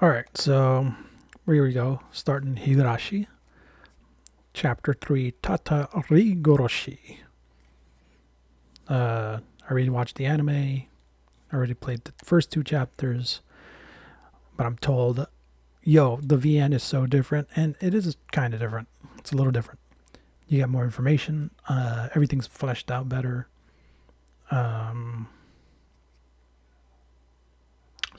Alright, so here we go. Starting Higurashi. Ch.03 Tatarigoroshi. I already watched the anime. I already played the first two chapters. But I'm told, the VN is so different. And it is kind of different. It's a little different. You get more information. Everything's fleshed out better. So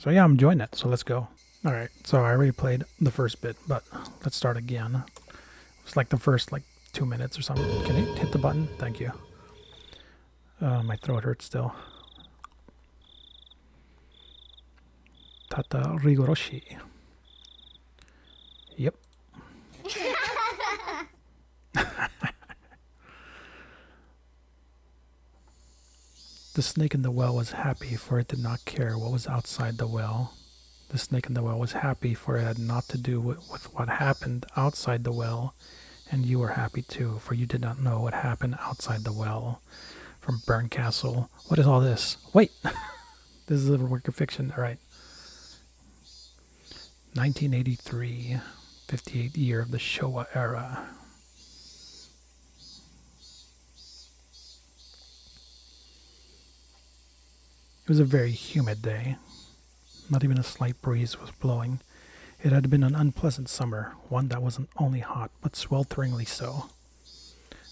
yeah, I'm enjoying it. So let's go. Alright, so I already played the first bit, but let's start again. It's like the first 2 minutes or something. Can you hit the button? Thank you. My throat hurts still. Tatarigoroshi. Yep. The snake in the well was happy, for it did not care what was outside the well. The snake in the well was happy, for it had naught to do with what happened outside the well. And you were happy too, for you did not know what happened outside the well. From Burn Castle. What is all this? Wait! This is a work of fiction. Alright. 1983. 58th year of the Showa era. It was a very humid day. Not even a slight breeze was blowing. It had been an unpleasant summer, one that wasn't only hot, but swelteringly so.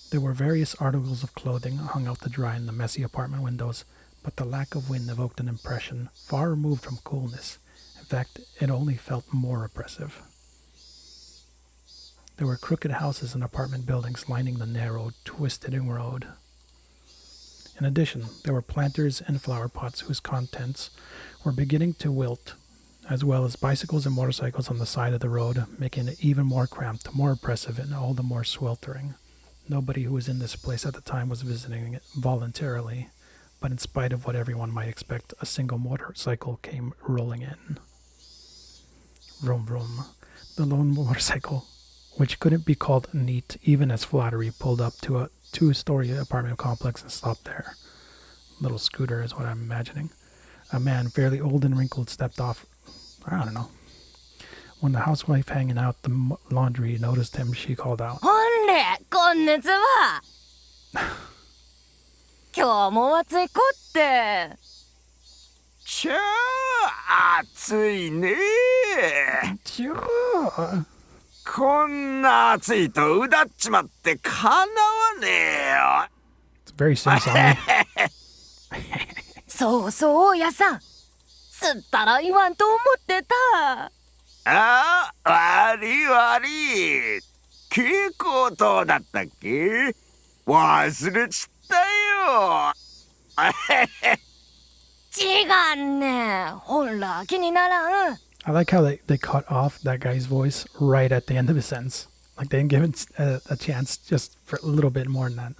There were various articles of clothing hung out to dry in the messy apartment windows, but the lack of wind evoked an impression far removed from coolness. In fact, it only felt more oppressive. There were crooked houses and apartment buildings lining the narrow, twisting road. In addition, there were planters and flower pots whose contents were beginning to wilt, as well as bicycles and motorcycles on the side of the road, making it even more cramped, more oppressive, and all the more sweltering. Nobody who was in this place at the time was visiting it voluntarily, but in spite of what everyone might expect, a single motorcycle came rolling in. Vroom vroom. The lone motorcycle, which couldn't be called neat even as flattery, pulled up to a two-story apartment complex and stopped there. Little scooter is what I'm imagining. A man, fairly old and wrinkled, stepped off. I don't know. When the housewife hanging out the laundry noticed him, she called out, "Honre, konnichiwa! 今日も暑いこって." ちゃあ暑いね。こんな暑いとうだっちまってかなわねえよ。It's very sing-songy. そうそう、やさん。すったら言わんと思ってた。ああ、悪い悪い。蛍光灯だったっけ？忘れちったよ。違んね。ほら、気にならん。I like how they cut off that guy's voice right at the end of his sentence. Like they didn't give it a chance just for a little bit more than that.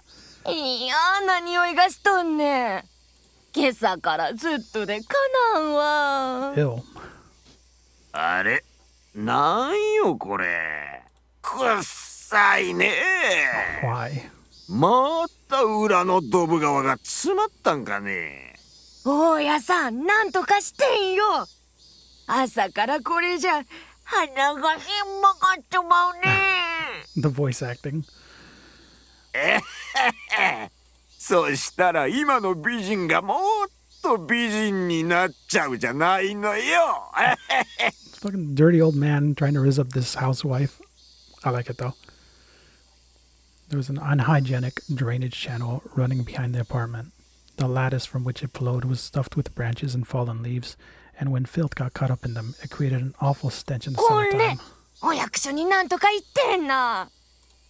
嫌な匂いがしとんねん。今朝からずっとでかなんわ。Ew. あれ、なんよこれ。くっさいね。Why? また裏のドブ川が詰まったんかね。大家さん、なんとかしてんよ。朝からこれじゃ鼻がひん曲がっちまうね。The voice acting. そしたら今の美人がもっと美人になっちゃうじゃないのよ。Fucking dirty old man trying to raise up this housewife. I like it though. There was an unhygienic drainage channel running behind the apartment. The lattice from which it flowed was stuffed with branches and fallen leaves, and when filth got caught up in them, it created an awful stench in the これ summertime. お役所になんとか言ってんな。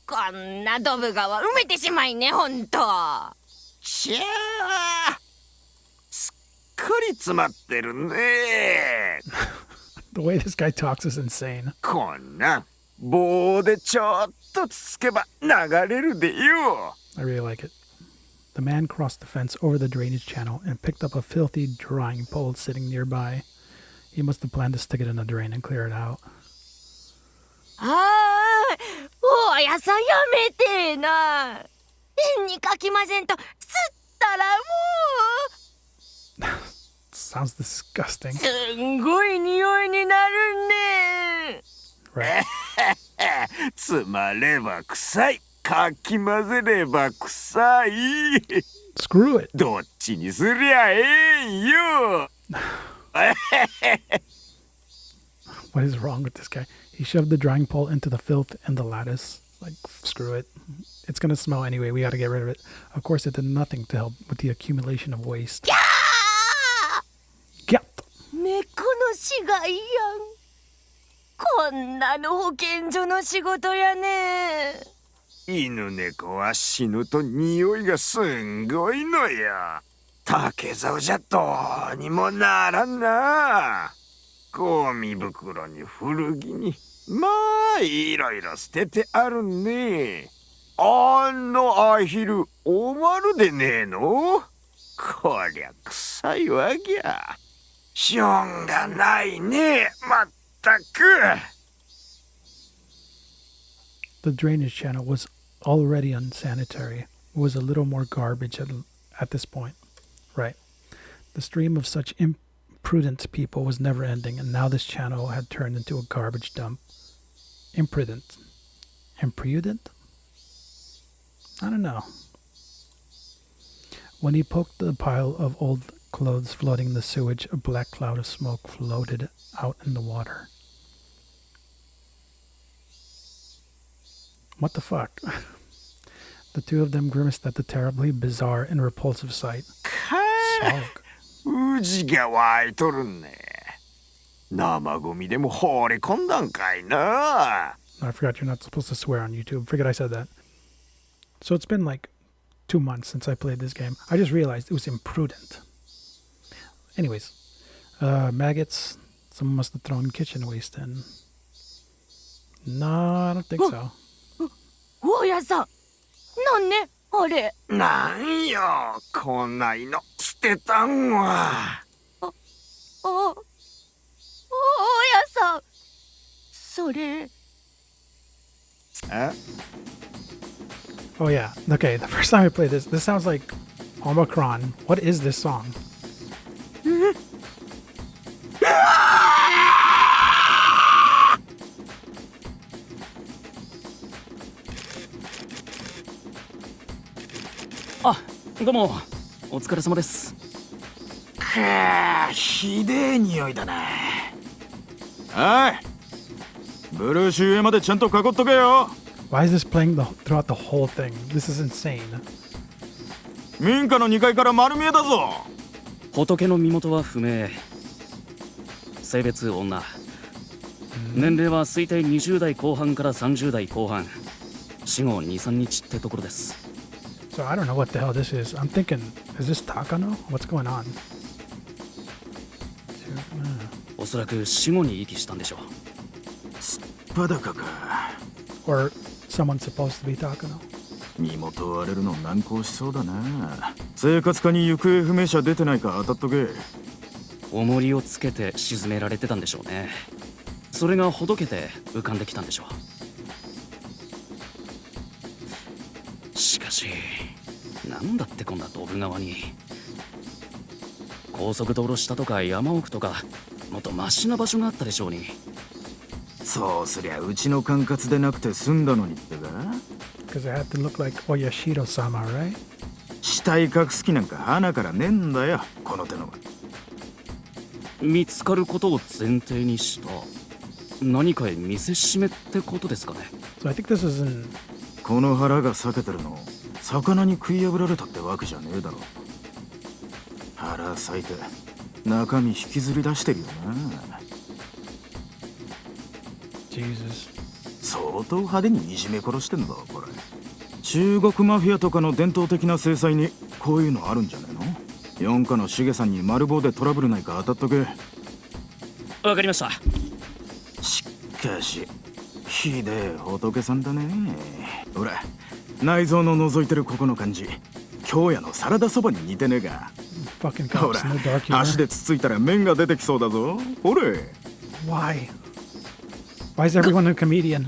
こんなドブ川埋めてしまいね、ほんと。ちゃあ、すっかり詰まってるね。The way this guy talks is insane. こんな棒でちょっとつつけば流れるでよ。I really like it. The man crossed the fence over the drainage channel and picked up a filthy drying pole sitting nearby. He must have planned to stick it in the drain and clear it out. ああ、大家さんやめてな。変にかきませんと、吸ったらもう。Sounds disgusting. すんごい匂いになる Right. つまれば臭い。かき混ぜれば臭い。Screw it. どっちにすりゃええんよ。What is wrong with this guy? He shoved the drying pole into the filth and the lattice. Like, screw it. It's gonna smell anyway. We gotta get rid of it. Of course, it did nothing to help with the accumulation of waste. Get! 猫の死骸やん。こんなの保健所の仕事やね。犬猫は死ぬと匂いがすんごいのよ。竹竿じゃどうにもならんな。ゴミ袋に古着にまあいろいろ捨ててあるね。あんのアヒルおまるでねえの。こりゃ臭いわぎゃ。しょんがないねまったく。The drainage channel was already unsanitary. It was a little more garbage at this point. Right. The stream of such imprudent people was never ending, and now this channel had turned into a garbage dump. Imprudent. Imprudent? I don't know. When he poked the pile of old clothes floating in the sewage, a black cloud of smoke floated out in the water. What the fuck? The two of them grimaced at the terribly bizarre and repulsive sight. Smoke. うじが湧いとるね。生ゴミでも放り込んだんかいな。I forgot you're not supposed to swear on YouTube. Forget I said that. So it's been like 2 months since I played this game. I just realized it was imprudent. Anyways, maggots. Someone must have thrown kitchen waste in. No, I don't think so. 大家さん、なんねあれ。なんよ、こんないの捨てたんわ。大家さん、それ。Oh yeah. Okay, the first time I played this sounds like Omicron. What is this song? Ah, どうもお疲れ様です。かあ、ひでえ匂いだな。はい。ブルーシー上までちゃんと囲っとけよ。Why is this playing throughout the whole thing? This is insane. 民家の2階から丸見えだぞ。仏の身元は不明。性別女。年齢は推定20代後半から30代後半。死後2、3日ってところです。So I don't know what the hell this is. I'm thinking, is this Takano? What's going on? おそらく死後に遺棄したんでしょう。裸か。Or someone supposed to be Takano. 身元割れるの難航しそうだな。生活課に行方不明者出てないか当たっとけ。重りをつけて沈められてたんでしょうね。それがほどけて浮かんできたんでしょう。しかしなんだってこんなドブ川に。高速道路下とか山奥とかもっとマシな場所があったでしょうに。そうすりゃうちの管轄でなくて済んだのにってか。 Because it had to look like Oyashiro-sama, right? 死体隠す気なんか鼻からねえんだよ、この手の。見つかることを前提にした何かへ見せしめってことですかね。 So I think this is in... この腹が裂けてるの魚に食い破られたってわけじゃねえだろ。腹裂いて中身引きずり出してるよな。 Jesus. 相当派手にいじめ殺してんだこれ。中国マフィアとかの伝統的な制裁にこういうのあるんじゃねえの。四課のしげさんに丸棒でトラブルないか当たっとけ。わかりました。しかしひでえ仏さんだね。ほら内臓の覗いてるここの感じ、京屋のサラダそばに似てねえが。 Fucking ほ cops ら in the dark humor. 足でつついたら麺が出てきそうだぞ。ほれ。 Why? Why is everyone a comedian?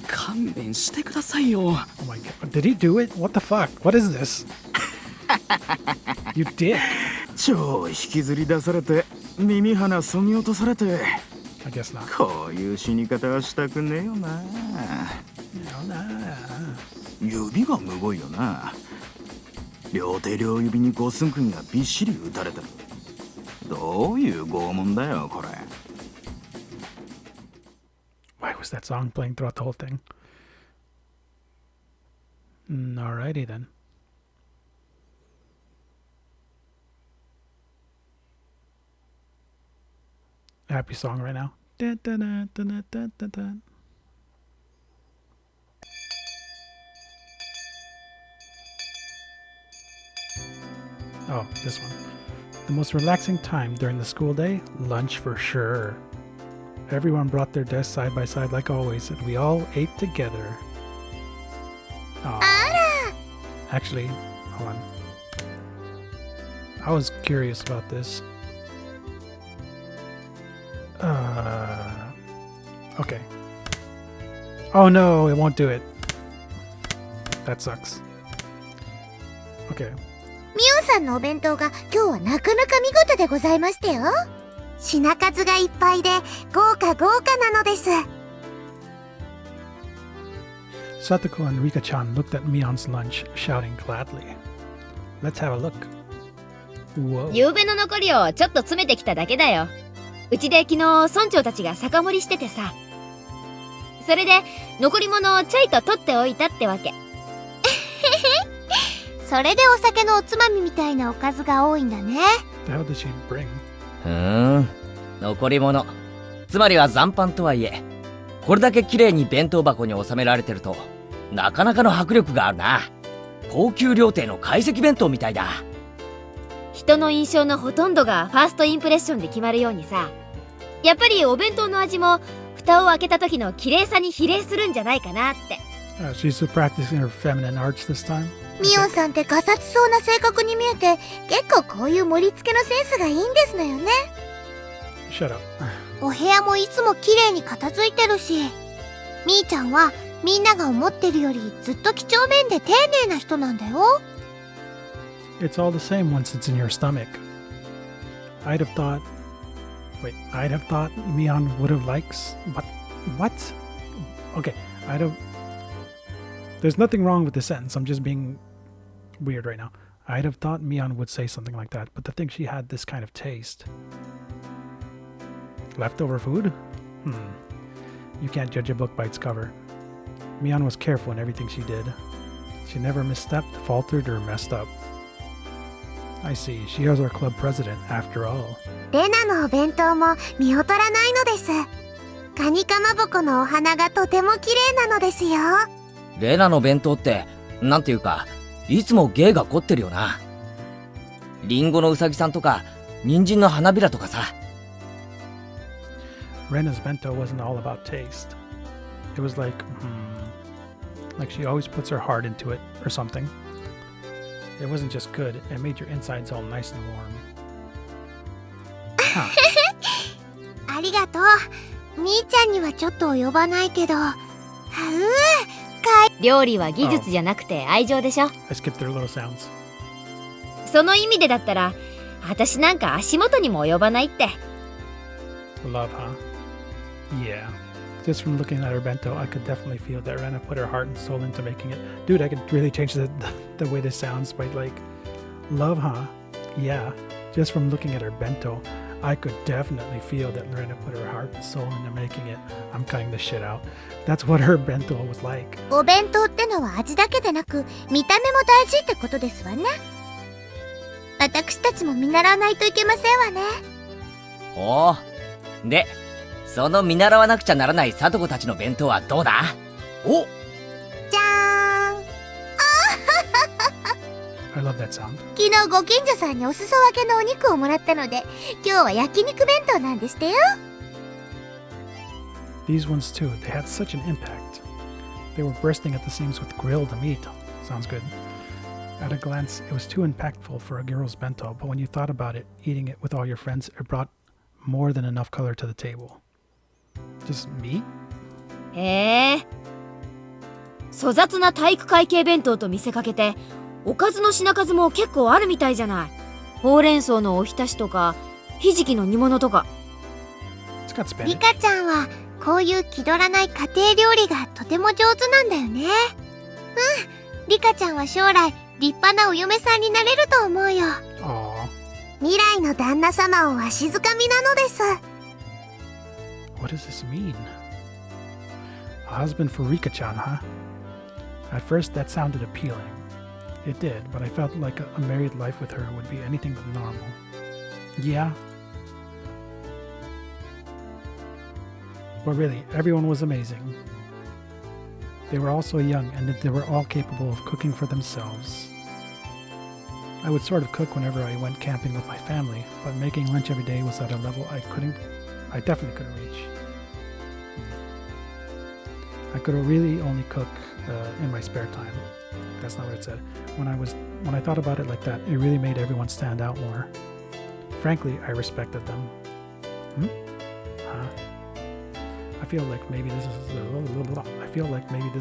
勘弁してくださいよ。 Oh my god. Did he do it? What the fuck? What is this? You dick. 超引きずり出されて耳鼻そぎ落とされて。I guess not. こういう死に方はしたくねえよな。No, nah. 指がむごいよな。両手両指に五寸釘がびっしり打たれてる。どういう拷問だよこれ。 Why was that song playing throughout the whole thing? Alrighty then. Happy song right now. Da, da, da, da, da, da, da, da. Oh, this one. The most relaxing time during the school day? Lunch for sure. Everyone brought their desks side by side like always, and we all ate together. Aw. Actually, hold on. I was curious about this. Okay. Oh no, it won't do it. That sucks. Okay. ミオさんのお弁当が今日はなかなか見事でございましたよ。品数がいっぱいで豪華なのです。Satoko and Rika-chan looked at Mion's lunch, shouting gladly. Let's have a look. Whoa. 夕べの残りをちょっと詰めてきただけだよ。うちで昨日村長たちが酒盛りしててさ。それで残り物をちょいと取っておいたってわけ。それでお酒のおつまみみたいなおかずが多いんだね。The hell did she bring? 残り物。つまりは残飯とはいえ、これだけ綺麗に弁当箱に収められてると、なかなかの迫力があるな。高級料亭の懐石弁当みたいだ。人の印象のほとんどがファーストインプレッションで決まるようにさ。やっぱりお弁当の味も蓋を開けた時の綺麗さに比例するんじゃないかなって。She's practicing her feminine arts this time. ミオさんってガサツそうな性格に見えて、結構こういう盛り付けのセンスがいいんですのよね。Shut up. お部屋もいつも綺麗に片付いてるし、みーちゃんはみんなが思ってるよりずっと几帳面で丁寧な人なんだよ。It's all the same once it's in your stomach. I'd have thought Mion would have liked. What? Okay, There's nothing wrong with the sentence. I'm just being weird right now. I'd have thought Mion would say something like that, but to think she had this kind of taste. Leftover food? You can't judge a book by its cover. Mion was careful in everything she did. She never misstepped, faltered, or messed up. I see. She is our club president, after all. レナのお弁当も見劣らないのです。カニかまぼこのお花がとても綺麗なのですよ。レナの弁当って、なんていうか、いつも芸が凝ってるよな。リンゴのうさぎさんとか、人参の花びらとかさ。Rena's bento wasn't all about taste. It was like she always puts her heart into it, or something. It wasn't just good, it made your insides all nice and warm. Huh. ありがとう。みーちゃんにはちょっと及ばないけど。料理は技術じゃなくて愛情でしょ。I skipped their little sounds. その意味でだったら、私なんか足元にも及ばないって。Love, huh? Yeah. Just from looking at her bento, I could definitely feel that Rena put her heart and soul into making it. Dude, I could really change the way this sounds by love, huh? Yeah. Just from looking at her bento, I could definitely feel that Rena put her heart and soul into making it. I'm cutting this shit out. That's what her bento was like. お弁当ってのは味だけでなく、見た目も大事ってことですわね。私たちも見習わないといけませんわね。おお。で、その見習わなくちゃならないさとこたちの弁当はどうだ？お！じゃーん。I love that sound. 昨日ご近所さんにお裾分けのお肉をもらったので、今日は焼肉弁当なんですってよ。These ones too, they had such an impact. They were bursting at the seams with grilled meat. Sounds good. At a glance, it was too impactful for a girl's bento, but when you thought about it, eating it with all your friends, it brought more than enough color to the table. Just meat? へえ。粗雑な体育会系弁当と見せかけて、おかずの品数も結構あるみたいじゃない。ほうれん草のおひたしとか、ひじきの煮物とか。It's got リ Spanish. カちゃんはこういう気取らない家庭料理がとても上手なんだよね。リカちゃんは将来立派なお嫁さんになれると思うよ。 Aw. 未来の旦那様をわしづかみなのです。 What does this mean? A husband for Rika-chan, huh? At first, that sounded appealing. It did, but I felt like a married life with her would be anything but normal. Yeah. But really, everyone was amazing. They were all so young, and they were all capable of cooking for themselves. I would sort of cook whenever I went camping with my family, but making lunch every day was at a level I definitely couldn't reach. I could really only cook in my spare time. That's not what it said. When I thought about it like that, it really made everyone stand out more. Frankly, I respected them. I feel like maybe this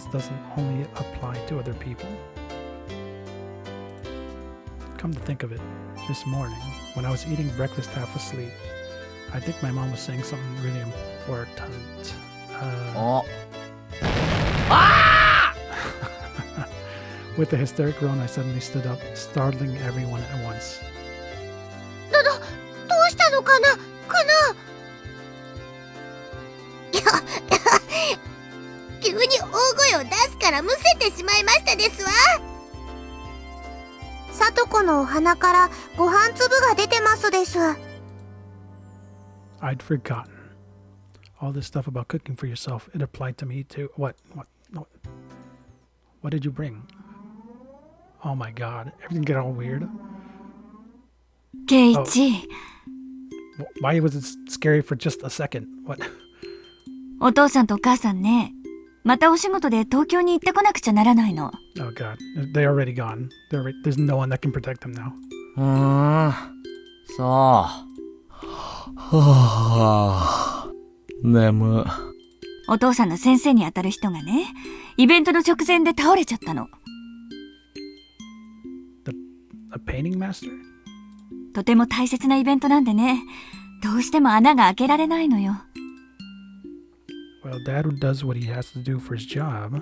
doesn't only apply to other people. Come to think of it, this morning, when I was eating breakfast half asleep, I think my mom was saying something really important. おあ With a hysteric groan, I suddenly stood up, startling everyone at once. どうしたのかな急に大声を出すからむせてしまいましたですわ。さとこのお鼻からご飯粒が出てますです。 I'd forgotten. All this stuff about cooking for yourself, it applied to me too. What did you bring? Oh my god, everything get all weird. ケイチ、 Why was it scary for just a second? What? お父さんとお母さんね、またお仕事で東京に行ってこなくちゃならないの。 Oh god, they're already gone. There's no one that can protect them now. そう。はあ、眠。お父さんの先生にあたる人がね、イベントの直前で倒れちゃったの。A painting master? とても大切なイベントなんでね、どうしても穴が開けられないのよ。Well, Dad does what he has to do for his job.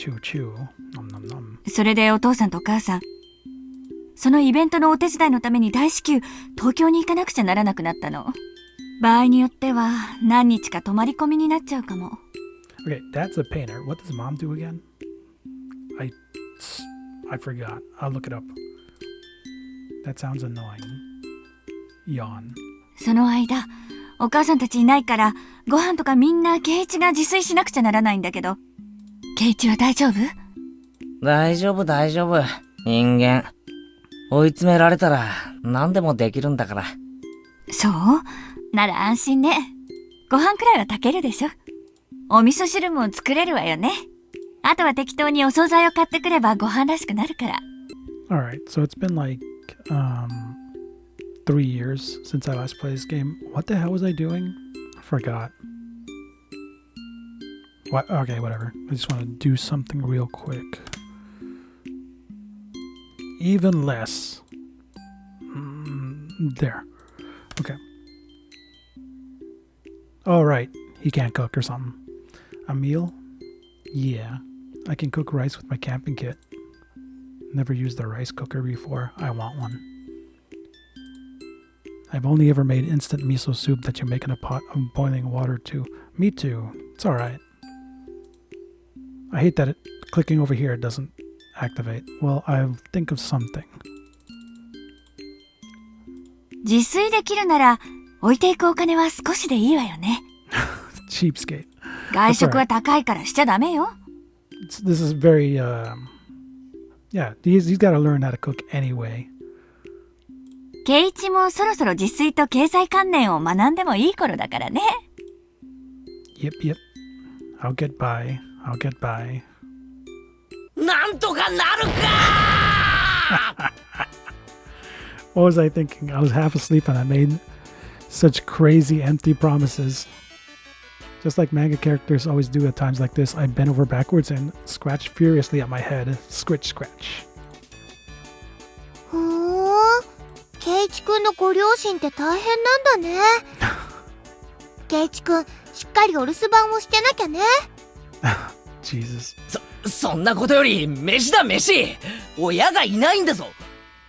Chew chew. Nom nom nom. それでお父さんとお母さん、そのイベントのお手伝いのために大至急東京に行かなくちゃならなくなったの。場合によっては何日か泊まり込みになっちゃうかも。Okay, Dad's a painter. What does Mom do again? I forgot. I'll look it up. That sounds annoying. Yawn. その間、お母さんたちいないからご飯とかみんなケイイチが自炊しなくちゃならないんだけど、ケイイチは大丈夫？大丈夫大丈夫。人間。追い詰められたら何でもできるんだから。そう？なら安心ね。ご飯くらいは炊けるでしょ。お味噌汁も作れるわよね。あとは適当にお惣菜を買ってくればご飯らしくなるから。Alright, so it's been like 3 years since I last played this game. What the hell was I doing? I forgot. What? Okay, whatever. I just want to do something real quick. Even less. There. Okay. Oh, right. He can't cook or something. A meal? Yeah. I can cook rice with my camping kit. Never used a rice cooker before. I want one. I've only ever made instant miso soup that you make in a pot of boiling water too. Me too. It's alright. I hate that clicking over here doesn't activate. Well, I'll think of something. 自炊できるなら置いていくお金は少しでいいわよね。Cheapskate. 外食は高いからしちゃダメよ。This is very, yeah, he's got to learn how to cook anyway. ケイイチもそろそろ自炊と経済観念を学んでもいい頃だからね。Yep. I'll get by. なんとかなるかWhat was I thinking? I was half asleep and I made such crazy empty promises. Just like manga characters always do at times like this, I bent over backwards and scratched furiously at my head. Scritch, scratch. ケイイチくんのご両親って大変なんだね。ケイチくん、しっかりお留守番をしてなきゃね。Jesus. そんなことより飯だ飯。親がいないんだぞ。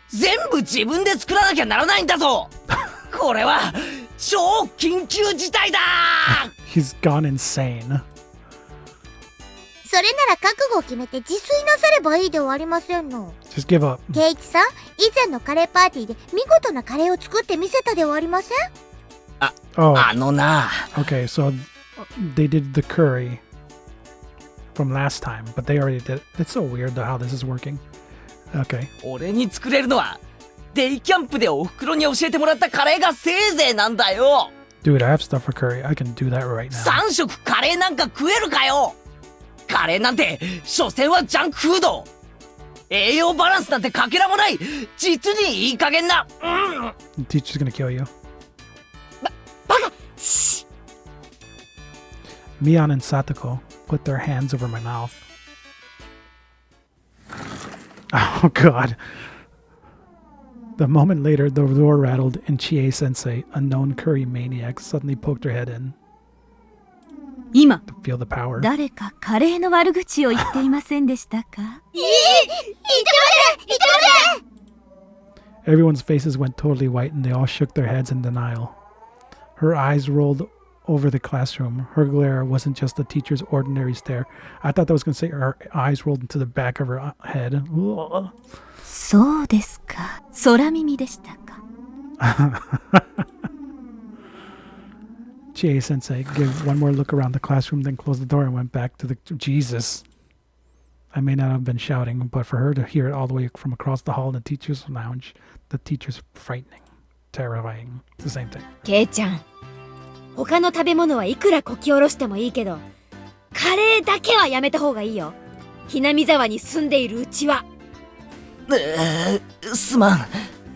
全部自分で作らなきゃならないんだぞ。これは超緊急事態だ。He's gone insane. それなら覚悟を決めて自炊なさればいいではありませんの。 Just give up. ケイチさん、以前のカレーパーティーで見事なカレーを作ってみせたではありません？ Oh, あのな。 okay, so they did the curry from last time, but they already did it. It's so weird how this is working. Okay. 俺に作れるのはデイキャンプでお袋に教えてもらったカレーがせいぜいなんだよ。 Dude, I have stuff for curry. I can do that right now. 3食カレーなんか食えるかよ。カレーなんて所詮はジャンクフード。栄養バランスなんてかけらもない。実にいい加減な。The teacher's gonna kill you. バカ。シ Mion and Satoko put their hands over my mouth. Oh god. The moment later, the door rattled and Chie-sensei, a known curry maniac, suddenly poked her head in 今 to feel the power. 誰かカレーの悪口を言っていませんでしたか？言ってません。 Everyone's faces went totally white and they all shook their heads in denial. Her eyes rolled over the classroom. Her glare wasn't just the teacher's ordinary stare. I thought that was going to say her eyes rolled into the back of her head. Ugh. そうですか。空耳でしたか。Chie-sensei gave one more look around the classroom, then closed the door and went back to the... Jesus. I may not have been shouting, but for her to hear it all the way from across the hall in the teacher's lounge, the teacher's frightening, terrifying. It's the same thing. ケイちゃん、他の食べ物はいくらこき下ろしてもいいけど、カレーだけはやめた方がいいよ。ひなみ沢に住んでいるうちは。すまん。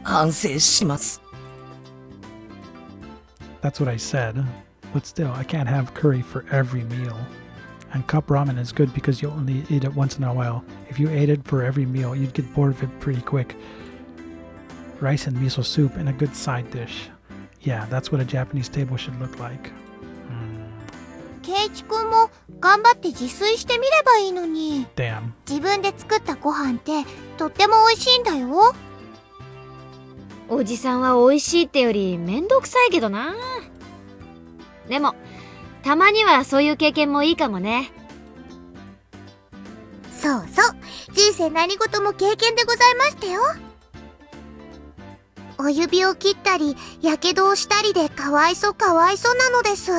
反省します。 That's what I said. But still, I can't have curry for every meal. And cup ramen is good because you only eat it once in a while. If you ate it for every meal, you'd get bored of it pretty quick. Rice and miso soup and a good side dish. Yeah, that's what a Japanese table should look like. ケイチくんも頑張って自炊してみればいいのに。 Damn. 自分で作ったご飯ってとっても美味しいんだよ。おじさんは美味しいってよりめんどくさいけどな。でもたまにはそういう経験もいいかもね。そうそう、人生何事も経験でございましたよ。お指を切ったりやけどをしたりでかわいそうなのです。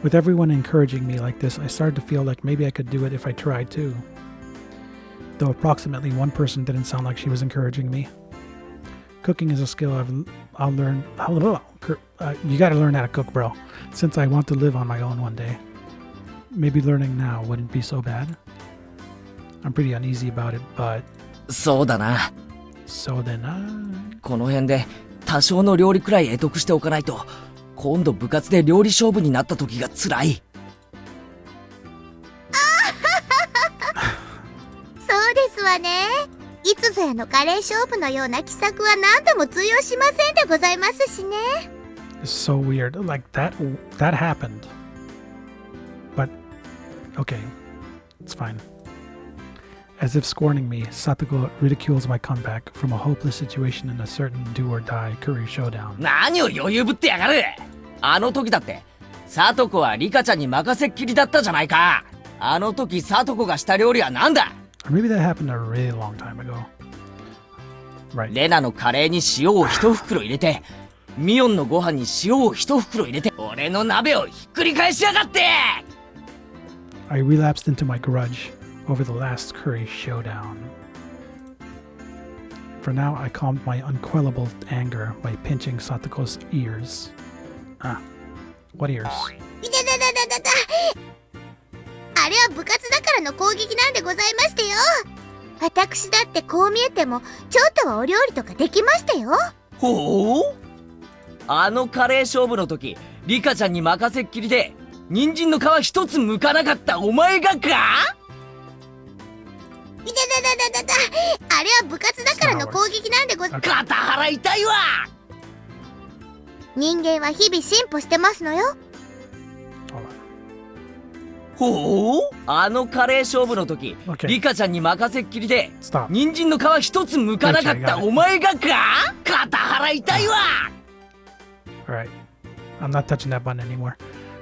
With everyone encouraging me like this, I started to feel like maybe I could do it if I tried too. Though approximately one person didn't sound like she was encouraging me. Cooking is a skill I'll learn. You gotta learn how to cook, bro. Since I want to live on my own one day. Maybe learning now wouldn't be so bad. I'm pretty uneasy about it, but... そうだな。 So then, この辺で多少の料理くらい得得しておかないと、今度部活で料理勝負になった時が辛い。そうですわね。いつぞやのカレー勝負のような奇策は何度も通用しませんでございますしね。 it's so weird. Like, that happened. But, okay. It's fine. As if scorning me, Satoko ridicules my comeback from a hopeless situation in a certain do-or-die curry showdown. 何を余裕ぶってやがる。あの時だってサトコはリカちゃんに任せっきりだったじゃないか。あの時サトコがした料理は何だ。 Or maybe that happened a really long time ago. Right. レナのカレーに塩を一袋入れて、ミオンのご飯に塩を一袋入れて、俺の鍋をひっくり返しやがって。 I relapsed into my grudge over the last curry showdown. For now, I calmed my unquellable anger by pinching Satoko's ears. What ears? いたたたたたた。あれは部活だからの攻撃なんでございましてよ。私だってこう見えてもちょっとはお料理とかできましたよ。ほう。あのカレー勝負の時、リカちゃんに任せっきりで、人参の皮一つ剥かなかったお前がか。いたただだだ。あれは部活だからの攻撃なんでござ。肩腹痛いわ。人間は日々進歩してますのよ。ほう、あのカレー勝負の時、Okay. リカちゃんに任せっきりで Stop. 人参の皮一つ剥かなかったお前がか。肩腹痛いわ。 Alright. I'm not touching that button anymore.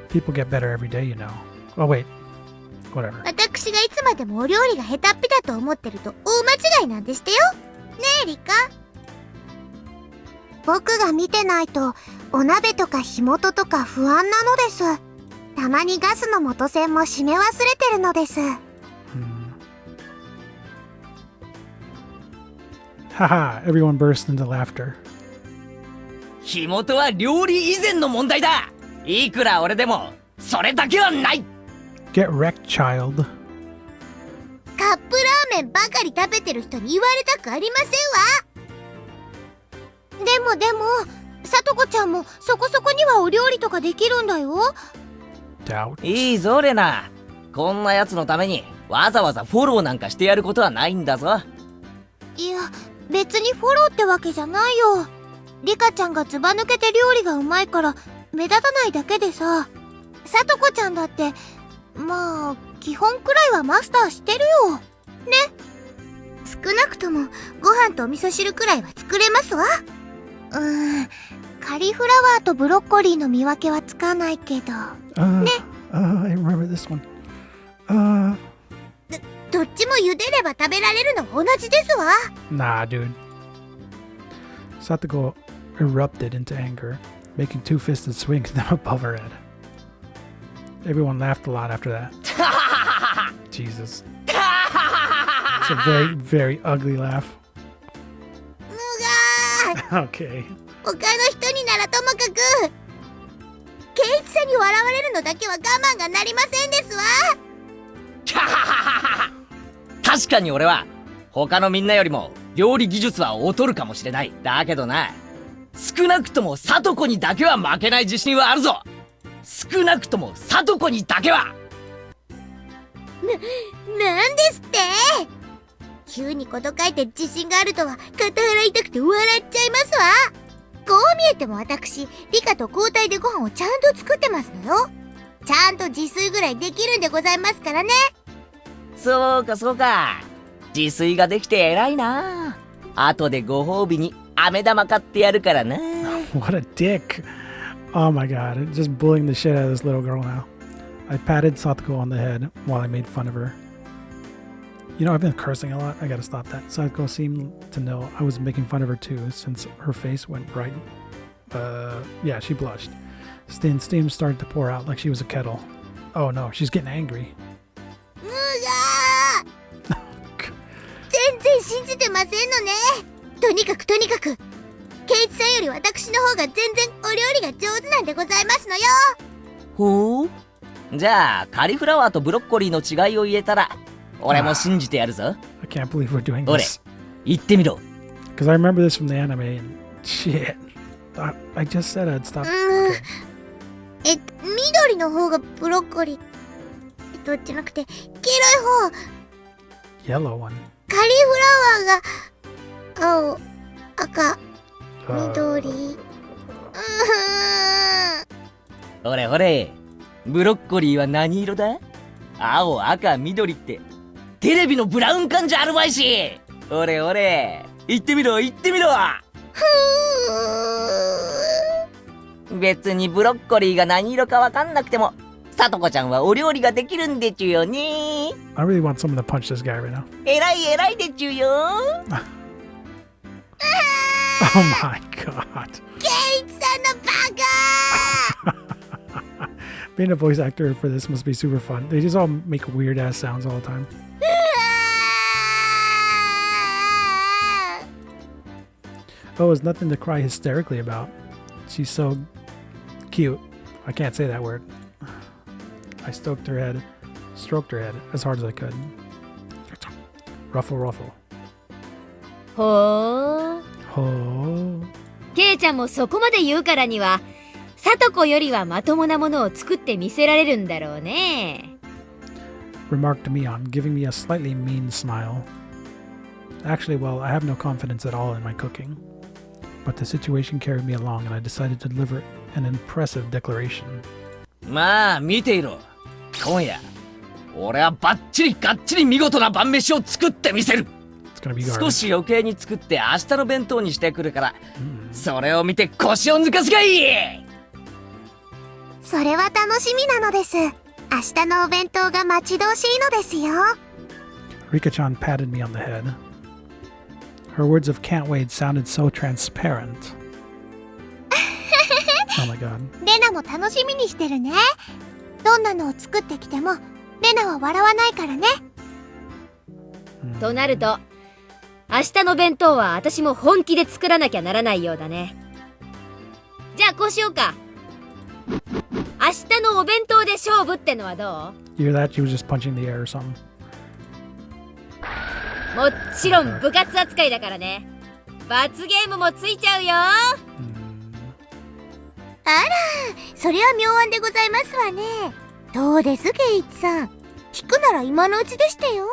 People get better every day, you know. Oh, wait. Whatever. 私がいつまでもお料理が下手っぴだと思ってると大間違いなんでしてよ。ねえリカ。僕が見てないとお鍋とか火元とか不安なのです。たまにガスの元栓も閉め忘れてるのです。Haha, everyone burst into laughter. 火元は料理以前の問題だ。いくら俺でもそれだけはない。 Get wrecked, child. カップラーメンばかり食べてる人に言われたくありませんわ。でもさとこちゃんもそこそこにはお料理とかできるんだよ。Doubt. いいぞレナ。こんなやつのためにわざわざフォローなんかしてやることはないんだぞ。いや別にフォローってわけじゃないよ。リカちゃんがずば抜けて料理がうまいから目立たないだけでさ。さとこちゃんだってまあ基本くらいはマスターしてるよね。少なくともご飯とお味噌汁くらいは作れますわ。カリフラワーとブロッコリーの見分けはつかないけど。I remember this one. どっちも茹でれば食べられるの同じですわ。Nah, dude. Satoko erupted into anger, making two-fisted swings them above her head. Everyone laughed a lot after that. Jesus. It's a very, very ugly laugh. むがー Okay. 他の人にならともかくケイチさんに笑われるのだけは我慢がなりませんですわ。確かに俺は他のみんなよりも料理技術は劣るかもしれない。だけどな、少なくともサトコにだけは負けない自信はあるぞ。少なくともサトコにだけは。なんですって。急にこと書いて自信があるとは肩洗いたくて笑っちゃいますわ。こう見えても私リカと交代でご飯をちゃんと作ってますのよ。ちゃんと自炊ぐらいできるんでございますからね。そうかそうか。自炊ができて偉いな。後でご褒美に飴玉買ってやるからな。What a dick. Oh my god. Just bullying the shit out of this little girl now. I patted Satoko on the head while I made fun of her. You know, I've been cursing a lot. I gotta stop that. Satoko seemed to know I was making fun of her too, since her face went bright. Yeah, she blushed. Steam started to pour out like she was a kettle. Oh no, she's getting angry. むがー全然信じてませんのね。とにかくケイチさんより私の方が全然お料理が上手なんでございますのよ。ほう。じゃあカリフラワーとブロッコリーの違いを言えたら俺も信じてやるぞ。I can't believe we're doing 俺 this. 言ってみろ。 Because I remember this from the anime and shit. I just said I'd stop. Okay. 緑の方がブロッコリー。どっちなくて黄色い方。 Yellow one. カリフラワーが青、赤、緑。ほれほれ、ブロッコリーは何色だ？青、赤、緑ってテレビのブラウン管じゃあるまいし。ほれほれ、言ってみろ。別にブロッコリーが何色かわかんなくてもさとこちゃんはお料理ができるんでちゅよね。 I really want someone to punch this guy right now. 偉いでちゅよ。Oh my god. ケイチさんのバカー Being a voice actor for this must be super fun. They just all make weird ass sounds all the time. Oh, it's nothing to cry hysterically about. She's so cute. I can't say that word. I stroked her head as hard as I could. Ruffle. ほー。 Oh. ケイちゃんもそこまで言うからにはさとこよりはまともなものを作ってみせられるんだろうね。 Remarked Mion, giving me a slightly mean smile. Actually, well, I have no confidence at all in my cooking. But the situation carried me along and I decided to deliver an impressive declaration. まあ見ていろ。今夜俺はバッチリガッチリ見事な晩飯を作ってみせる。 It's gonna be 少 garbage. し余計に作って明日の弁当にしてくるから、それを見て腰を抜かすがいい。それは楽しみなのです。明日のお弁当が待ち遠しいのですよ。Rika-chan patted me on the head. Her words of can't wait sounded so transparent. Oh my god. レナも楽しみにしてるね。どんなのを作ってきてもレナは笑わないからね。となると明日の弁当は私も本気で作らなきゃならないようだね。じゃあこうしようか。明日のお弁当で勝負ってのはど You hear that? She was just punching the air or something. う？もちろん部活扱いだからね。罰ゲームもついちゃうよ。それは妙案でございますわね。どうですケイチさん。引くなら今のうちでしてよ。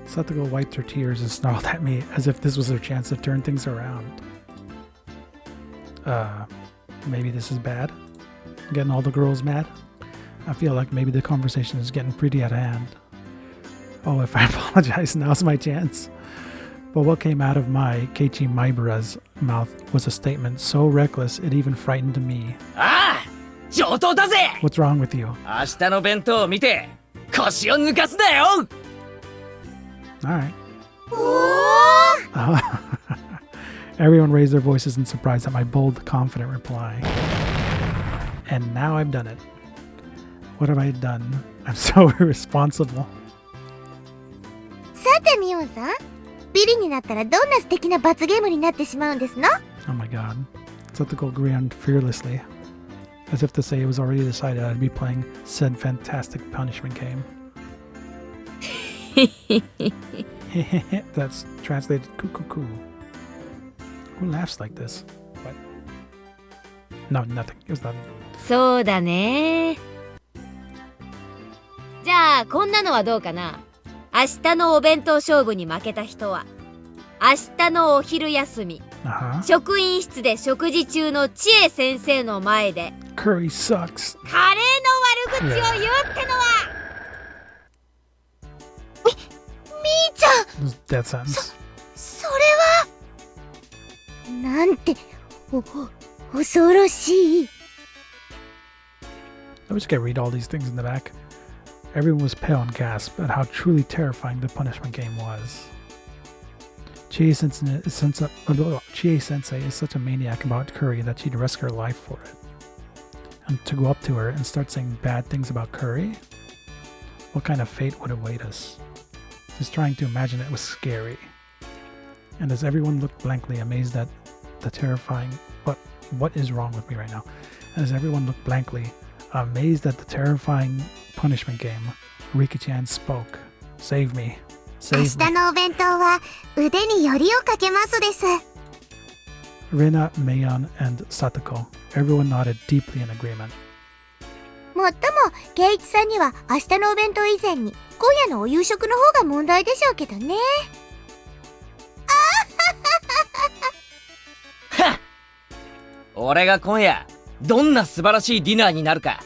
Satoko wiped her tears and snarled at me as if this was her chance to turn things around. Maybe this is bad? Getting all the girls mad? I feel like maybe the conversation is getting pretty out of hand. Oh, if I apologize, now's my chance. But what came out of my Keiichi Maibara's mouth was a statement so reckless it even frightened me. ああ、上等だぜ。 What's wrong with you? 明日の弁当を見て腰を抜かすなよ。 Alright. Everyone raised their voices in surprise at my bold, confident reply. And now I've done it. What have I done? I'm so irresponsible. さてミオさん、ビリになったらどんな素敵な罰ゲームになってしまうんですの？ Oh my god. Satoko grinned fearlessly, as if to say it was already decided I'd be playing said fantastic punishment game. That's translated coo. Who laughs like this? What? No, nothing. It was nothing. そうだね。じゃあこんなのはどうかな。明日のお弁当勝負に負けた人は明日のお昼休み、職員室で食事中の千恵先生の前で Curry sucks. カレーの悪口を言うってのは、みーちゃん、 It was death sentence. それはなんて恐ろしい。 I wish I could read all these things in the back. Everyone was pale and gasped at how truly terrifying the punishment game was. Chie Sensei is such a maniac about Curry that she'd risk her life for it. And to go up to her and start saying bad things about Curry? What kind of fate would await us? Just trying to imagine it was scary. And as everyone looked blankly amazed at the terrifying... What is wrong with me right now? And as everyone looked blankly amazed at the terrifying punishment game, Rika-chan spoke. Save me. 明 Save 日 me. のお弁当は腕によりをかけますです。 Rina, Meion, and Satoko. Everyone nodded deeply in agreement. もっともケイチさんには明日のお弁当以前に今夜のお夕食の方が問題でしょうけどね。俺が今夜どんな素晴らしいディナーになるか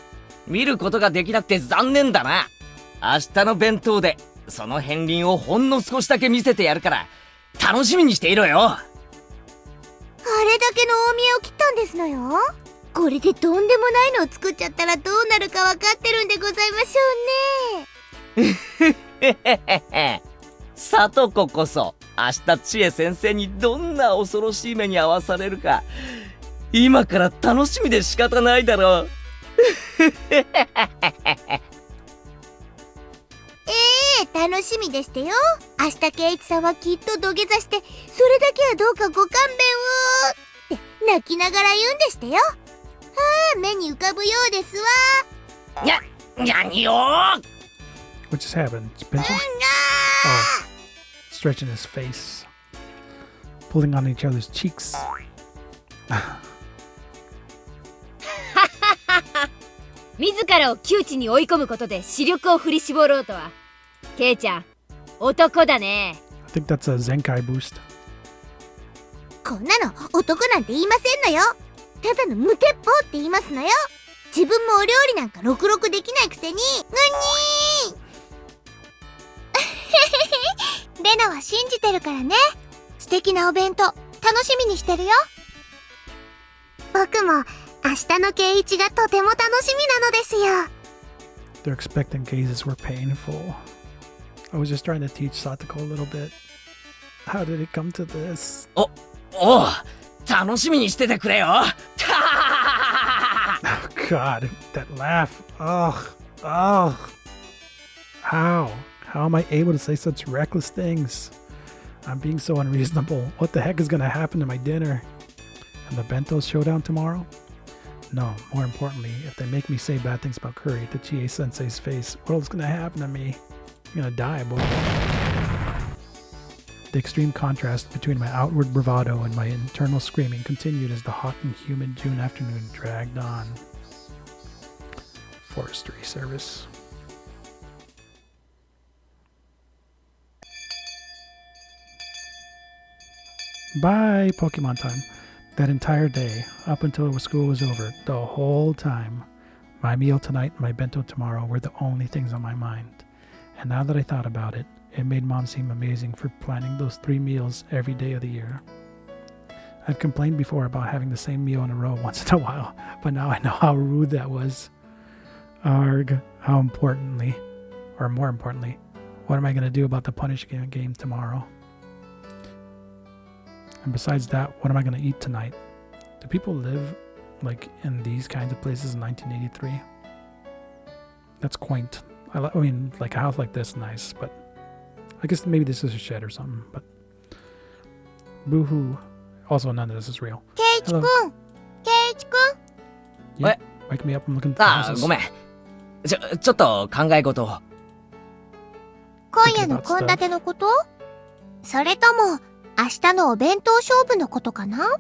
見ることができなくて残念だな。明日の弁当でその片鱗をほんの少しだけ見せてやるから楽しみにしていろよ。あれだけの大見栄を切ったんですのよ。これでとんでもないのを作っちゃったらどうなるかわかってるんでございましょうね。さとここそ明日千恵先生にどんな恐ろしい目に遭わされるか今から楽しみで仕方ないだろう。楽しみでしてよ。明日ケイチさんはきっと土下座してそれだけはどうかご勘弁をって泣きながら言うんでしてよ。目に浮かぶようですわ。何よ。 What just happened? Pinching? Oh. Stretching his face. Pulling on each other's cheeks. 自らを窮地に追い込むことで視力を振り絞ろうとは。ケイちゃん、男だね。think that's a Zenkai boost. こんなの男なんて言いませんのよ。ただの無鉄砲って言いますのよ。自分もお料理なんかろくろくできないくせに。レナは信じてるからね。素敵なお弁当楽しみにしてるよ。僕も明日の圭一がとても楽しみなのですよ。Their expectant gazes were painful. I was just trying to teach Satoko a little bit. How did it come to this? おう楽しみにしててくれよ Oh God, that laugh. Ugh. How am I able to say such reckless things? I'm being so unreasonable. What the heck is gonna happen to my dinner? And the bento showdown tomorrow? No, more importantly, if they make me say bad things about curry to Chie-sensei's face, what's gonna happen to me? I'm gonna die, boy. The extreme contrast between my outward bravado and my internal screaming continued as the hot and humid June afternoon dragged on. Forestry service. Bye, Pokemon time. That entire day, up until school was over, the whole time, my meal tonight and my bento tomorrow were the only things on my mind. And now that I thought about it, it made Mom seem amazing for planning those 3 meals every day of the year. I've complained before about having the same meal in a row once in a while, but now I know how rude that was. Arg, how importantly, or more importantly, what am I going to do about the punish game tomorrow? And besides that, what am I going to eat tonight? Do people live like in these kinds of places in 1983? That's quaint. I mean, like a house like this, nice, but I guess maybe this is a shed or something, but boo-hoo. Also, none of this is real. Keiichi-kun! Keiichi-kun! Yeah, wake me up, I'm looking for ああ houses. ごめんちょっと考え事を今夜の献立のこと？それとも明日のお弁当勝負のことかな？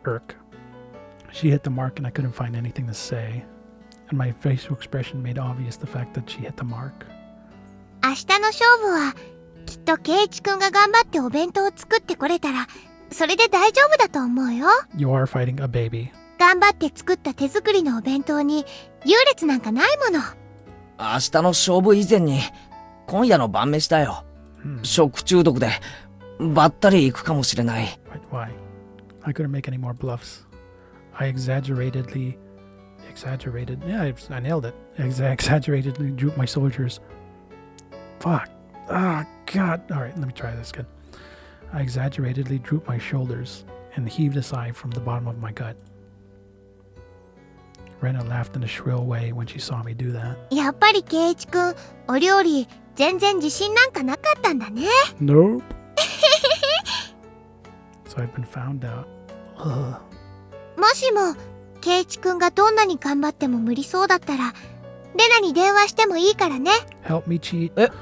Irk. She hit the mark and I couldn't find anything to say. And my facial expression made obvious the fact that she hit the mark. 明日の勝負はきっと圭一くんが頑張ってお弁当を作ってこれたらそれで大丈夫だと思うよ。 You are fighting a baby. 頑張って作った手作りのお弁当に優劣なんかないもの。明日の勝負以前に今夜の晩飯だよ、食中毒でばったり行くかもしれない。 Why? I couldn't make any more bluffs. I exaggeratedly, yeah, I nailed it. Exaggeratedly drooped my shoulders. Fuck. Oh, God. All right, let me try this again. I exaggeratedly drooped my shoulders and heaved a sigh from the bottom of my gut. Rena laughed in a shrill way when she saw me do that. やっぱり圭一くん、お料理全然自信なんかなかったんだね。Nope. So I've been found out. Ugh. もしも圭一くんがどんなに頑張っても無理そうだったらレナに電話してもいいからね。 Help me cheat.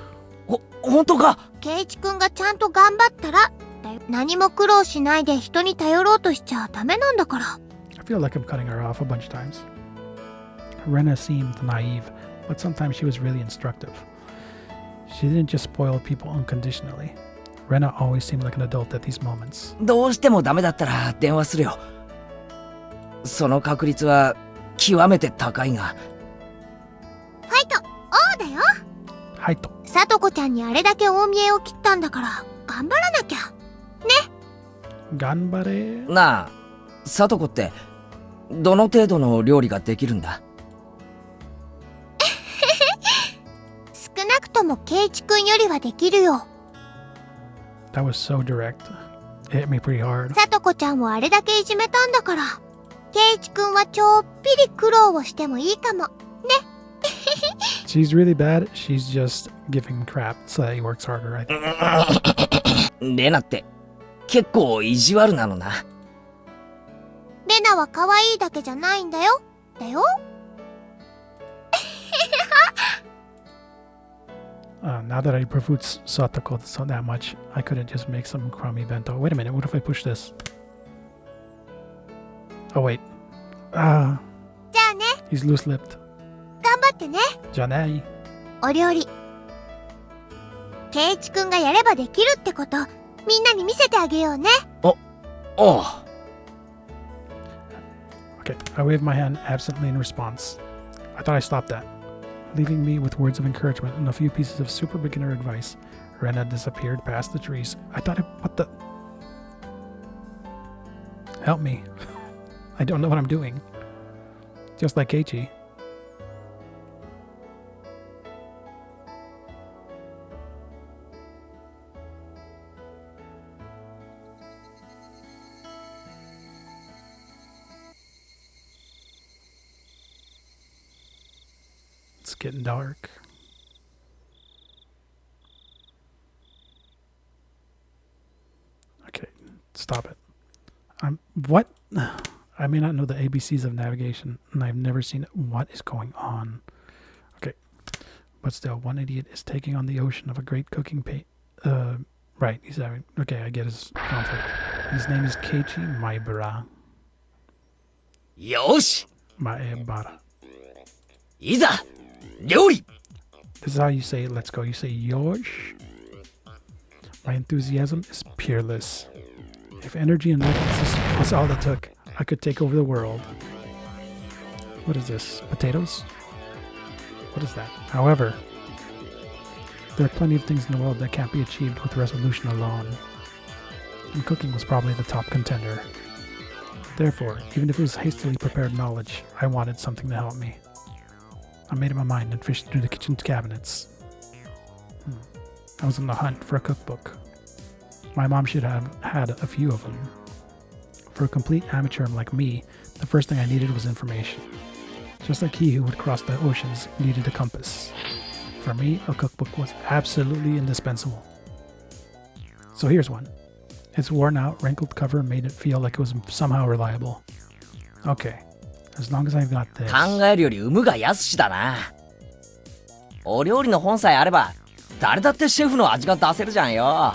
本当か？圭一くんがちゃんと頑張ったらだよ。何も苦労しないで人に頼ろうとしちゃダメなんだから。 I feel like I'm cutting her off a bunch of times. Rena seemed naive, but sometimes she was really instructive. She didn't just spoil people unconditionally. Rena always seemed like an adult at these moments. どうしてもダメだったら電話するよ。その確率は極めて高いが。ファイト、おーだよ。はいと。さとこちゃんにあれだけ大見栄を切ったんだから頑張らなきゃ。ね。頑張れ。なあ、さとこってどの程度の料理ができるんだ？少なくとも圭一くんよりはできるよ。That was so direct. It hit me pretty hard. さとこちゃんをあれだけいじめたんだから圭一くんはちょっぴり苦労をしてもいいかもね。She's really bad. She's just giving crap so that he works harder, I think. レナって結構意地悪なのな。レナは可愛いだけじゃないんだよ。だよ。Now that I provoked Satoko so that much, I couldn't just make some crummy bento. Wait a minute, what if I push this? Oh wait. じゃあね。 He's loose-lipped. 頑張ってね。じゃあね。お料理圭一くんがやればできるってこと、みんなに見せてあげようね。Oh. Okay, I waved my hand absently in response. I thought I stopped that. Leaving me with words of encouragement and a few pieces of super beginner advice, Ren had disappeared past the trees. I thought what the... Help me. I don't know what I'm doing. Just like Keiichi. It's getting dark. Okay, stop it. What? I may not know the ABCs of navigation, and I've never seen it. What is going on? Okay, but still, one idiot is taking on the ocean of a great cooking right, he's having... Okay, I get his conflict. His name is Keiichi Maibara. Yoshi! Maibara. Iza! Ryori! This is how you say let's go. You say Yosh. My enthusiasm is peerless. If energy and that was all it took, I could take over the world. What is this? Potatoes? What is that? However, there are plenty of things in the world that can't be achieved with resolution alone. And cooking was probably the top contender. Therefore, even if it was hastily prepared knowledge, I wanted something to help me. I made up my mind and fished through the kitchen cabinets. I was on the hunt for a cookbook. My mom should have had a few of them. For a complete amateur like me, the first thing I needed was information. Just like he who would cross the oceans needed a compass. For me, a cookbook was absolutely indispensable. So here's one. Its worn out, wrinkled cover made it feel like it was somehow reliable. Okay, as long as I've got this. 考えるより産むが安しだな。お料理の本さえあれば、誰だってシェフの味が出せるじゃんよ。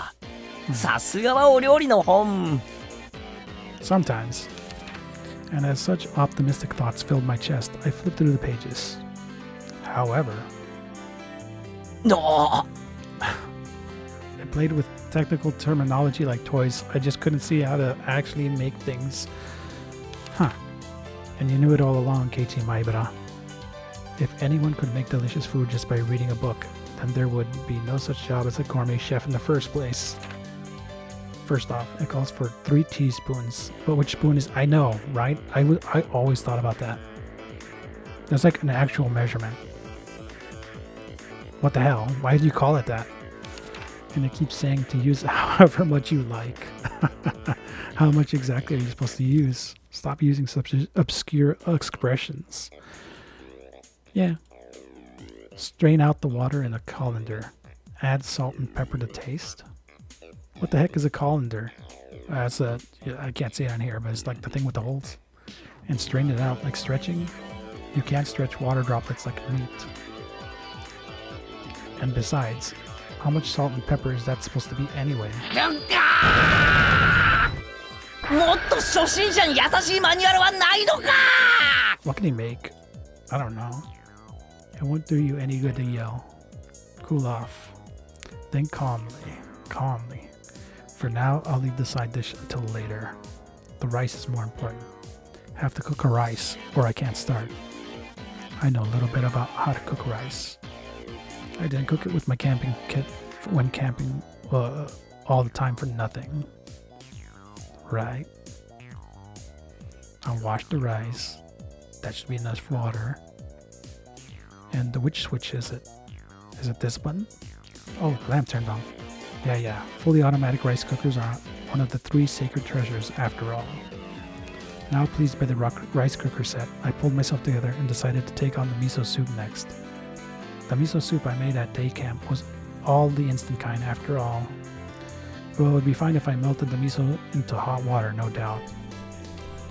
さすがはお料理の本。Sometimes. And as such optimistic thoughts filled my chest, I flipped through the pages. However, No. I played with technical terminology like toys. I just couldn't see how to actually make things. Huh. And you knew it all along, Keiichi Maibara. If anyone could make delicious food just by reading a book, then there would be no such job as a gourmet chef in the first place. First off, it calls for 3 teaspoons. But which spoon is... I know, right? I always thought about that. There's like an actual measurement. What the hell? Why do you call it that? And it keeps saying to use however much you like. How much exactly are you supposed to use? Stop using such obscure expressions. Yeah. Strain out the water in a colander. Add salt and pepper to taste. What the heck is a colander? I can't say it on here, but it's like the thing with the holes. And strain it out like stretching. You can't stretch water droplets like meat. And besides, how much salt and pepper is that supposed to be anyway? もっと初心者に優しいマニュアルはないのか What can he make? I don't know. It won't do you any good to yell. Cool off. Think calmly. For now, I'll leave the side dish until later. The rice is more important. Have to cook a rice, or I can't start. I know a little bit about how to cook rice. I didn't cook it with my camping kit when camping all the time for nothing. Right. I'll wash the rice. That should be enough water. And which switch is it? Is it this button? Oh, lamp turned on. Yeah. Fully automatic rice cookers are one of the 3 sacred treasures after all. Now pleased by the rice cooker set, I pulled myself together and decided to take on the miso soup next. The miso soup I made at day camp was all the instant kind after all. Well, it would be fine if I melted the miso into hot water, no doubt.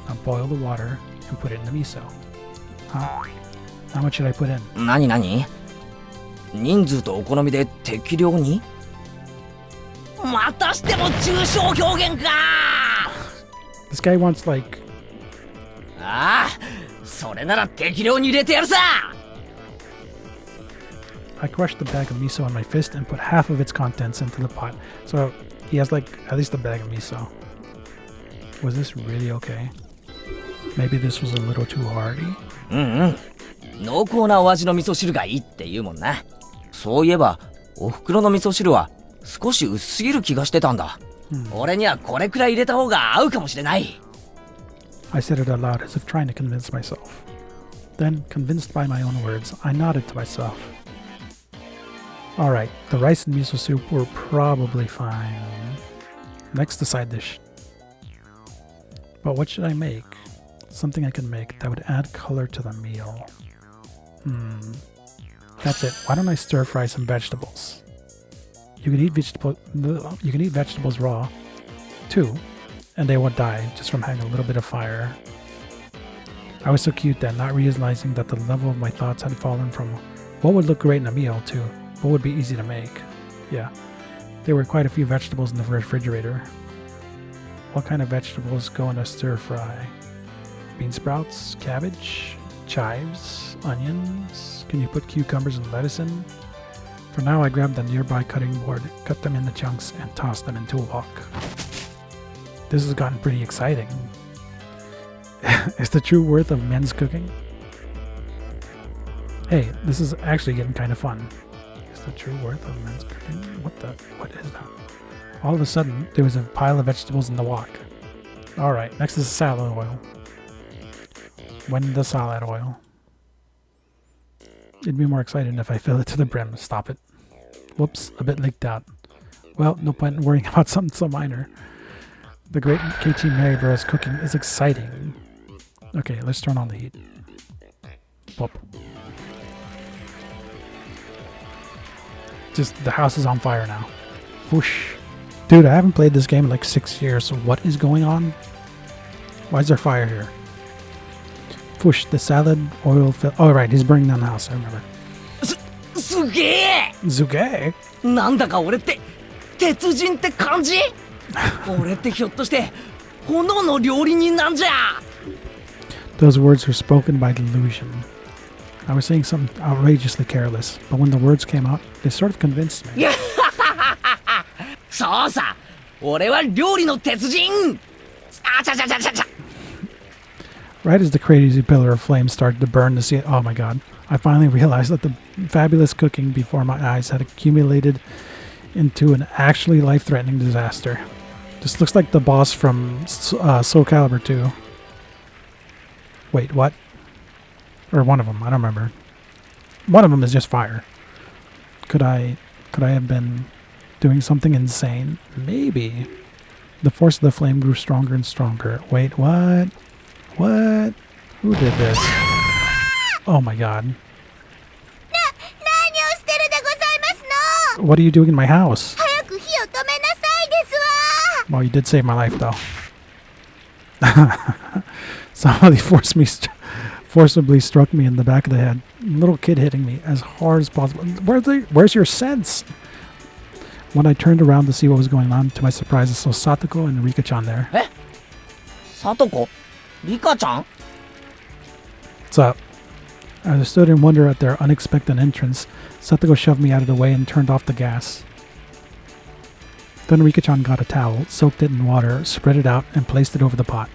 Now boil the water and put it in the miso. Huh? How much should I put in? 何人数とお好みで適量にまたしても抽象表現か This guy wants like... ああ、それなら適量に入れてやるさ I crushed the bag of miso in my fist and put half of its contents into the pot. So he has like at least a bag of miso. Was this really okay? Maybe this was a little too hearty? 濃厚なお味の味噌汁がいいって言うもんな。そういえば、お袋の味噌汁は少し薄すぎる気がしてたんだ。俺にはこれくらい入れた方が合うかもしれない。I said it aloud as if trying to convince myself. Then, convinced by my own words, I nodded to myself. Alright, the rice and miso soup were probably fine. Next, the side dish. But what should I make? Something I can make that would add color to the meal. That's it. Why don't I stir fry some vegetables? You can eat vegetables raw, too, and they won't die just from having a little bit of fire. I was so cute then, not realizing that the level of my thoughts had fallen from what would look great in a meal to what would be easy to make. Yeah, there were quite a few vegetables in the refrigerator. What kind of vegetables go in a stir fry? Bean sprouts, cabbage, chives, onions. Can you put cucumbers and lettuce in? For now, I grabbed the nearby cutting board, cut them into chunks, and tossed them into a wok. This has gotten pretty exciting. Is the true worth of men's cooking? Hey, this is actually getting kind of fun. Is the true worth of men's cooking? What is that? All of a sudden, there was a pile of vegetables in the wok. Alright, next is salad oil. When the salad oil. It'd be more exciting if I fill it to the brim. Stop it. Whoops, a bit leaked out. Well, no point in worrying about something so minor. The great Ch.03 Maribura's cooking is exciting. Okay, let's turn on the heat. Whoop. Just, the house is on fire now. Whoosh. Dude, I haven't played this game in like 6 years, so what is going on? Why is there fire here? Whoosh, the salad oil fill. Oh, right, he's burning down the house, I remember. すげえ Zuge? なんだか俺って鉄人って感じ俺ってひょっとして炎の料理人なんじゃ Those words were spoken by delusion. I was saying something outrageously careless, but when the words came out, they sort of convinced me. そうさ俺は料理の鉄人あちゃちゃちゃちゃちゃ Right as the crazy pillar of flame started to burn the sea, oh my god, I finally realized that the fabulous cooking before my eyes had accumulated into an actually life-threatening disaster. This looks like the boss from Soul Calibur 2. Wait, what? Or one of them, I don't remember. One of them is just fire. Could I have been doing something insane? Maybe. The force of the flame grew stronger and stronger. Wait, what? What? Who did this? Oh my god. What are you doing in my house? Well, you did save my life, though. Somebody forcibly struck me in the back of the head. Little kid hitting me as hard as possible. Where's your sense? When I turned around to see what was going on, to my surprise, I saw Satoko and Rika-chan there. Eh? Satoko? Rika-chan? What's up? As I stood in wonder at their unexpected entrance, Satoko shoved me out of the way and turned off the gas. Then Rika-chan got a towel, soaked it in water, spread it out, and placed it over the pot.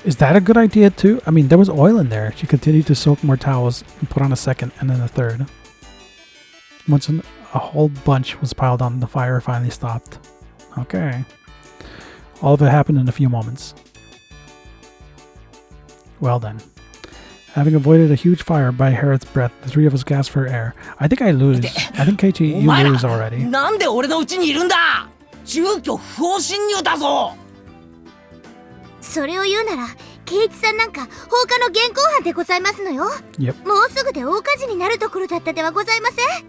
Is that a good idea too? I mean, there was oil in there. She continued to soak more towels and put on a second and then a third. Once a whole bunch was piled on, the fire finally stopped. Okay. All of it happened in a few moments. Well then. Having avoided a huge fire by a hair's breadth, the three of us gasped for air. I think I lose. I think KT, you lose already. なんで俺の家にいるんだ住居不法侵入だぞそれを言うなら、圭一さんなんか放火の現行犯でございますのよ。Yep. もうすぐで大火事になるところだったではございません。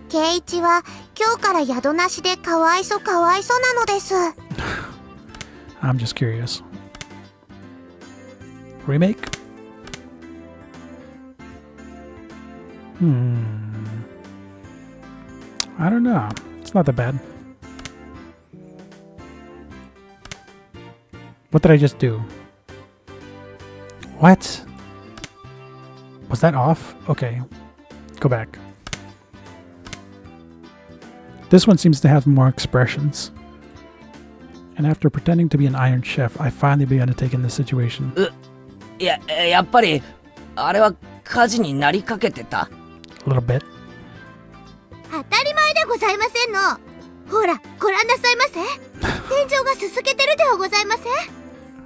圭一は今日から宿なしでかわいそなのです。I'm just curious. Remake? I don't know. It's not that bad. What did I just do? What? Was that off? Okay. Go back. This one seems to have more expressions. And after pretending to be an Iron Chef, I finally began to take in the situation. やっぱりあれは火事になりかけてた A little bit. 当たり前でございませんの。ほら、ご覧なさいませ。天井がすすけてるではございません。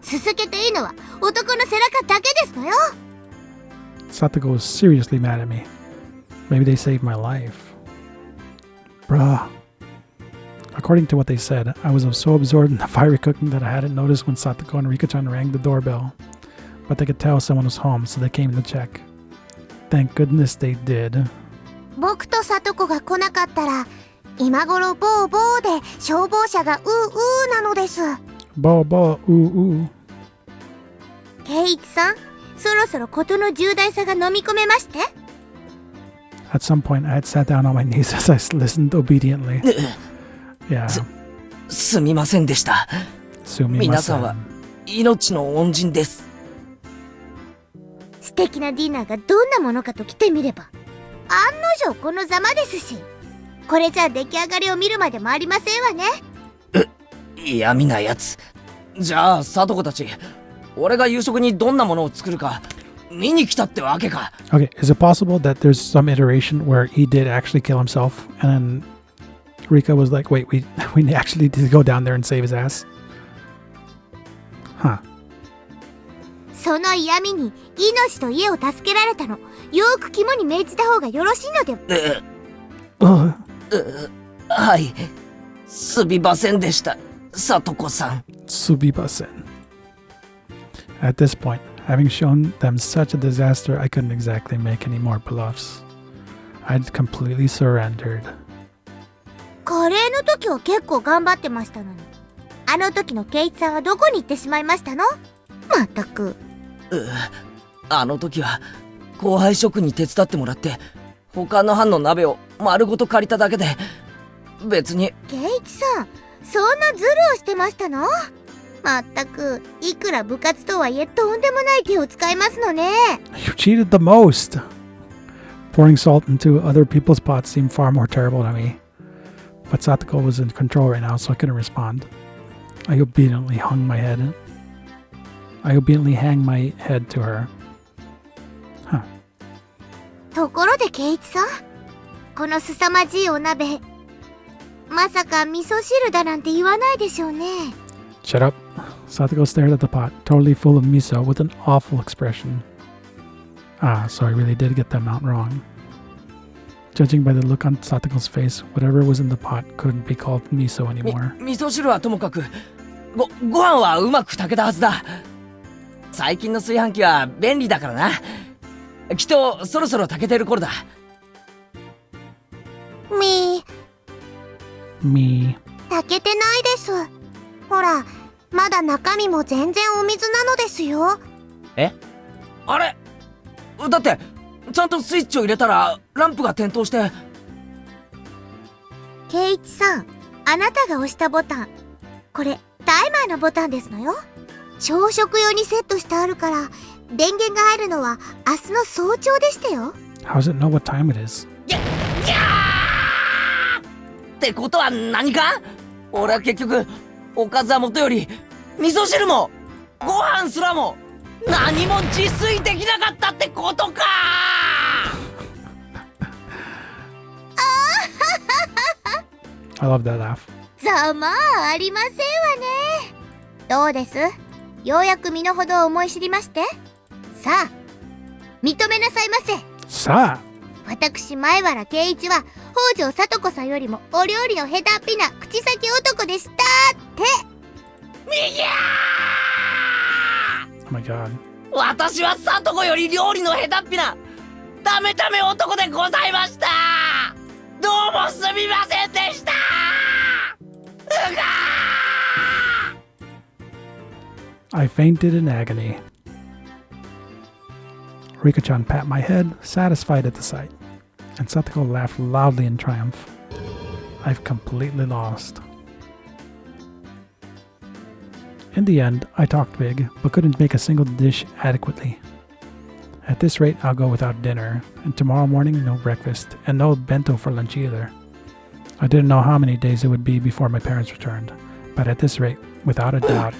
すすけていいのは男の背中だけですのよ。Satoko was seriously mad at me. Maybe they saved my life. Bruh. According to what they said, I was so absorbed in the fiery cooking that I hadn't noticed when Satoko and Rika-chan rang the doorbell. But they could tell someone was home, so they came to check. Thank goodness they did. 僕とさとこが来なかったら、今頃ボーボーで消防車がうーなのです。Bo bo ooh ooh. 圭一さん、そろそろ事の重大さが飲み込めまして。At some point, I had sat down on my knees as I listened obediently. Yeah. すみませんでした 皆さんは命の恩人です。素敵なディナーがどんなものかと来てみれば、案の定このざまですし、これじゃ出来上がりを見るまでもありませんわね。嫌味なやつ。じゃあさとこたち、俺が夕食にどんなものを作るか見に来たってわけか。 Okay, is it possible that there's some iteration where he did actually kill himself and then Rika was like, wait, we actually did go down there and save his ass? Huh. その嫌味に命と家を助けられたの、よく肝に銘じた方がよろしいので。はい、すみませんでした、さとこさん。Subibasen. At this point, having shown them such a disaster, I couldn't exactly make any more bluffs. I'd completely surrendered. カレーの時は結構頑張ってましたのに、あの時の圭一さんはどこに行ってしまいましたの？まったく。あの時は後輩職に手伝ってもらって他の班の鍋を丸ごと借りただけで、別に。圭一さん、そんなズルをしてましたの？まったく、いくら部活とはいえとんでもない手を使いますのね。You cheated the most. Pouring salt into other people's pots seemed far more terrible to me. But Satoko was in control right now, so I couldn't respond. I obediently hung my head. I obediently hang my head to her. Huh. ところで圭一さん、この凄まじいお鍋、まさか味噌汁だなんて言わないでしょうね。Shut up. Satoko stared at the pot, totally full of miso, with an awful expression. Ah, so I really did get the amount wrong. Judging by the look on Satoko's face, whatever was in the pot couldn't be called miso anymore. 味噌汁はともかく、ご飯はうまく炊けたはずだ。最近の炊飯器は便利だからな。きっとそろそろ炊けてる頃だ。Me. 炊けてないです。ほら、まだ中身も全然お水なのですよ。え？あれ？だってちゃんとスイッチを入れたらランプが点灯して。圭一さん、あなたが押したボタン、これタイマーのボタンですのよ。朝食用にセットしてあるから、電源が入るのは明日の早朝でしたよ。 How does it know what time it is? ってことは何か？俺は結局おかずはもとより味噌汁もご飯すらも何も自炊できなかったってことか。I love that laugh. ざまあありませんわね。どうです？ようやく身の程を思い知りまして。さあ、認めなさいませ。さあ。私前原圭一は北条聡子さんよりもお料理の下手っぴな口先男でしたって。みぎゃー！ Oh my god。私は聡子より料理の下手っぴなダメダメ男でございました。どうもすみませんでした。I fainted in agony. Rika-chan pat my head, satisfied at the sight, and Satoko laughed loudly in triumph. I've completely lost. In the end, I talked big, but couldn't make a single dish adequately. At this rate, I'll go without dinner, and tomorrow morning, no breakfast, and no bento for lunch either. I didn't know how many days it would be before my parents returned, but at this rate, without a doubt...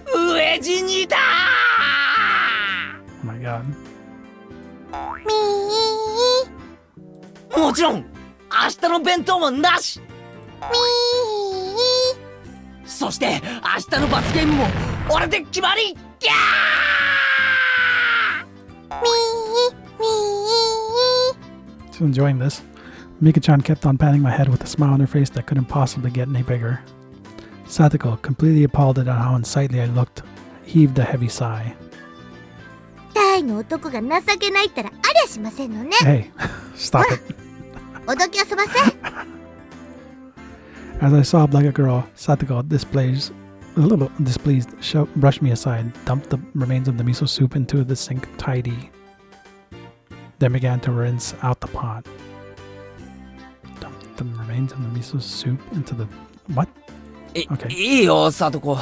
飢え死にだ Oh my god. みーもちろん明日の弁当もなしみそして明日の罰ゲームも俺で決まりギャー Still enjoying this. Mika-chan kept on patting my head with a smile on her face that couldn't possibly get any bigger. Satoko, completely appalled at how unsightly I looked, heaved a heavy sigh. タイの男が情けないったらありゃしませんのね。 Hey, stop it. おどき遊ばせ。 As I sobbed like a girl, Satoko, a little displeased, brushed me aside, dumped the remains of the miso soup into the sink tidy, then began to rinse out the pot. Dumped the remains of the miso soup into the... What? Okay. いいよサトコ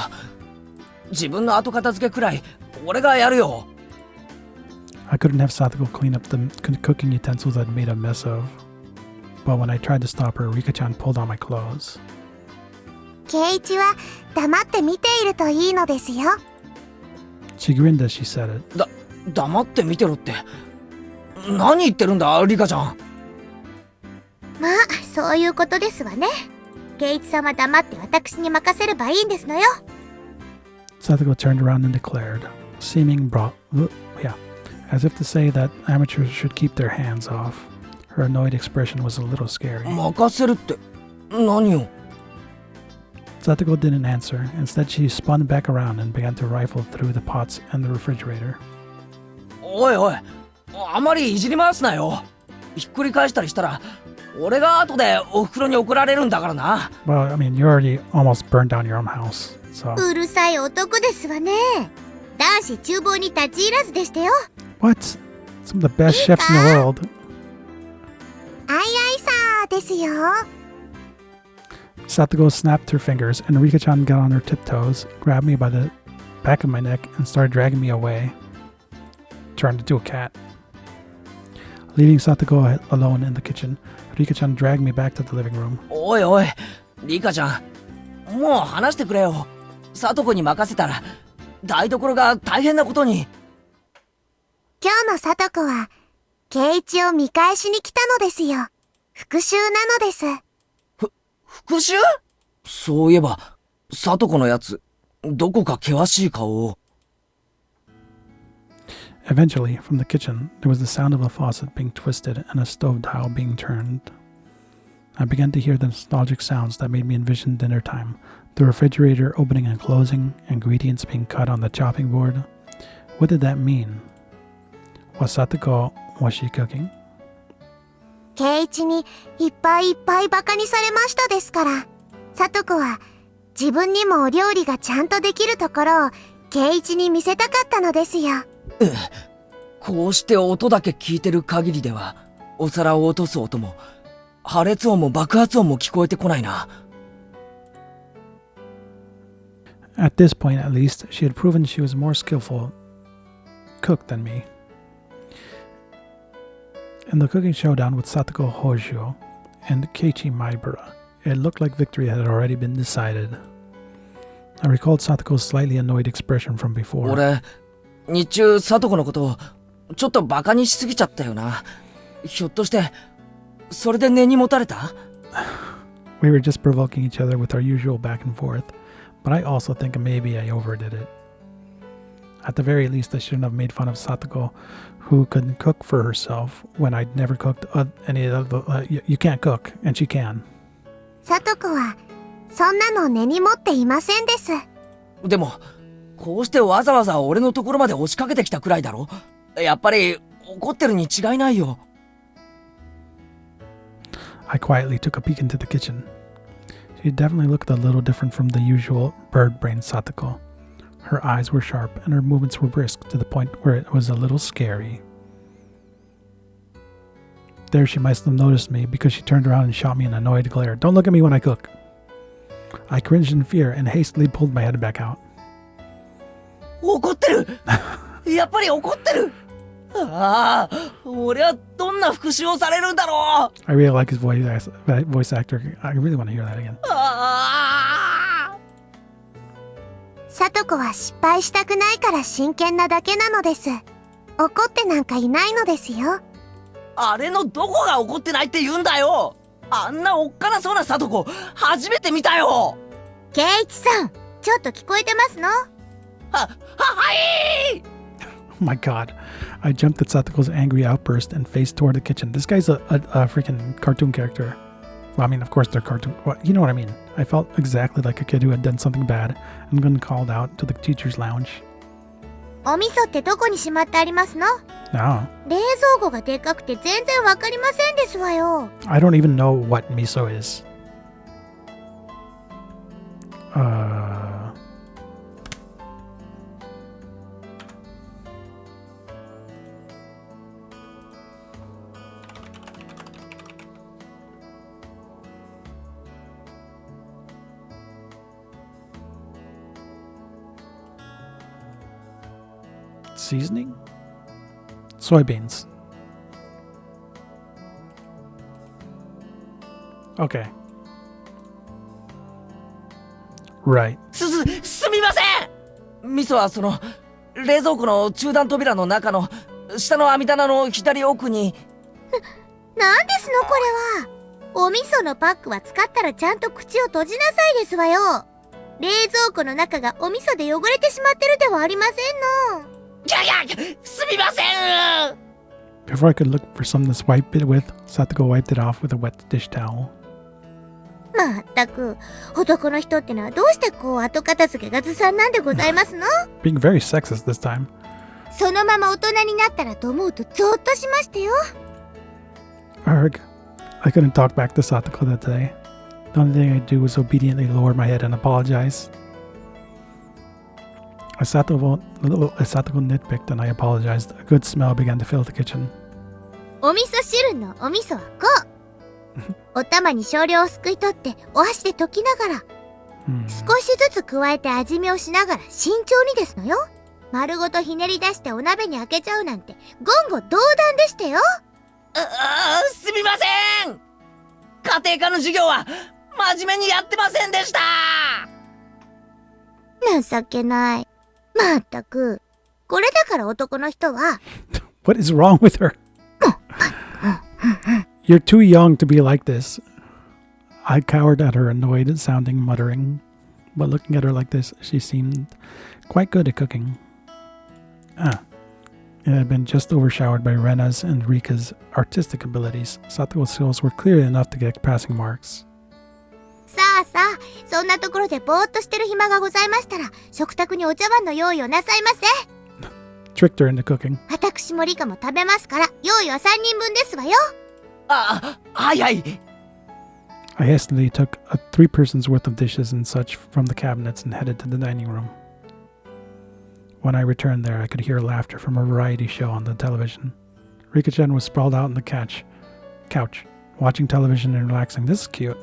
自分の後片付けくらい俺がやるよ I couldn't have Satoko clean up the cooking utensils I'd made a mess of. But when I tried to stop her, Rika-chan pulled on my clothes. ケイチは黙って見ているといいのですよ。 She grinned as she said it. 黙って見てろって何言ってるんだリカちゃんまあ、そういうことですわね。ケイチさんは黙って私に任せればいいんですのよ。 Satoko turned around and declared, as if to say that amateurs should keep their hands off. Her annoyed expression was a little scary. 任せるって何よ Satoko didn't answer. Instead, she spun back around and began to rifle through the pots and the refrigerator. おいおいあまりいじり回すなよひっくり返したりしたら俺が後でお袋に怒られるんだからな Well, I mean, you already almost burned down your own house, so... うるさい男ですわね。男子厨房に立ち入らずでしたよ。 What? Some of the best chefs in the world. あいあいさーですよ。 Satoko snapped her fingers, and Rika-chan got on her tiptoes, grabbed me by the back of my neck, and started dragging me away. Turned into a cat. Leaving Satoko alone in the kitchen, Rika-chan dragged me back to the living room. おいおいリカちゃんもう話してくれよサトコに任せたら台所が大変なことに今日のサトコは、ケイチを見返しに来たのですよ。復讐なのです。復讐そういえばサトコのやつどこか険しい顔を Eventually, from the kitchen, there was the sound of a faucet being twisted and a stove dial being turned. I began to hear the nostalgic sounds that made me envision dinner time, the refrigerator opening and closing, ingredients being cut on the chopping board. What did that mean? Was she cooking? ケイチにいっぱいいっぱいバカにされましたですから。サトコは自分にもお料理がちゃんとできるところをケイチに見せたかったのですよ。こうして音だけ聞いてる限りではお皿を落とす音も破裂音も爆発音も聞こえてこないな At this point, at least, she had proven she was more skillful cook than me. In the cooking showdown with Satoko Hojo and Keiichi Maibara, it looked like victory had already been decided. I recalled Satoko's slightly annoyed expression from before. 俺日中サトコのことをちょっとバカにしすぎちゃったよなひょっとしてそれで根に持たれた We were just provoking each other with our usual back and forth, but I also think maybe I overdid it. At the very least, I shouldn't have made fun of Satoko, who couldn't cook for herself when I'd never cooked any of the... you can't cook, and she can. サトコはそんなの根に持っていませんです。でもこうしてわざわざ俺のところまで押しかけてきたくらいだろやっぱり怒ってるに違いないよ I quietly took a peek into the kitchen. She definitely looked a little different from the usual bird-brained Satoko. Her eyes were sharp and her movements were brisk to the point where it was a little scary. There she must have noticed me because she turned around and shot me an annoyed glare. Don't look at me when I cook. I cringed in fear and hastily pulled my head back out. 怒ってるやっぱり怒ってるああ、俺はどんな復讐をされるんだろう。 I really like his voice actor. I really want to hear that again. ああ、さとこは失敗したくないから真剣なだけなのです。怒ってなんかいないのですよ。あれのどこが怒ってないって言うんだよ。あんなおっかなそうなさとこ初めて見たよ。圭一さん、ちょっと聞こえてますの？はい。 Oh my god. I jumped at Satoko's angry outburst and faced toward the kitchen. This guy's a freaking cartoon character. Well, I mean, of course they're cartoon. Well, you know what I mean. I felt exactly like a kid who had done something bad and been called out to the teacher's lounge. お味噌ってどこにしまってありますの？ No. 冷蔵庫がでかくて全然わかりませんですわよ。I don't even know what miso is. Seasoning? Soybeans. Okay. Right. すみません。味噌はその冷蔵庫の中段扉の中の下の網棚の左奥に。なんですのこれは。お味噌のパックは使ったらちゃんと口を閉じなさいですわよ。冷蔵庫の中がお味噌で汚れてしまってるではありませんの。いやすみません。 Before I could look for something to swipe it with, Satoko wiped it off with a wet dish towel. まったく、男の人ってのはどうしてこう後片付けがずさんなんでございますの？ Being very sexist this time. そのまま大人になったらと思うとゾーッとしましたよ。Arg. I couldn't talk back to Satoko that day. The only thing I do was obediently lower my head and apologize. As Satoko nitpicked and I apologized, a good smell began to fill the kitchen. お味噌汁のお味噌はこう。お玉に少量をすくい取ってお箸で溶きながら、少しずつ加えて味見をしながら慎重にですのよ。丸ごとひねり出してお鍋に開けちゃうなんて言語道断でしたよ。すみません。家庭科の授業は真面目にやってませんでした。情けない。まったく。これだから男の人は。What is wrong with her? You're too young to be like this. I cowered at her annoyed sounding muttering, but looking at her like this, she seemed quite good at cooking. It had been just overshadowed by Rena's and Rika's artistic abilities. Satoko's skills were clearly enough to get passing marks. さあさあ、そんなところでぼーっとしてる暇がございましたら、食卓にお茶碗の用意をなさいませ。Tricked her into cooking. 私もリカも食べますから、用意は3人分ですわよ。はいはい。I hastily took 3 persons worth of dishes and such from the cabinets and headed to the dining room. When I returned there, I could hear laughter from a variety show on the television. Rika-chan was sprawled out on the couch, watching television and relaxing. This is cute.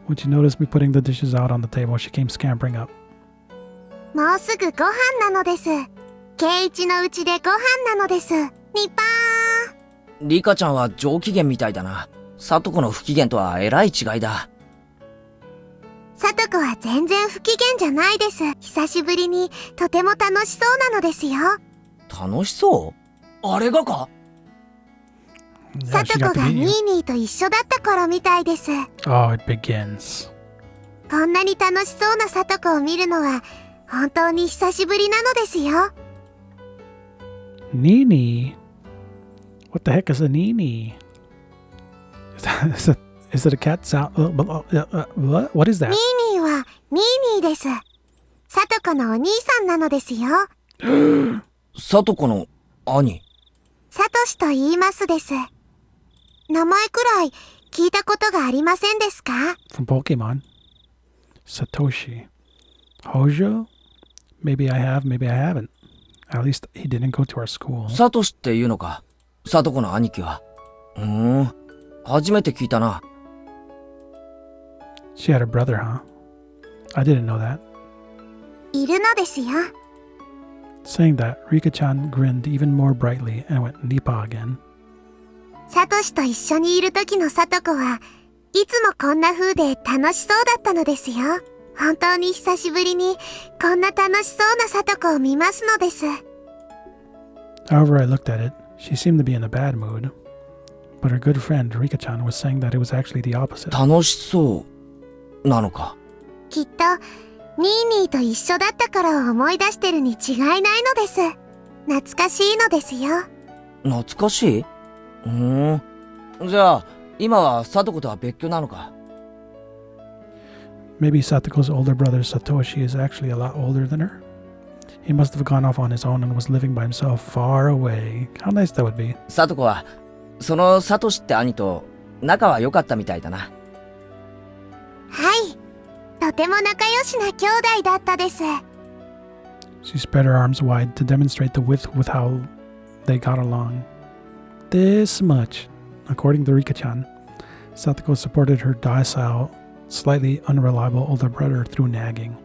When she noticed me putting the dishes out on the table, she came scampering up. もうすぐご飯なのです。圭一のうちでご飯なのです。ニパー。リカちゃんは上機嫌みたいだな。サトコの不機嫌とはえらい違いだ。サトコは全然不機嫌じゃないです。久しぶりにとても楽しそうなのですよ。楽しそう？あれがか？サトコがニーニーと一緒だった頃みたいです。Oh, it begins. こんなに楽しそうなサトコを見るのは本当に久しぶりなのですよ。Nini? What the heck is a Nini? Is it a cat sound? What is that? ニーニーはニーニーです。サトコのお兄さんなのですよ。サトコの兄？サトシと言いますです。名前くらい聞いたことがありませんですか？ From Pokemon. Satoshi. Hojo? Maybe I have, maybe I haven't. At least he didn't go to our school. サトシっていうのか、サトコの兄貴は。初めて聞いたな。She had a brother, huh? I didn't know that. いるのですよ。Saying that, Rika-chan grinned even more brightly and went Nipa again. サトシと一緒にいる時のサトコはいつもこんな風で楽しそうだったのですよ。本当に久しぶりにこんな楽しそうなサトコを見ますのです。However I looked at it, she seemed to be in a bad mood. But her good friend Rika-chan was saying that it was actually the opposite. 楽しそうなのか。きっとニーニーと一緒だった頃を思い出してるに違いないのです。懐かしいのですよ。懐かしい？じゃあ今はサトコとは別居なのか。Maybe Satoko's older brother Satoshi is actually a lot older than her. He must have gone off on his own and was living by himself far away. How nice that would be. サトコはそのサトシって兄と仲は良かったみたいだな。はい。とても仲良しな兄弟だったです。She spread her arms wide to demonstrate the width with how they got along. This much. According to Rika-chan, Satoko supported her docile, slightly unreliable older brother through nagging.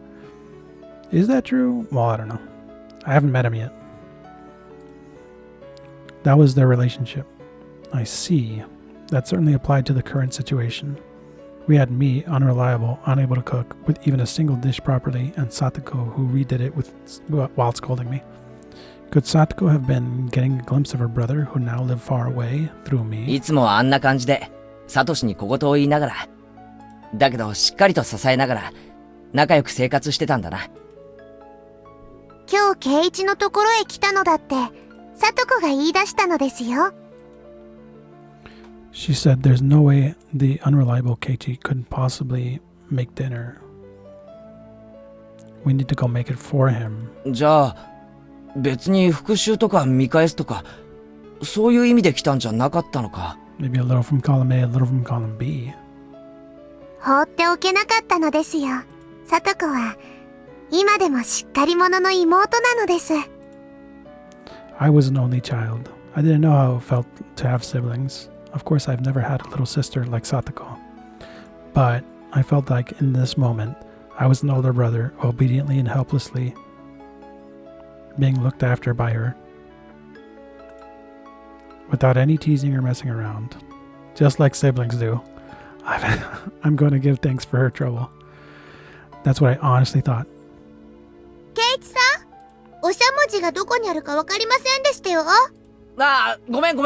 Is that true? Well, I don't know. I haven't met him yet. That was their relationship. I see. That certainly applied to the current situation. We had me, unreliable, unable to cook with even a single dish properly, and Satoko, who redid it while scolding me. Could Satoko have been getting a glimpse of her brother, who now lived far away, through me? いつもあんな感じでサトシに小言を言いながら、だけどしっかりと支えながら仲良く生活してたんだな。今日圭一のところへ来たのだってサトコが言い出したのですよ。She said there's no way the unreliable Keiichi could possibly make dinner. We need to go make it for him. じゃあ別に復讐とか見返すとかそういう意味で来たんじゃなかったのか。 Maybe a little from column A, a little from column B. 放っておけなかったのですよ。サトコは今でもしっかり者の妹なのです。I was an only child. I didn't know how it felt to have siblings. Of course, I've never had a little sister like Satoko. But I felt like in this moment, I was an older brother, obediently and helplessly being looked after by her. Without any teasing or messing around. Just like siblings do. I'm going to give thanks for her trouble. That's what I honestly thought. 圭一さん、おしゃもじがどこにあるかわかりませんでしたよ。ああ、ごめん。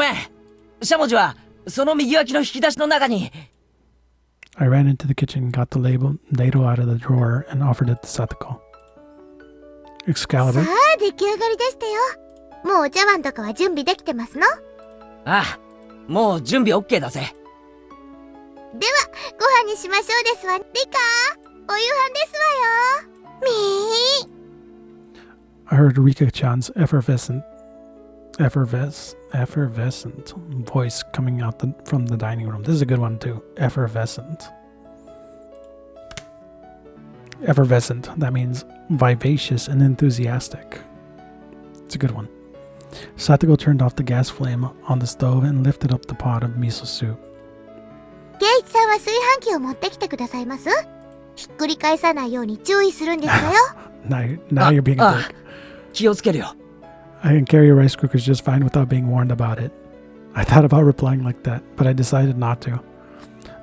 しゃもじはその右脇の引き出しの中に。I ran into the kitchen, got the ladle out of the drawer, and offered it to Satoko. Excalibur? さあ、出来上がりでしたよ。もうお茶碗とかは準備できてますの？ああ、もう準備 OK だぜ。では、ご飯にしましょうですわ。リカ、お夕飯ですわよ。みー。I heard Rika-chan's effervescent voice coming out from the dining room. This is a good one too. Effervescent. Effervescent. That means vivacious and enthusiastic. It's a good one. Satoko turned off the gas flame on the stove and lifted up the pot of miso soup. 圭一さんは炊飯器を持ってきてくださいます？ひっくり返さないように注意するんですわよ。now you're being a dick. 気をつけるよ。I can carry a rice cooker just fine without being warned about it. I thought about replying like that, but I decided not to.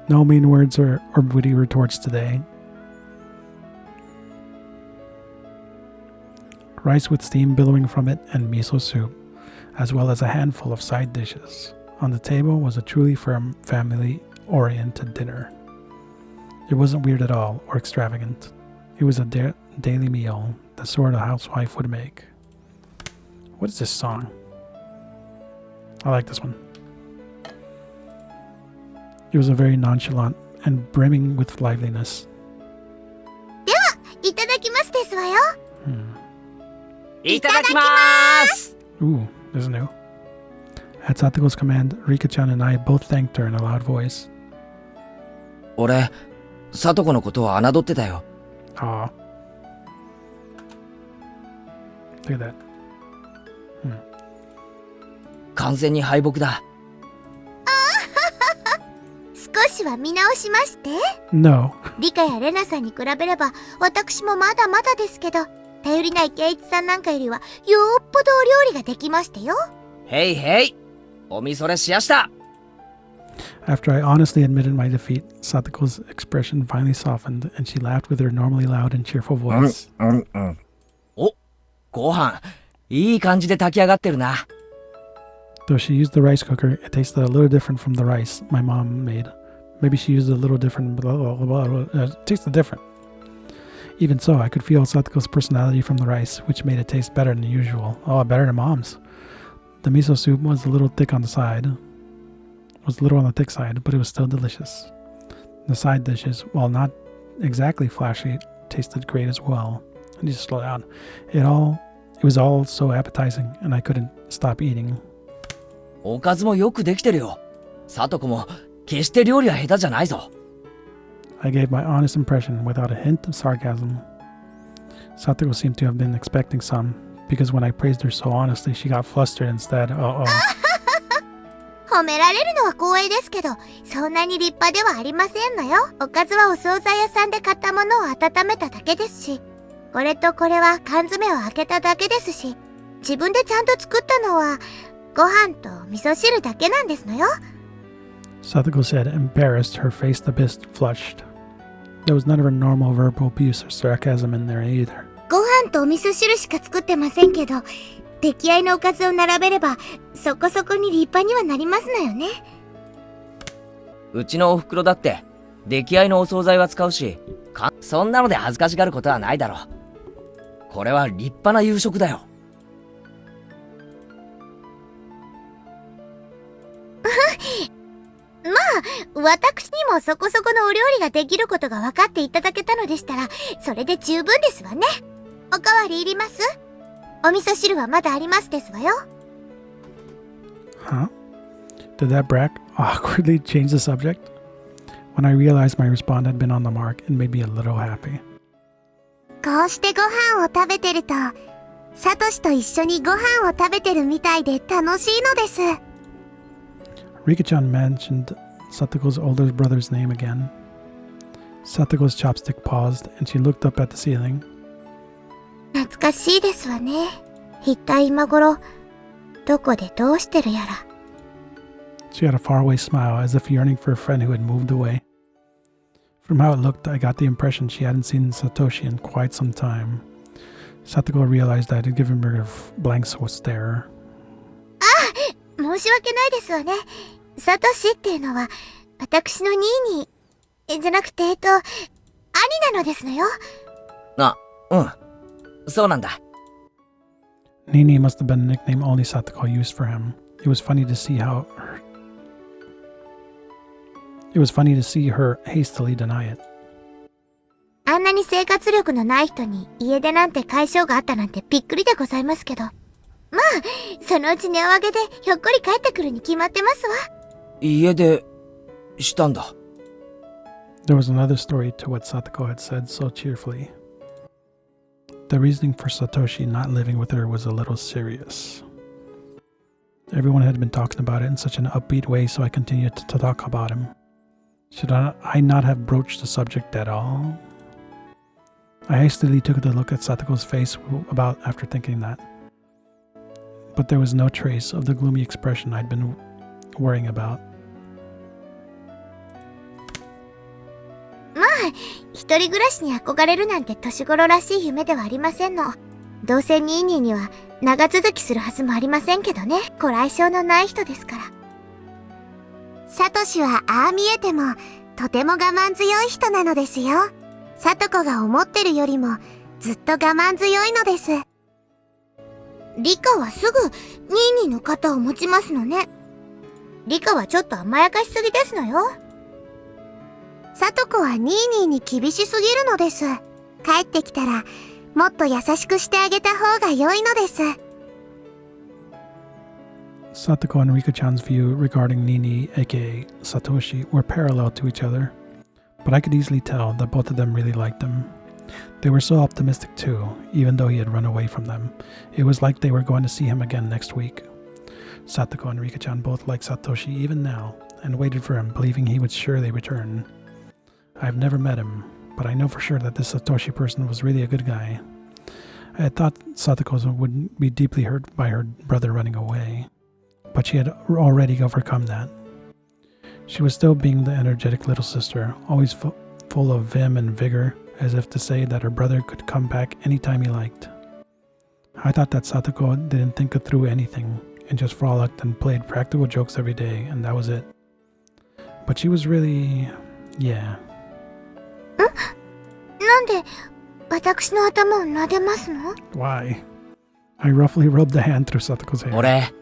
No mean words or witty retorts today. Rice with steam billowing from it and miso soup, as well as a handful of side dishes. On the table was a truly firm, family-oriented dinner. It wasn't weird at all or extravagant. It was a daily meal, the sort a housewife would make. What is this song? I like this one. It was a very nonchalant and brimming with liveliness. では、いただきますですわよ。いただきまーす。 Ooh, this is new. At Satoko's command, Rika-chan and I both thanked her in a loud voice. 俺、サトコのことを侮ってたよ。Aw. Look at that. 完全に敗北だ。少しは見直しまして。No. リカやレナさんに比べれば私もまだまだですけど、頼りない圭一さんなんかよりはよっぽどお料理ができましたよ。へいへい、おみそれしやした。 After I honestly admitted my defeat, Satoko's expression finally softened, and she laughed with her normally loud and cheerful voice. お、ご飯いい感じで炊き上がってるな。 Though she used the rice cooker, it tasted a little different from the rice my mom made. Maybe she used a little different, blah, blah, blah, blah. It tasted different. Even so, I could feel Satoko's personality from the rice, which made it taste better than usual. Oh, better than mom's. The miso soup was a little thick on the side. Was a little on the thick side, but it was still delicious. The side dishes, while not exactly flashy, tasted great as well. I need to slow down. It was all so appetizing, and I couldn't stop eating. おかずもよくできてるよ。さとこも決して料理は下手じゃないぞ。 I gave my honest impression without a hint of sarcasm. Satoko seemed to have been expecting some, because when I praised her so honestly, she got flustered instead. Uh-oh. 褒められるのは光栄ですけど、そんなに立派ではありませんのよ。おかずはお惣菜屋さんで買ったものを温めただけですし、これとこれは缶詰を開けただけですし、自分でちゃんと作ったのはご飯と味噌汁だけなんですのよ。 Satoko said, embarrassed, her face a bit flushed. There was none of her normal verbal abuse or sarcasm in there either. ご飯とお味噌汁しか作ってませんけど、出来合いのおかずを並べればそこそこに立派にはなりますのよね。うちのお袋だって出来合いのお惣菜は使うし、そんなので恥ずかしがることはないだろう。これは立派な夕食だよ。まあ、私にもそこそこのお料理ができることが分かっていただけたのでしたら、それで十分ですわね。おかわりいります？お味噌汁はまだありますですわよ。Huh? Did that brat awkwardly change the subject? When I realized my response had been on the mark, it made me a little happy. こうしてご飯を食べてると、サトシと一緒にご飯を食べてるみたいで楽しいのです。Rika-chan mentioned Satoko's older brother's name again. Satoko's chopstick paused, and she looked up at the ceiling. 懐かしいですわね。一体今頃、どこでどうしてるやら。She had a faraway smile, as if yearning for a friend who had moved away. From how it looked, I got the impression she hadn't seen Satoshi in quite some time. Satoko realized I had given her a blank stare. 申し訳ないですわね。サトシっていうのは、私のニーニー、じゃなくて、兄なのですのよ。あ、うん。そうなんだ。Nini must have been a nickname only Satoko used for him. It was funny to see her hastily deny it. あんなに生活力のない人に家出なんて解消があったなんてびっくりでございますけど。まあ、そのうち値を上げでひょっこり帰ってくるに決まってますわ。家出したんだ。There was another story to what Satoko had said so cheerfully. The reasoning for Satoshi not living with her was a little serious. Everyone had been talking about it in such an upbeat way, so I continued to talk about him. Should I not have broached the subject at all? I hastily took a look at Satoko's face about after thinking that. But there was no trace of the gloomy expression I'd been worrying about. まあ、一人暮らしに憧れるなんて年頃らしい夢ではありませんの。どうせニーニーには長続きするはずもありませんけどね。ご来性のない人ですから。サトシはああ見えてもとても我慢強い人なのですよ。サトコが思ってるよりもずっと我慢強いのです。リカはすぐニーニーの肩を持ちますのね。リカはちょっと甘やかしすぎですのよ。サトコはニーニーに厳しすぎるのです。帰ってきたらもっと優しくしてあげた方が良いのです。Satoko and Rika-chan's view regarding Nini, aka Satoshi, were parallel to each other, but I could easily tell that both of them really liked him. They were so optimistic too, even though he had run away from them. It was like they were going to see him again next week. Satoko and Rika-chan both liked Satoshi even now, and waited for him, believing he would surely return. I've never met him, but I know for sure that this Satoshi person was really a good guy. I had thought Satoko would be deeply hurt by her brother running away, but she had already overcome that. She was still being the energetic little sister, always full of vim and vigor, as if to say that her brother could come back anytime he liked. I thought that Satoko didn't think through anything and just frolicked and played practical jokes every day, and that was it. But she was really... yeah. なんで私の頭を撫でますの？ Why? I roughly rubbed a hand through Satoko's hair. 俺、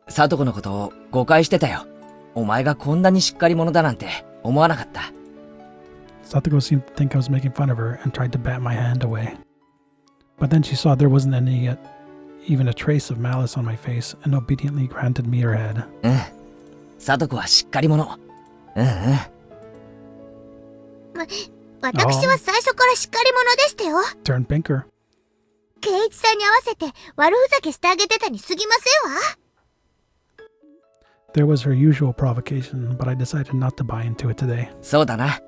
サトコのことを誤解してたよ。お前がこんなにしっかり者だなんて思わなかった。Satoko seemed to think I was making fun of her and tried to bat my hand away. But then she saw there wasn't any, even a trace of malice on my face, and obediently granted me her head. うん。サトコはしっかり者。うんうん。私は最初からしっかり者でしたよ。Turned pinker. 圭一さんに合わせて悪ふざけしてあげてたに過ぎませんわ。There was her usual provocation, but I decided not to buy into it today. そうだな。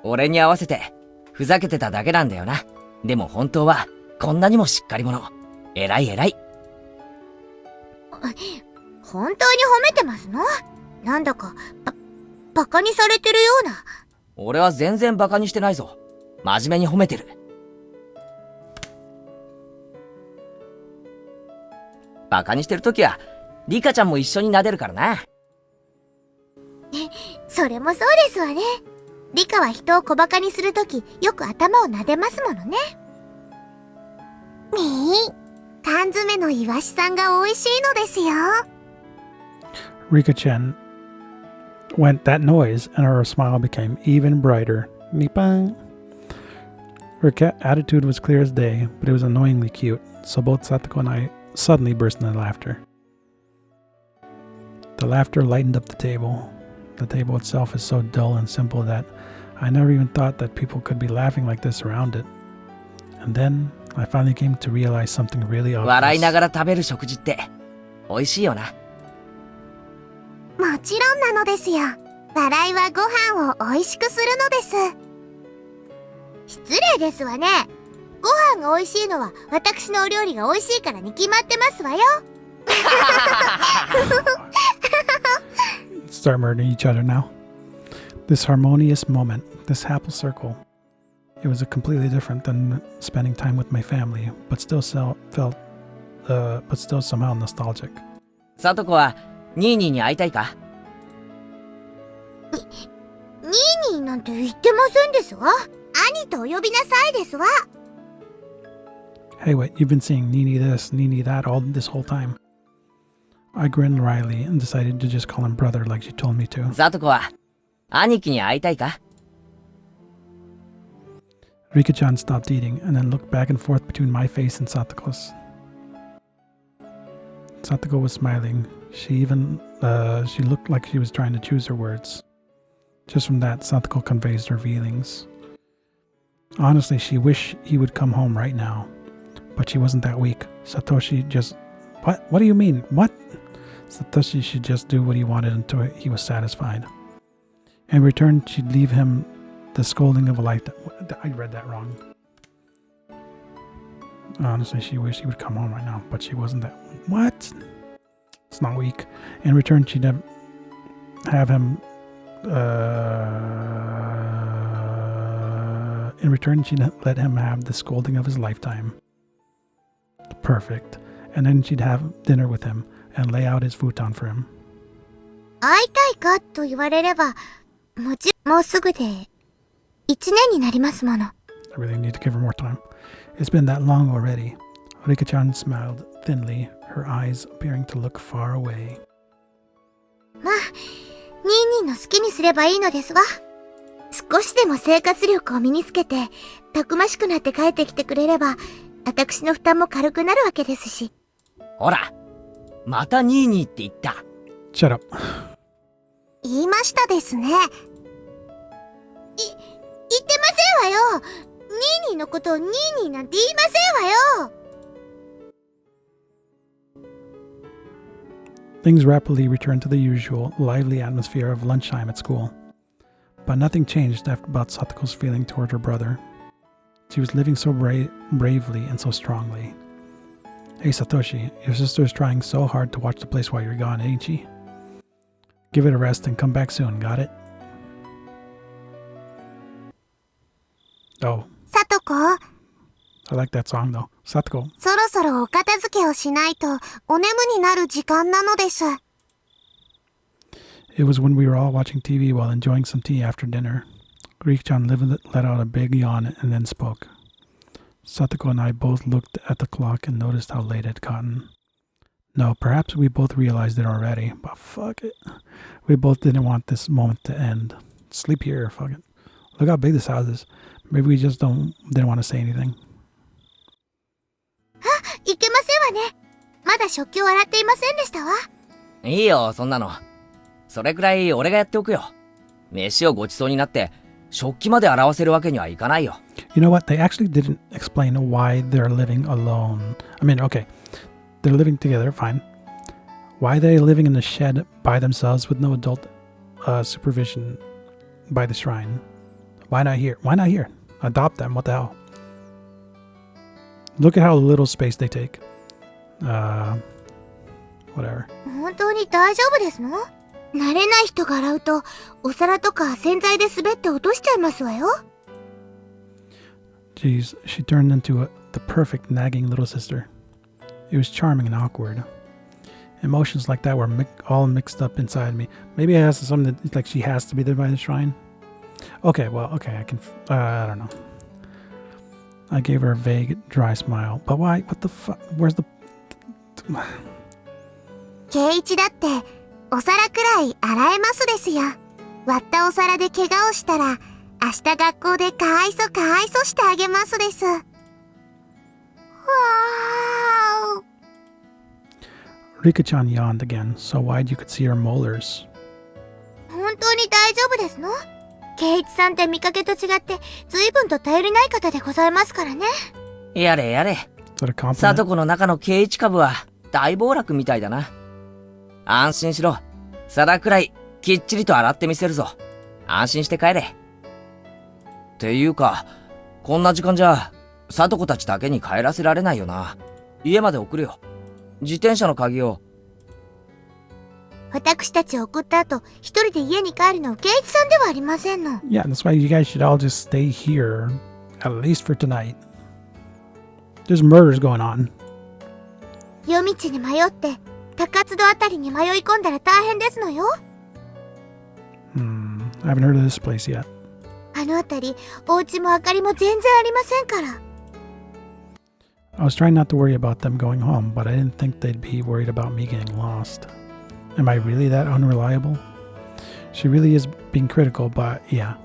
俺に合わせてふざけてただけなんだよな。でも本当はこんなにもしっかり者。偉い偉い。本当に褒めてますの？なんだかバカにされてるような。俺は全然バカにしてないぞ。真面目に褒めてる。バカにしてるときはリカちゃんも一緒に撫でるからな。それもそうですわね。リカは人を小バカにするときよく頭を撫でますものね。缶詰のイワシさんが美味しいのですよ。Rika-chan went that noise, and her smile became even brighter. Nippon. Her attitude was clear as day, but it was annoyingly cute, so both Satoko and I suddenly burst into laughter. The laughter lightened up the table. The table itself is so dull and simple that I never even thought that people could be laughing like this around it. And then I finally came to realize something really obvious. 笑いながら食べる食事って美味しいよな。もちろんなのですよ。笑いはご飯を美味しくするのです。失礼ですわね。ご飯が美味しいのは私のお料理が美味しいからに決まってますわよ。Start murdering each other now. This harmonious moment, this happy circle, it was completely different than spending time with my family, but still somehow nostalgic. サトコはニーニーに会いたいか？ニーニーなんて言ってませんですわ。兄とお呼びなさいですわ。Hey, wait, you've been saying Nini this, Nini that this whole time. I grinned wryly and decided to just call him brother like she told me to. サトコは兄貴に会いたいか？ Rika-chan stopped eating and then looked back and forth between my face and Satoko's. Satoko was smiling. She looked like she was trying to choose her words. Just from that, Satoko conveys her feelings. Honestly, she wished he would come home right now. But she wasn't that weak. Satoshi just... What? What do you mean? What? Satoshi should just do what he wanted until he was satisfied. In return, she'd leave him the scolding of a lifetime. I read that wrong. Honestly, she wished he would come home right now, but she wasn't that... What? It's not weak. In return, she'd have him... In return, she'd let him have the scolding of his lifetime. Perfect. And then she'd have dinner with him and lay out his futon for him. 会いたいかと言われれば、もうすぐで1年になりますもの。I really need to give her more time. It's been that long already. Rika-chan smiled thinly, her eyes appearing to look far away. まあ、ニーニーの好きにすればいいのですわ。少しでも生活力を身につけて、たくましくなって帰ってきてくれれば、私の負担も軽くなるわけですし。ほら、またニーニーって言った。Shut up. 言いましたですね。言ってませんわよ。ニーニーのことをニーニーなんて言いませんわよ。Things rapidly returned to the usual, lively atmosphere of lunchtime at school. But nothing changed about Satoko's feeling toward her brother. She was living so bravely and so strongly, Hey Satoshi, your sister's trying so hard to watch the place while you're gone, ain't she? Give it a rest and come back soon, got it? Oh. さとこ、 I like that song though. Satoko. そろそろお片付けをしないとお眠になる時間なのです。It was when we were all watching TV while enjoying some tea after dinner. Riki-chan let out a big yawn and then spoke. Satoko and I both looked at the clock and noticed how late it had gotten. No, perhaps we both realized it already, but fuck it. We both didn't want this moment to end. Sleep here, fuck it. Look how big this house is. Maybe we just didn't want to say anything. いけませんわね。まだ食器を洗っていませんでしたわ。いいよ、そんなの。それくらい俺がやっておくよ。飯をごちそうになって、食器まで洗わせるわけにはいかないよ。You know what? They actually didn't explain why they're living alone. I mean, okay, they're living together, fine. Why are they living in the shed by themselves with no adult supervision by the shrine? Why not here? Why not here? Adopt them, what the hell? Look at how little space they take. Whatever. 本当に大丈夫ですの？慣れない人が洗うと、お皿とか洗剤で滑って落としちゃいますわよ。Jeez, she turned into the perfect nagging little sister. It was charming and awkward. Emotions like that were all mixed up inside me. Maybe it has something that, like she has to be there by the shrine. Okay, well, okay, I can, I don't know. I gave her a vague, dry smile. But why? What the fuck? Where's the... 圭一だって、お皿くらい洗えますですよ。割ったお皿で怪我をしたら、明日学校でかわいそしてあげますです。わー。Rika-chan yawned again, so wide you could see her molars. 本当に大丈夫ですの？圭一さんって見かけと違って、随分と頼りない方でございますからね。やれやれ。さとこの中の圭一株は大暴落みたいだな。安心しろ。皿くらいきっちりと洗ってみせるぞ。安心して帰れ。っていうか、こんな時間じゃ、さとこたちだけに帰らせられないよな。家まで送るよ。自転車の鍵を。私たちを送った後、一人で家に帰るのは圭一さんではありませんの。Yeah, that's why you guys should all just stay here, at least for tonight. There's murders going on. 夜道に迷って、高津戸あたりに迷い込んだら大変ですのよ。I haven't heard of this place yet. あのあたり、お家も明かりも全然ありませんから。I was trying not to worry about them going home, but I didn't think they'd be worried about me getting lost. Am I really that unreliable? She really is being critical, but yeah.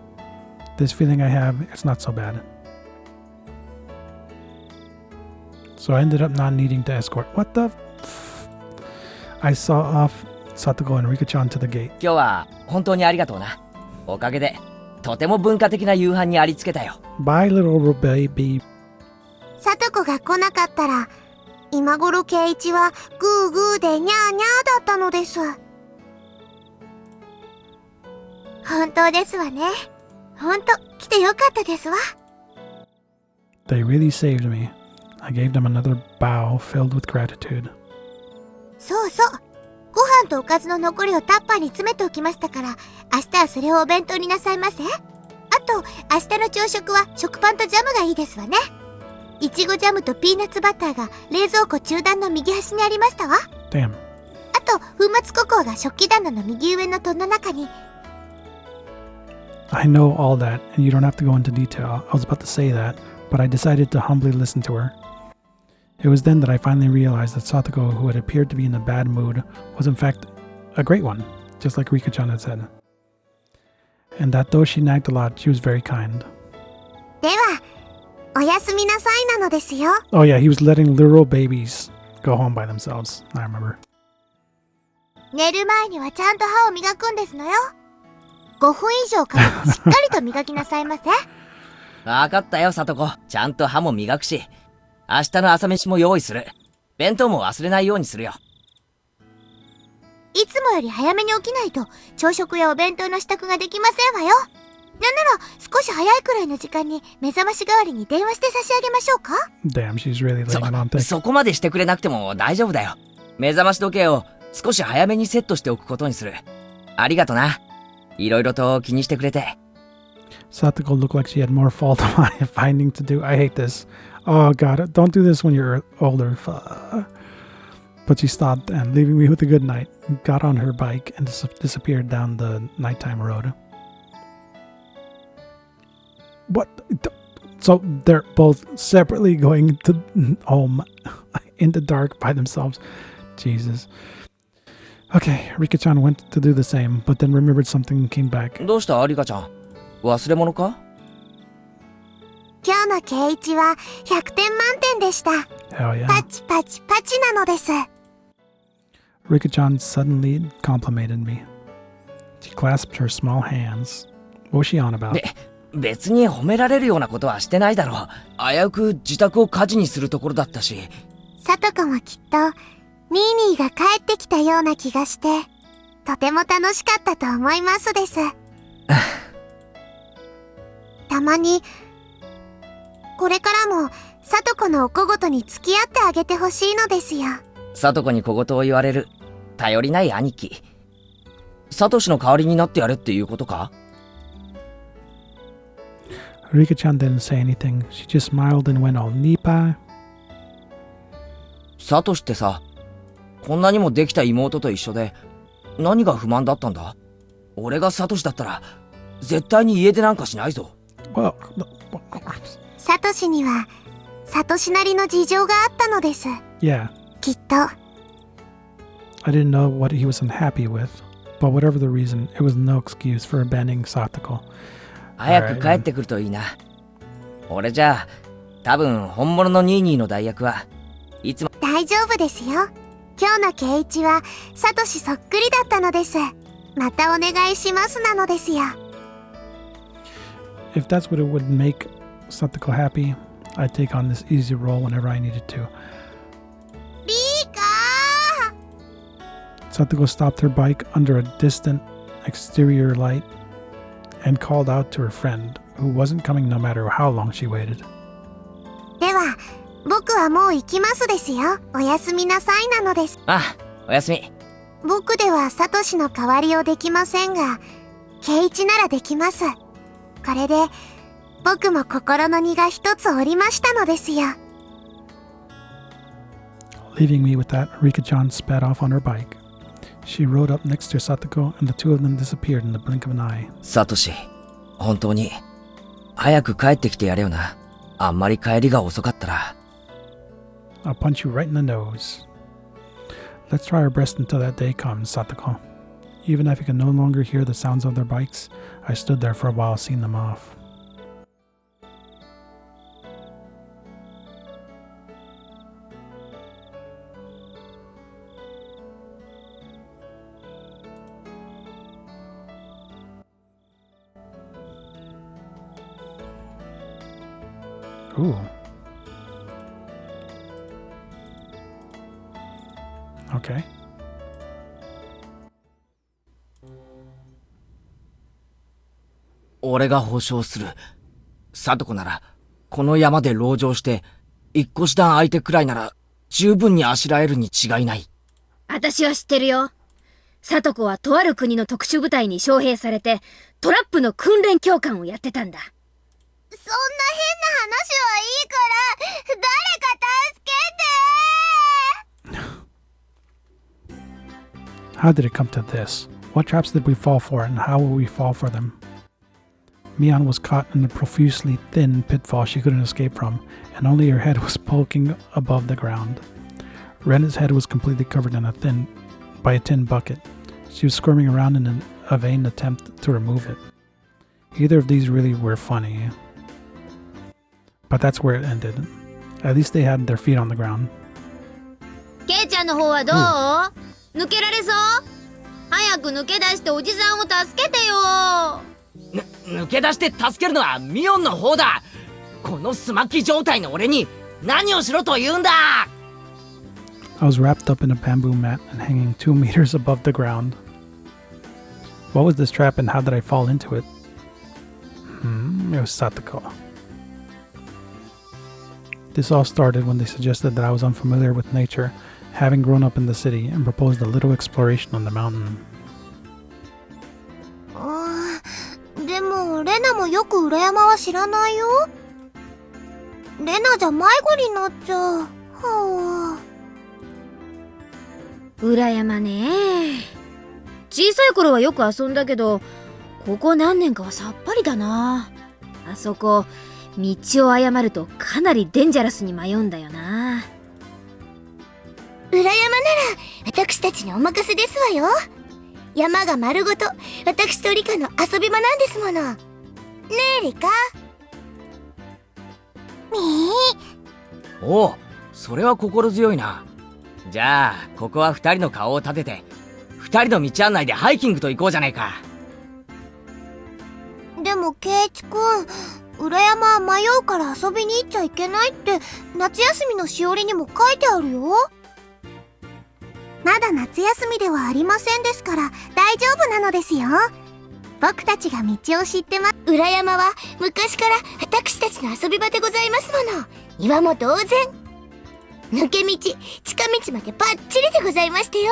This feeling I have, it's not so bad. So I ended up not needing to escort. What the I saw off Satoko and Rika-chan to the gate. 今日は本当にありがとうな。おかげで、とても文化的な夕飯にありつけたよ。Bye, little baby. さとこが来なかったら、今頃圭一はグーグーでニャーニャーだったのです。本当ですわね。本当来てよかったですわ。They really saved me. I gave them another bow filled with gratitude. そうそう。ご飯とおかずの残りをタッパーに詰めておきましたから、明日はそれをお弁当になさいませ。あと、明日の朝食は食パンとジャムがいいですわね。いちごジャムとピーナッツバターが冷蔵庫中段の右端にありましたわ。Damn. あと、粉末ココアが食器棚の右上の戸の中に。I know all that, and you don't have to go into detail. I was about to say that, but I decided to humbly listen to her. It was then that I finally realized that Satoko, who had appeared to be in a bad mood, was in fact a great one, just like Rika-chan had said. And that though she nagged a lot, she was very kind. では、おやすみなさいなのですよ。Oh yeah, he was letting literal babies go home by themselves. I remember. 寝る前にはちゃんと歯を磨くんですのよ。5分以上かけてしっかりと磨きなさいませ。わかったよ、さとこ。ちゃんと歯も磨くし、明日の朝飯も用意する。弁当も忘れないようにするよ。いつもより早めに起きないと朝食やお弁当の支度ができませんわよ。なんなら少し早いくらいの時間に目覚まし代わりに電話して差し上げましょうか？ Damn, she's really laying it on thick. そこまでしてくれなくても大丈夫だよ。目覚まし時計を少し早めにセットしておくことにする。ありがとな。いろいろと気にしてくれて。Satoko looked like she had more fault finding to do. I hate this. Oh god, don't do this when you're older. But she stopped and, leaving me with a good night, got on her bike and disappeared down the nighttime road. What? So they're both separately going to home in the dark by themselves. Jesus. Okay, Rika-chan went to do the same, but then remembered something and came back. どうしたリカちゃん？忘れ物か？今日の圭一は100点満点でした。 Hell yeah. パチパチパチなのです。Rika-chan suddenly complimented me. She clasped her small hands. What was she on about? 別に褒められるようなことはしてないだろう。危うく自宅を火事にするところだったし。さとこもきっとニーニーが帰ってきたような気がして、とても楽しかったと思いますです。たまにこれからもさとこのお小言に付き合ってあげてほしいのですよ。さとこに小言を言われる頼りない兄貴。サトシの代わりになってやれっていうことか？ Rika-chan didn't say anything. She just smiled and went all nipa. サトシってさ、こんなにもできた妹と一緒で何が不満だったんだ？俺がサトシだったら絶対に家出なんかしないぞ。サトシにはサトシなりの事情があったのです。Yeah. きっと。I didn't know what he was unhappy with, but whatever the reason, it was no excuse for abandoning Satoko. 早く帰ってくるといいな。俺じゃあ多分本物のニーニーの代役はいつも。大丈夫ですよ。今日の圭一はサトシそっくりだったのです。またお願いしますなのですよ。If that's what it would make Satoko happy, I'd take on this easy role whenever I needed to. リーカー! Satoko stopped her bike under a distant exterior light and called out to her friend, who wasn't coming no matter how long she waited. では、僕はもう行きますですよ。おやすみなさいなのです。あ、おやすみ。僕ではサトシの代わりをできませんが、圭一ならできます。これで僕も心の荷が一つ下りましたのですよ。Leaving me with that, Rika-chan sped off on her bike. She rode up next to Satoko, and the two of them disappeared in the blink of an eye. サトシ、本当に早く帰ってきてやれよな。あんまり帰りが遅かったら。I'll punch you right in the nose. Let's try our best until that day comes, Satoko. Even if I could no longer hear the sounds of their bikes, I stood there for a while seeing them off. Ooh. Okay. 俺が保証する。サトコならこの山で籠城して一個師団相手くらいなら十分にあしらえるに違いない。私は知ってるよ。サトコはとある国の特殊部隊に招聘されてトラップの訓練教官をやってたんだ。そんな変な話はいいから誰か助けて。 How did it come to this? What traps did we fall for, and how will we fall for them? Mion was caught in a profusely thin pitfall she couldn't escape from, and only her head was poking above the ground. Rena's head was completely covered by a tin bucket. She was squirming around in a vain attempt to remove it. Either of these really were funny, but that's where it ended. At least they had their feet on the ground. ケイちゃんの方はどう？抜けられそう？早く抜け出しておじさんを助けてよ。抜け出して助けるのはミオンの方だ。このスマッキ状態の俺に何をしろと言うんだ。 I was wrapped up in a bamboo mat and hanging 2 meters above the ground. What was this trap and how did I fall into it? It was Satoko. This all started when they suggested that I was unfamiliar with nature, having grown up in the city, and proposed a little exploration on the mountain. でもレナもよく裏山は知らないよ。レナじゃ迷子になっちゃう。はあ。裏山ね。小さい頃はよく遊んだけど、ここ何年かはさっぱりだな。あそこ道を誤るとかなりデンジャラスに迷うんだよな。裏山なら私たちにお任せですわよ。山が丸ごと私とリカの遊び場なんですもの。ねえリカ。おお、それは心強いな。じゃあここは二人の顔を立てて二人の道案内でハイキングと行こうじゃないか。でもケイチくん、裏山は迷うから遊びに行っちゃいけないって夏休みのしおりにも書いてあるよ。まだ夏休みではありませんですから大丈夫なのですよ。僕たちが道を知ってます。裏山は昔から私たちの遊び場でございますもの。岩も同然。抜け道、近道までバッチリでございましたよ。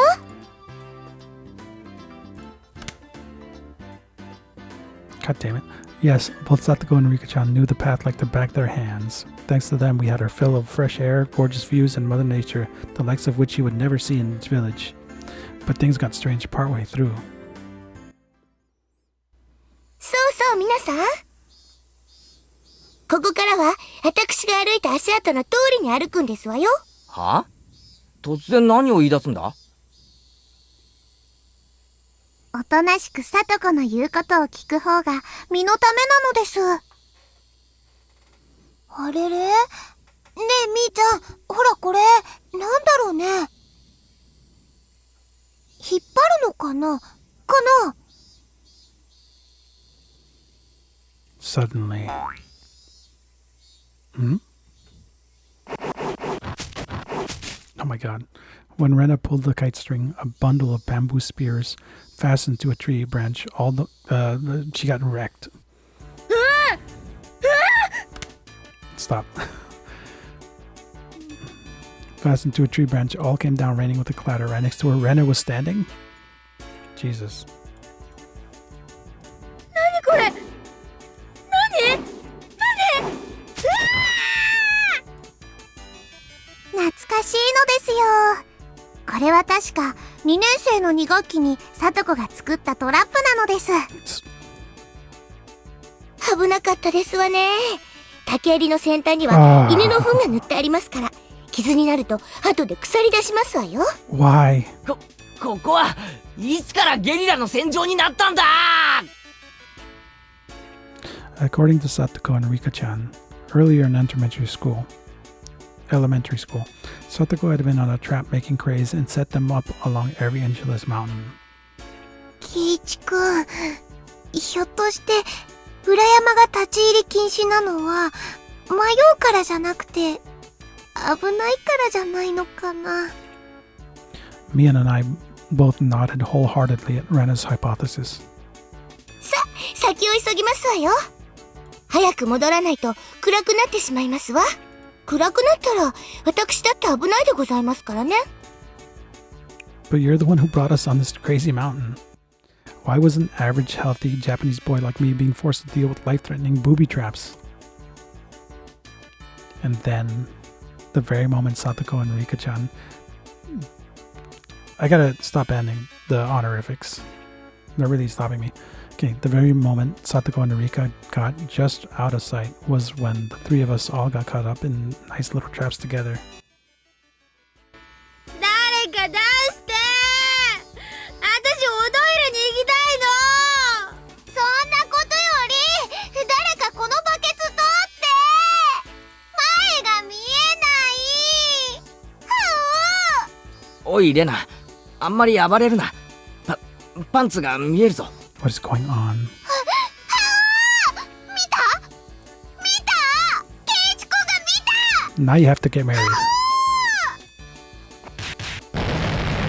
God damn it. Yes, both Satoko and Rika-chan knew the path like the back of their hands. Thanks to them, we had our fill of fresh air, gorgeous views, and Mother Nature, the likes of which you would never see in this village. But things got strange partway through. そうそう、皆さん。ここからは私が歩いた足跡の通りに歩くんですわよ。はあ？突然何を言い出すんだ？おとなしくさとこの言うことを聞く方が身のためなのです。あれれ？ねえみーちゃん、ほらこれ、なんだろうね。引っ張るのかな？かな？ Suddenly. Hmm? Oh my god. When Rena pulled the kite string, a bundle of bamboo spears fastened to a tree branch, she got wrecked. Stop. Fastened to a tree branch, all came down raining with a clatter right next to where Rena was standing. Jesus. 何これ？懐かしいのですよ。これは確か2年生の2学期にさとこが作ったトラップなのです。危なかったですわね。竹槍の先端には犬の糞が塗ってありますから、傷になると後で腐り出しますわよ。Why? ここはいつからゲリラの戦場になったんだ？ According to Satoko and Rika-chan, earlier in elementary school, Satoko had been on a trap-making craze and set them up along every inch of this mountain. キイチくん、ひょっとして裏山が立ち入り禁止なのは迷うからじゃなくて危ないからじゃないのかな。 Mian and I both nodded wholeheartedly at Rena's hypothesis. 先を急ぎますわよ。早く戻らないと暗くなってしまいますわ。暗くなったら私だって危ないでございますからね。 But you're the one who brought us on this crazy mountain. Why was an average, healthy Japanese boy like me being forced to deal with life-threatening booby traps? And then, the very moment Satoko and Rika-chan... I gotta stop ending the honorifics. They're really stopping me. Okay, the very moment Satoko and Rika got just out of sight was when the three of us all got caught up in nice little traps together. 誰か出して！私おトイレに行きたいの！そんなことより誰かこのバケツ取って！前が見えない！はおいレナ、あんまり暴れるな。パンツが見えるぞ。What is going on? 見た？ケイチ君が見た！ Now you have to get married.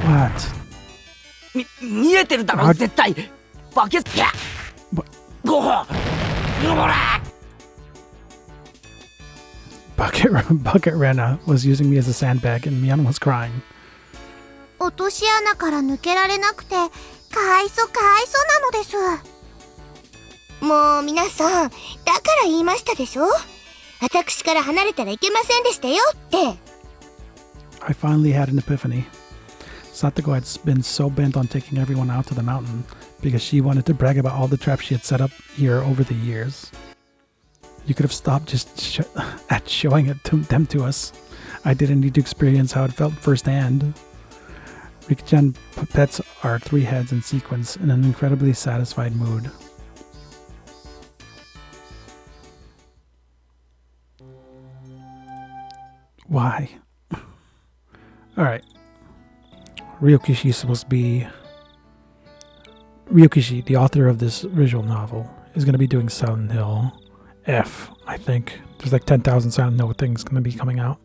What? 見えてるだろ絶対。バケツ。ごほら。Bucket Rena was using me as a sandbag and Mian was crying. 落とし穴から抜けられなくて、かわいそうなのです。もう皆さん、だから言いましたでしょ？私から離れたらいけませんでしたよって。I finally had an epiphany. Satoko had been so bent on taking everyone out to the mountain because she wanted to brag about all the traps she had set up here over the years. You could have stopped just at showing it them to us. I didn't need to experience how it felt firsthand. Rika-chan pets our 3 heads in sequence in an incredibly satisfied mood. Why? Alright. Ryokishi is supposed to be... Ryokishi, the author of this visual novel, is going to be doing Silent Hill F, I think. There's like 10,000 Silent Hill things going to be coming out.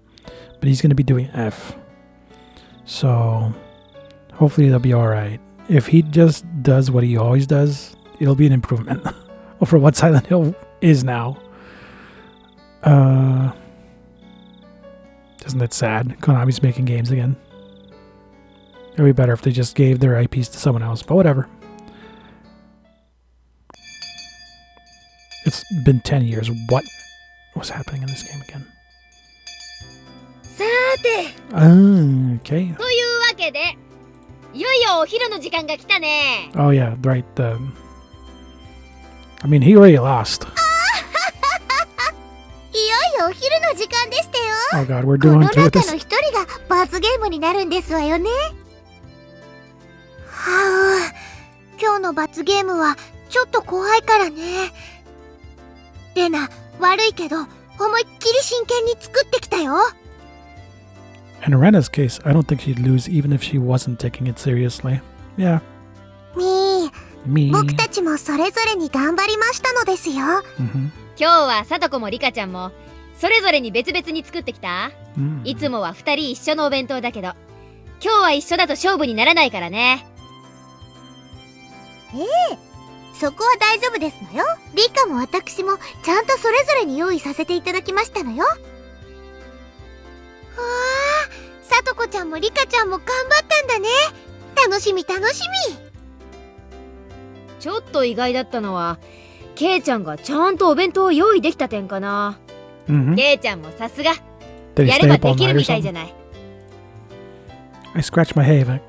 But he's going to be doing F. So, hopefully it'll be alright. If he just does what he always does, it'll be an improvement over what Silent Hill is now. Isn't it sad? Konami's making games again. It would be better if they just gave their IPs to someone else, but whatever. It's been 10 years. What was happening in this game again? さーて。Okay. というわけで、いよいよお昼の時間が来たね。Oh yeah, right. I mean, he already lost. いよいよお昼の時間でしたよ。 Oh god, we're こ doing の two 中 with this. の一人が罰ゲームになるんですわよね。はあ、今日の罰ゲームはちょっと怖いからね。レナ、悪いけど思いっきり真剣に作ってきたよ。In Rena's case, I don't think she'd lose even if she wasn't taking it seriously. Yeah. me 僕たちもそれぞれに頑張りましたのですよ。Mm-hmm. 今日はさとこもりかちゃんもそれぞれに別々に作ってきた、いつもは2人一緒のお弁当だけど今日は一緒だと勝負にならないからね。そこは大丈夫ですのよ。リカも私もちゃんとそれぞれに用意させていただきましたのよ。わあ、さとこちゃんもリカちゃんも頑張ったんだね。楽しみ楽しみ。ちょっと意外だったのはケイちゃんがちゃんとお弁当を用意できた点かな。ケイちゃんもさすがやればできるみたいじゃない。I scratched my head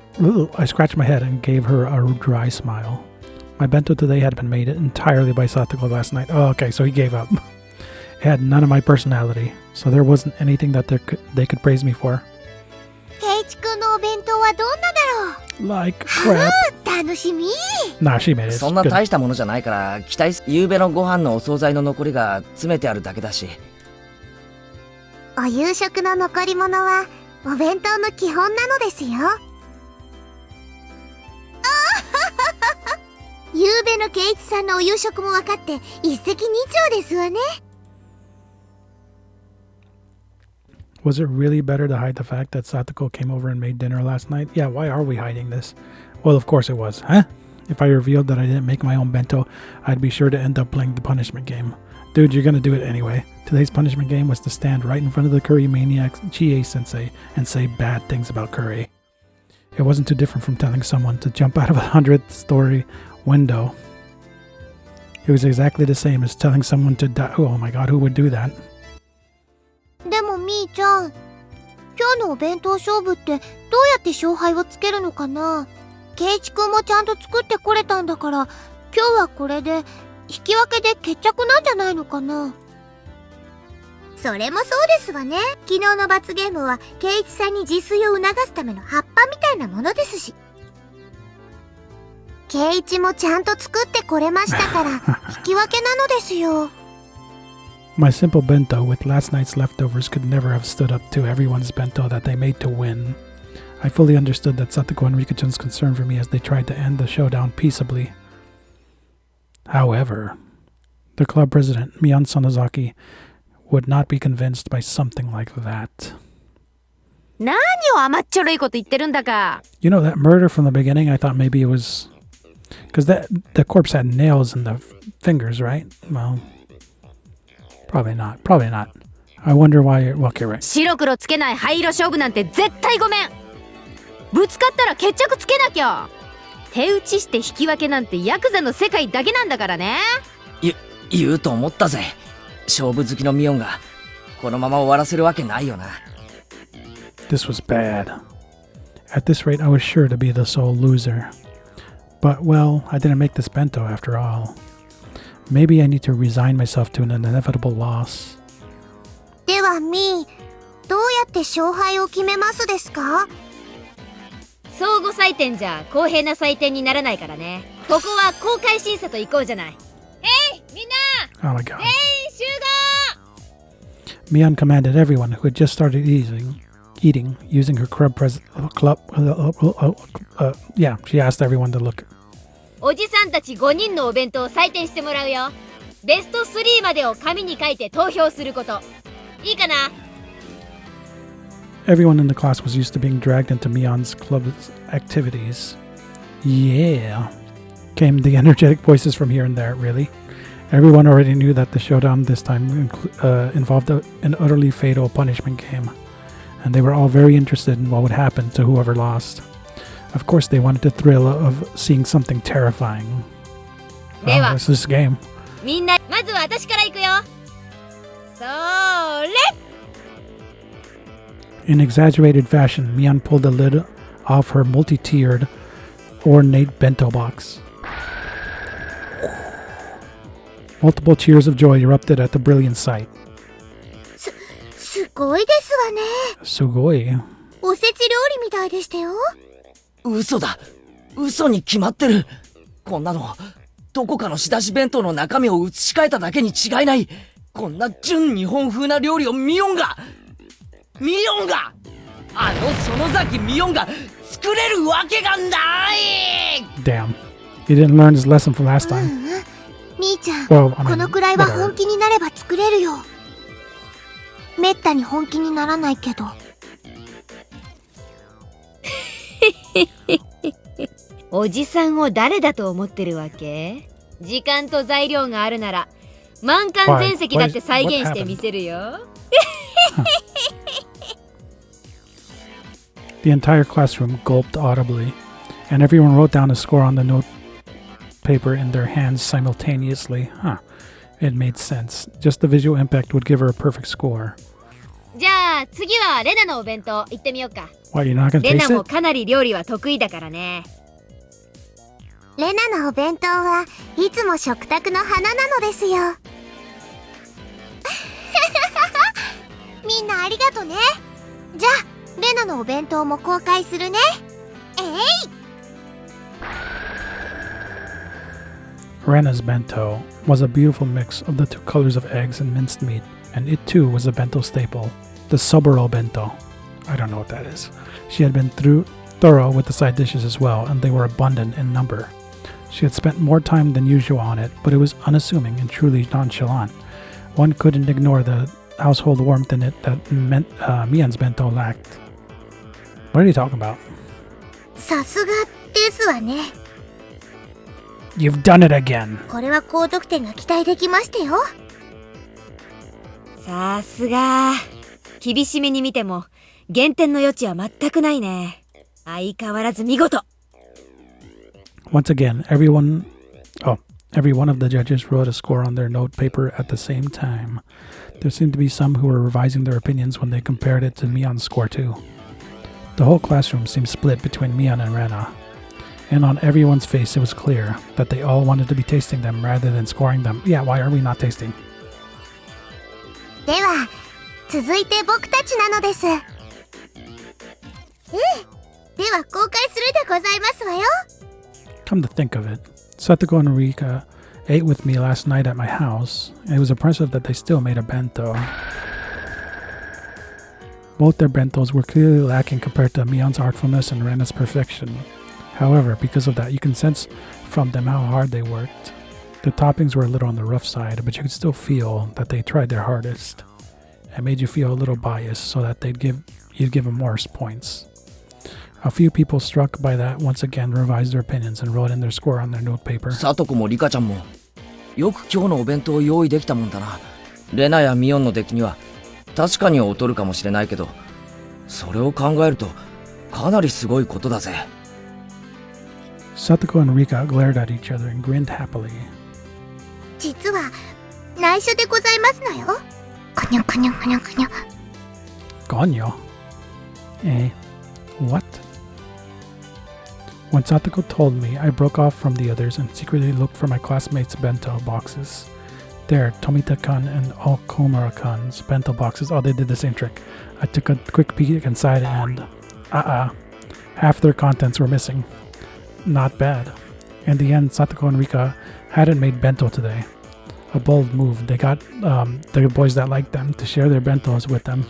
and gave her a dry smile. My bento today had been made entirely by Satoko last night. Oh, okay, so he gave up. It had none of my personality, so there wasn't anything that they could praise me for. ケイチ君のお弁当はどんなだろう。 Like crap. 楽しみ。 Nah, she made it. そんな大したものじゃないから期待夕べのご飯のお惣菜の残りが詰めてあるだけだし。お夕食の残り物はお弁当の基本なのですよ。夕べのケイチさんのお夕食も分かって一石二鳥ですわね。Was it really better to hide the fact that Satoko came over and made dinner last night? Yeah, why are we hiding this? Well, of course it was, huh? If I revealed that I didn't make my own bento, I'd be sure to end up playing the punishment game. Dude, you're gonna do it anyway. Today's punishment game was to stand right in front of the curry maniac Chie-sensei and say bad things about curry. It wasn't too different from telling someone to jump out of a 100th-story window. It was exactly the same as telling someone to die. Oh my god, who would do that? でもみーちゃん、今日のお弁当勝負ってどうやって勝敗をつけるのかな。ケイチ君もちゃんと作ってこれたんだから今日はこれで引き分けで決着なんじゃないのかな。それもそうですわね。昨日の罰ゲームはケイチさんに自炊を促すための葉っぱみたいなものですし、ケイチもちゃんと作ってこれましたから引き分けなのですよ。My simple bento with last night's leftovers could never have stood up to everyone's bento that they made to win. I fully understood that Satoko and Rika-chan's concern for me as they tried to end the showdown peaceably. However, the club president, Mian Sonozaki, would not be convinced by something like that. 何を甘っちょろいこと言ってるんだか。 You know, that murder from the beginning, I thought maybe it was... Because the corpse had nails in the fingers, right? Well, probably not. Probably not. I wonder why. Okay, right. 白黒つけない灰色勝負なんて絶対ごめん。ぶつかったら決着つけなきゃ。手打ちして引き分けなんてヤクザの世界だけなんだからね。言うと思ったぜ。勝負好きのミオンがこのまま終わらせるわけないよな。This was bad. At this rate, I was sure to be the sole loser. But, well, I didn't make this bento after all. Maybe I need to resign myself to an inevitable loss. ではミー、どうやって勝敗を決めますですか？相互採点じゃ公平な採点にならないからね。ここは公開審査と行こうじゃない。みんな Oh my god. 全員集合。 Mion commanded everyone who had just started eating using her yeah, she asked everyone to look. おじさんたち5人のお弁当を採点してもらうよ。ベスト3までを紙に書いて投票すること。いいかな？ Everyone in the class was used to being dragged into Mion's club's activities. Yeah, came the energetic voices from here and there, really. Everyone already knew that the showdown this time involved an utterly fatal punishment game, and they were all very interested in what would happen to whoever lost. Of course, they wanted the thrill of seeing something terrifying. Oh, this is this game. みんな、まずは私から行くよ。そーれ！ In exaggerated fashion, Mion pulled the lid off her multi-tiered, ornate bento box. Multiple cheers of joy erupted at the brilliant sight. すごいですわね。Sugoi. おせち料理みたいでしたよ。嘘だ。嘘に決まってる。こんなのどこかの仕出し弁当の中身を移し替えただけに違いない。こんな純日本風な料理をミオンが園崎ミオンが作れるわけがない。 Damn. He didn't learn his lesson from last time. みーちゃん、Well, I mean, このくらいは whatever. 本気になれば作れるよ。めったに本気にならないけど。おじさんを誰だと思ってるわけ？時間と材料があるなら満館全席だって再現してみせるよ。The entire classroom gulped audibly, and everyone wrote down a score on the note paper in their hands simultaneously. Huh. It made sense. Just the visual impact would give her a perfect score. じゃあ次はレナのお弁当行ってみようか。 What, you're not gonna レナ taste も it? かなり料理は得意だからね。レナのお弁当はいつも食卓の花なのですよ。みんなありがとね。じゃあレナのお弁当も公開するね。Rena's bento was a beautiful mix of the two colors of eggs and minced meat, and it too was a bento staple, the Saburo bento. I don't know what that is. She had been thorough with the side dishes as well, and they were abundant in number. She had spent more time than usual on it, but it was unassuming and truly nonchalant. One couldn't ignore the household warmth in it that Mion's bento lacked. What are you talking about? さすがですわね。 You've done it again. これは高得点が期待できましたよ。さすが。厳しめに見ても減点の余地は全くないね。相変わらず見事。 Once again, every one of the judges wrote a score on their note paper at the same time. There seemed to be some who were revising their opinions when they compared it to Mion's score too. The whole classroom seemed split between Mion and Rena, and on everyone's face it was clear that they all wanted to be tasting them rather than scoring them. Yeah, why are we not tasting? では続いて僕たちなのです。では公開するでございますわよ。 Come to think of it, Satoko and Rika ate with me last night at my house, and it was impressive that they still made a bento. Both their bentos were clearly lacking compared to Mion's artfulness and Rena's perfection. However, because of that, you can sense from them how hard they worked. The toppings were a little on the rough side, but you could still feel that they tried their hardest. It made you feel a little biased, so that you'd give them more points. A few people struck by that once again revised their opinions and wrote in their score on their note paper. サトコもリカちゃんもよく今日のお弁当を用意できたもんだな。レナやミオンの出来には確かに劣るかもしれないけど、それを考えるとかなりすごいことだぜ。Satoko and Rika glared at each other and grinned happily. 実は内緒でございますのよ。こにょこにょこにょこにょ。Gonyo? What? When Satoko told me, I broke off from the others and secretly looked for my classmates' bento boxes. There, Tomita-kun and Okomura-kun's bento boxes. Oh, they did the same trick. I took a quick peek inside and... half their contents were missing. Not bad. In the end, Satoko and Rika hadn't made bento today. A bold move. They got the boys that liked them to share their bentos with them.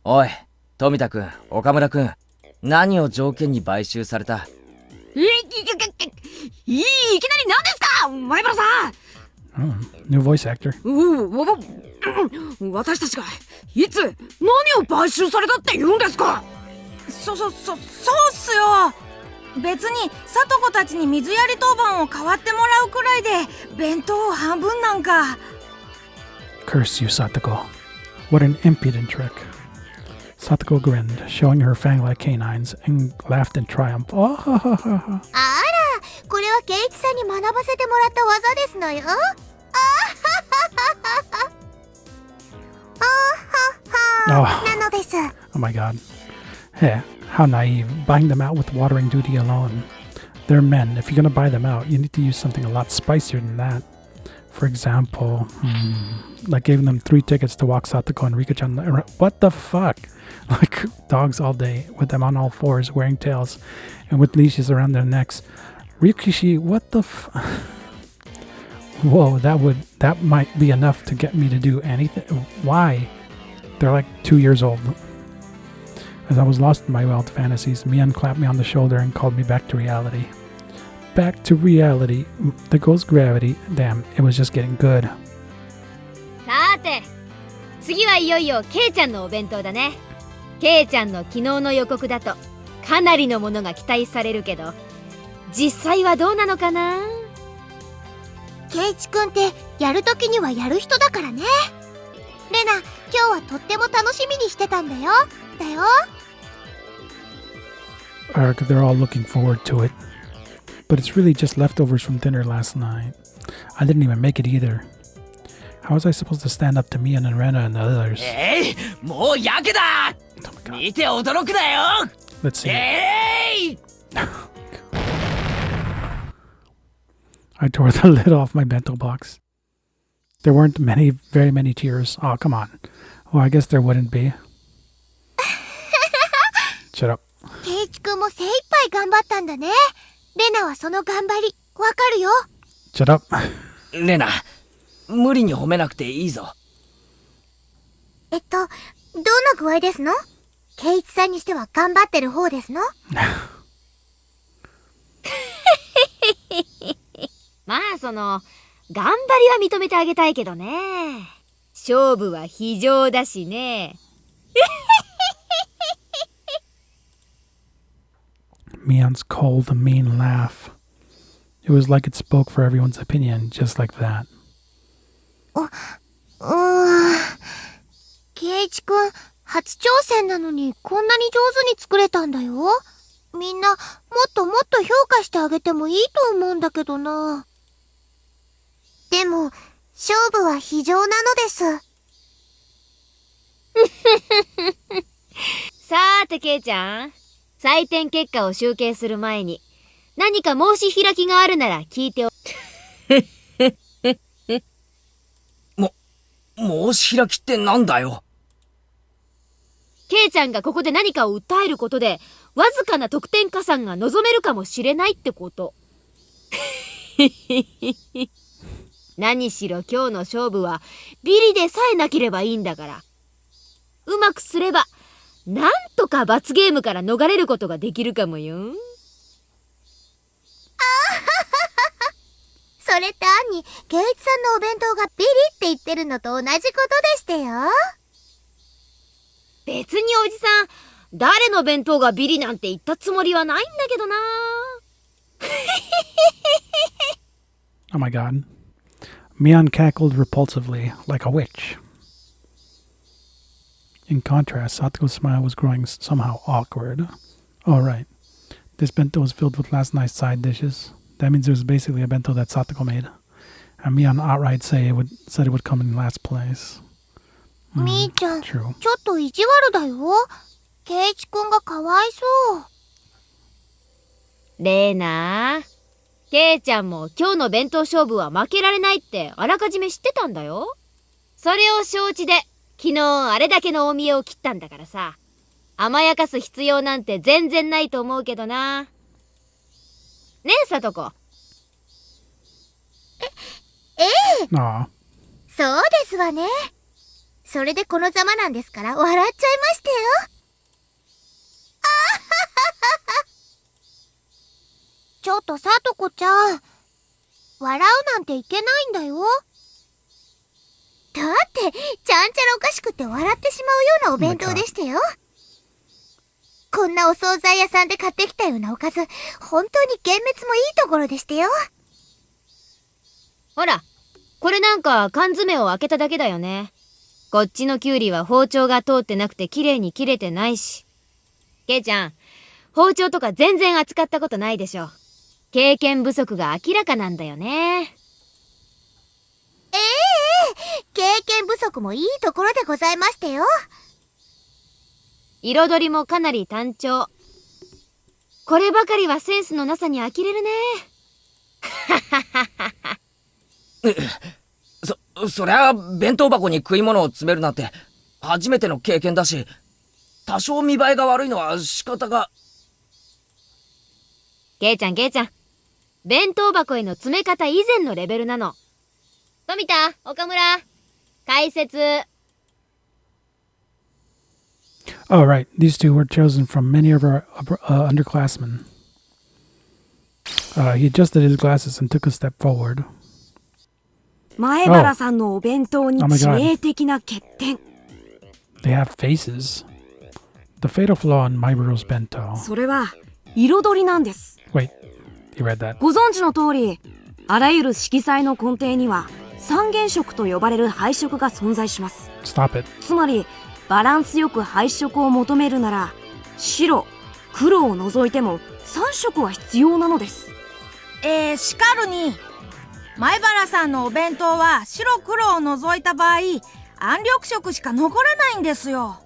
おい、富田くん、岡村くん、何を条件に買収された？いきなり何ですか、前原さん。New voice actor. 私たちがいつ何を買収されたって言うんですか。そうっすよ。別にさとこたちに水やり当番を代わってもらうくらいで弁当を半分なんか。 Curse you, Satoko. What an impudent trick. Satoko grinned, showing her fang-like canines, and laughed in triumph. Oh, あら、これはケイチさんに学ばせてもらった技ですのよ。なのです。Oh my god. Hey, how naive. Buying them out with watering duty alone. They're men. If you're gonna buy them out, you need to use something a lot spicier than that. For example, like giving them 3 tickets to walk Satoko and Rika-chan around. What the fuck? Like dogs all day, with them on all fours, wearing tails, and with leashes around their necks. Rikishi, what the Whoa, that might be enough to get me to do anything. Why? They're like 2 years old. As I was lost in my wild fantasies, Mian clapped me on the shoulder and called me back to reality. Back to reality. There goes gravity. Damn, it was just getting good. さて、次はいよいよケイちゃんのお弁当だね。ケイちゃんの昨日の予告だとかなりのものが期待されるけど、実際はどうなのかな。ケイチくんってやるときにはやる人だからね。レナ、今日はとっても楽しみにしてたんだよ。They're all looking forward to it. But it's really just leftovers from dinner last night. I didn't even make it either. How was I supposed to stand up to Mian and Rena and the others? もうやけだ！ Oh my god. 見て驚くなよ！ Let's see. I tore the lid off my bento box. There weren't very many tears. Oh, come on. Well, I guess there wouldn't be. Shut up. ケイチくんも精一杯頑張ったんだね。レナはその頑張りわかるよ。 Shut up. レナ、無理に褒めなくていいぞ。どんな具合ですの？ケイチさんにしては頑張ってる方ですの？まあ頑張りは認めてあげたいけどね。勝負は非常だしね。Mian's cold, mean laugh. It was like it spoke for everyone's opinion, just like that. ケイチくん、初挑戦なのにこんなに上手に作れたんだよ。みんなもっともっと評価してあげてもいいと思うんだけどな。でも、勝負は非常なのです。さーてケイちゃん、採点結果を集計する前に何か申し開きがあるなら聞いてお申し開きってなんだよ。ケイちゃんがここで何かを訴えることでわずかな得点加算が望めるかもしれないってこと。何しろ今日の勝負はビリでさえなければいいんだから、うまくすればなんとか罰ゲームから逃れることができるかもよ。それって暗にケイチさんのお弁当がビリって言ってるのと同じことでしたよ。別におじさん、誰の弁当がビリなんて言ったつもりはないんだけどな。Oh my god. Mian cackled repulsively, like a witch. In contrast, Satoko's smile was growing somehow awkward. Oh, right. This bento was filled with last night's side dishes. That means it was basically a bento that Satoko made. And Mian outright said it would come in last place. みーちゃん、 True. ちょっと意地悪だよ。圭一くんがかわいそう。レーナケイちゃんも今日の弁当勝負は負けられないってあらかじめ知ってたんだよ。それを承知で昨日あれだけの大見栄を切ったんだからさ、甘やかす必要なんて全然ないと思うけどな。ねえ、さとこ。Aw. そうですわね。それでこのざまなんですから笑っちゃいましたよ。ちょっとさとこちゃん、笑うなんていけないんだよ。だってちゃんちゃらおかしくて笑ってしまうようなお弁当でしたよ。こんなお惣菜屋さんで買ってきたようなおかず、本当に幻滅もいいところでしたよ。ほら、これなんか缶詰を開けただけだよね。こっちのキュウリは包丁が通ってなくて綺麗に切れてないし。ケイちゃん、包丁とか全然扱ったことないでしょ。経験不足が明らかなんだよね。経験不足もいいところでございましたよ。彩りもかなり単調。こればかりはセンスのなさに呆れるね。そりゃ弁当箱に食い物を詰めるなんて初めての経験だし、多少見栄えが悪いのは仕方が。ケイちゃん、弁当箱への詰め方以前のレベルなの。富田、岡村、解説。Oh, right. These two were chosen from many of our underclassmen. He adjusted his glasses and took a step forward. 前原さんのお弁当に致命的な欠点。They have faces. The fatal flaw in Maiburo's bento. それは彩りなんです。Wait, you read that? ご存知の通り、あらゆる色彩の根底には三原色と呼ばれる配色が存在します。Stop it. つまりバランスよく配色を求めるなら、白、黒を除いても3色は必要なのです。しかるに、前原さんのお弁当は白黒を除いた場合、暗緑色しか残らないんですよ。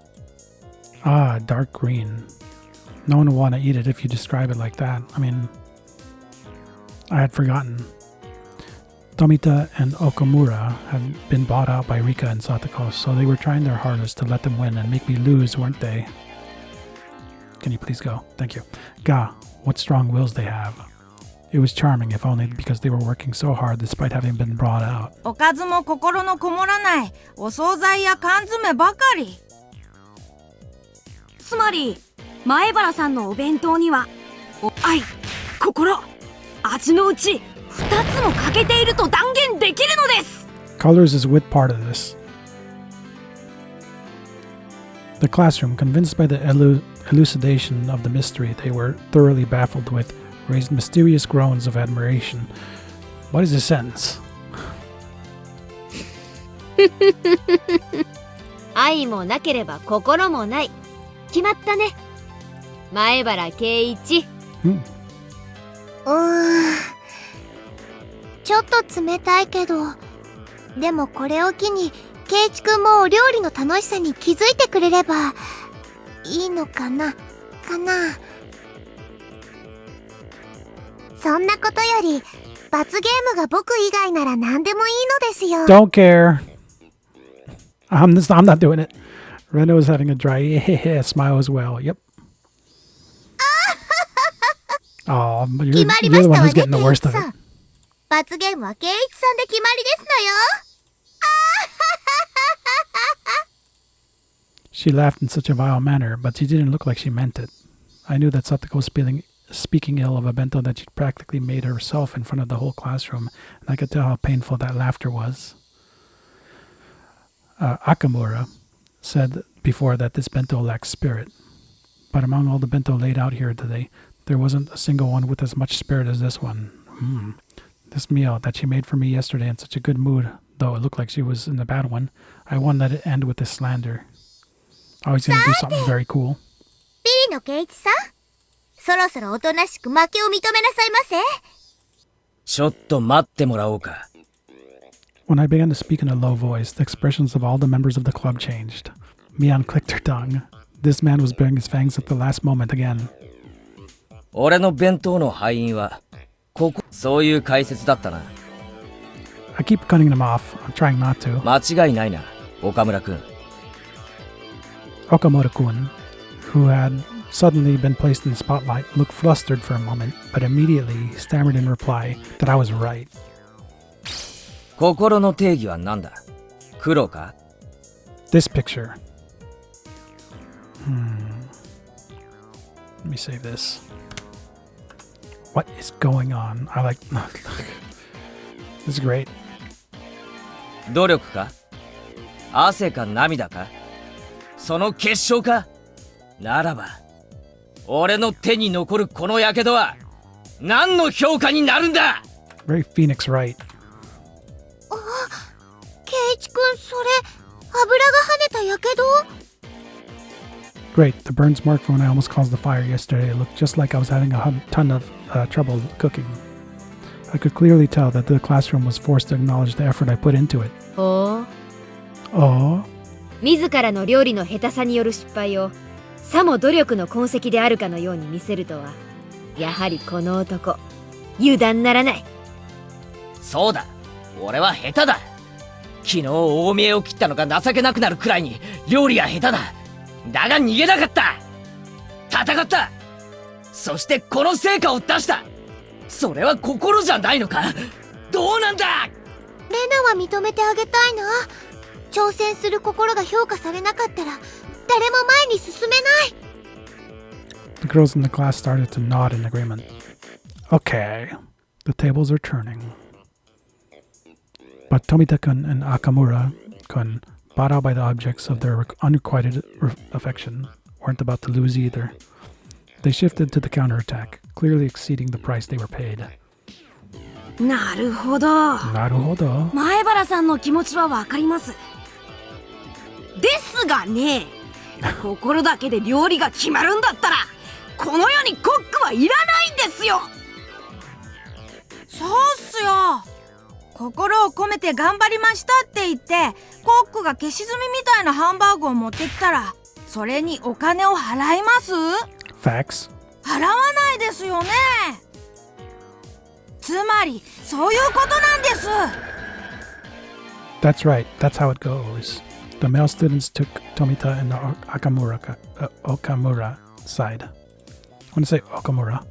Ah, dark green. No one will want to eat it if you describe it like that. I mean, I had forgotten. Tomita and Okamura had been bought out by Rika and Satoko, so they were trying their hardest to let them win and make me lose, weren't they? Can you please go? Thank you. Ga, what strong wills they have. It was charming, if only because they were working so hard despite having been brought out. おかずも心のこもらないお惣菜や缶詰ばかり。つまり前原さんのお弁当には愛、心、味のうち2つも欠けていると断言できるのです。 Colors is with part of this. The classroom, convinced by the elucidation of the mystery they were thoroughly baffled with, raised mysterious groans of admiration. What is this sentence? 愛もなければ心もない。決まったね。前原圭一。ちょっと冷たいけど、でもこれを機に圭一くんもお料理の楽しさに気づいてくれればいいのかなそんなことより罰ゲームが僕以外なら何でもいいのですよ。 Don't care. I'm not doing it. Reno is having a dry smile as well. Yep. Oh, you're the one who's getting the worst of it. 罰ゲームは圭一さんで決まりですのよ。She laughed in such a vile manner, but she didn't look like she meant it. I knew that Satoko was speaking ill of a bento that she'd practically made herself in front of the whole classroom, and I could tell how painful that laughter was. Akamura said before that this bento lacked spirit, but among all the bento laid out here today, there wasn't a single one with as much spirit as this one. This meal that she made for me yesterday in such a good mood, though it looked like she was in a bad one, I won't let it end with this slander. Oh, he's gonna do something very cool. ビリの圭一さん、そろそろおとなしく負けを認めなさいませ。ちょっと待ってもらおうか。When I began to speak in a low voice, the expressions of all the members of the club changed. Mian clicked her tongue. This man was baring his fangs at the last moment again. 俺の弁当の敗因は、そういう解説だったな。I keep cutting them off. I'm trying not to. 間違いないな、岡村くん。Okamoto-kun, who had suddenly been placed in the spotlight, looked flustered for a moment, but immediately stammered in reply that I was right. 心の定義は何だ？黒か？ This picture. Let me save this. What is going on? I like... This is great. 努力か？汗か涙か？その結晶か？ならば、俺の手に残るこの火傷は何の評価になるんだ？ Very Phoenix right. 圭一くん、それ油が跳ねたやけど？ Great. The burns marked from when I almost caused the fire yesterday looked just like I was having a ton of trouble cooking. I could clearly tell that the classroom was forced to acknowledge the effort I put into it. おお自らの料理の下手さによる失敗をさも努力の痕跡であるかのように見せるとは、やはりこの男油断ならない。そうだ、俺は下手だ。昨日大見えを切ったのが情けなくなるくらいに料理は下手だ。だが逃げなかった。戦った。そしてこの成果を出した。それは心じゃないのか？どうなんだ？レナは認めてあげたいな。挑戦する心が評価されなかったら誰も前に進めない。The girls in the class started to nod in agreement. Okay, the tables are turning. But Tomita-kun and Akamura-kun, bought out by the objects of their unrequited affection, weren't about to lose either. They shifted to the counterattack, clearly exceeding the price they were paid. なるほど。なるほど。前原さんの気持ちはわかります。ですがね、心だけで料理が決まるんだったら、この世にコックはいらないんですよ。そうっすよ。心を込めて頑張りましたって言ってコックが消し炭みたいなハンバーグを持ってきたら、それにお金を払います？ Facts. 払わないですよね。つまりそういうことなんです。 That's right. That's how it goes. The male students took Tomita and Okamura side. When I say Okamura,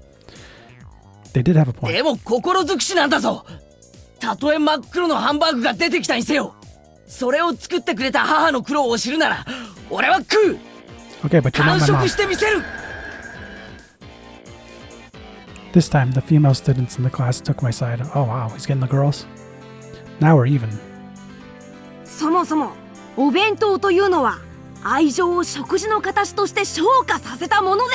they did have a point. でも心尽くしなんだぞ。たとえ真っ黒のハンバーグが出てきたにせよ、それを作ってくれた母の苦労を知るなら俺は食う。 Okay, but you're not 完 my 食 mom. してみせる。 This time, the female students in the class took my side. Oh wow, he's getting the girls. Now we're even. そもそもお弁当というのは愛情を食事の形として昇華させたもので、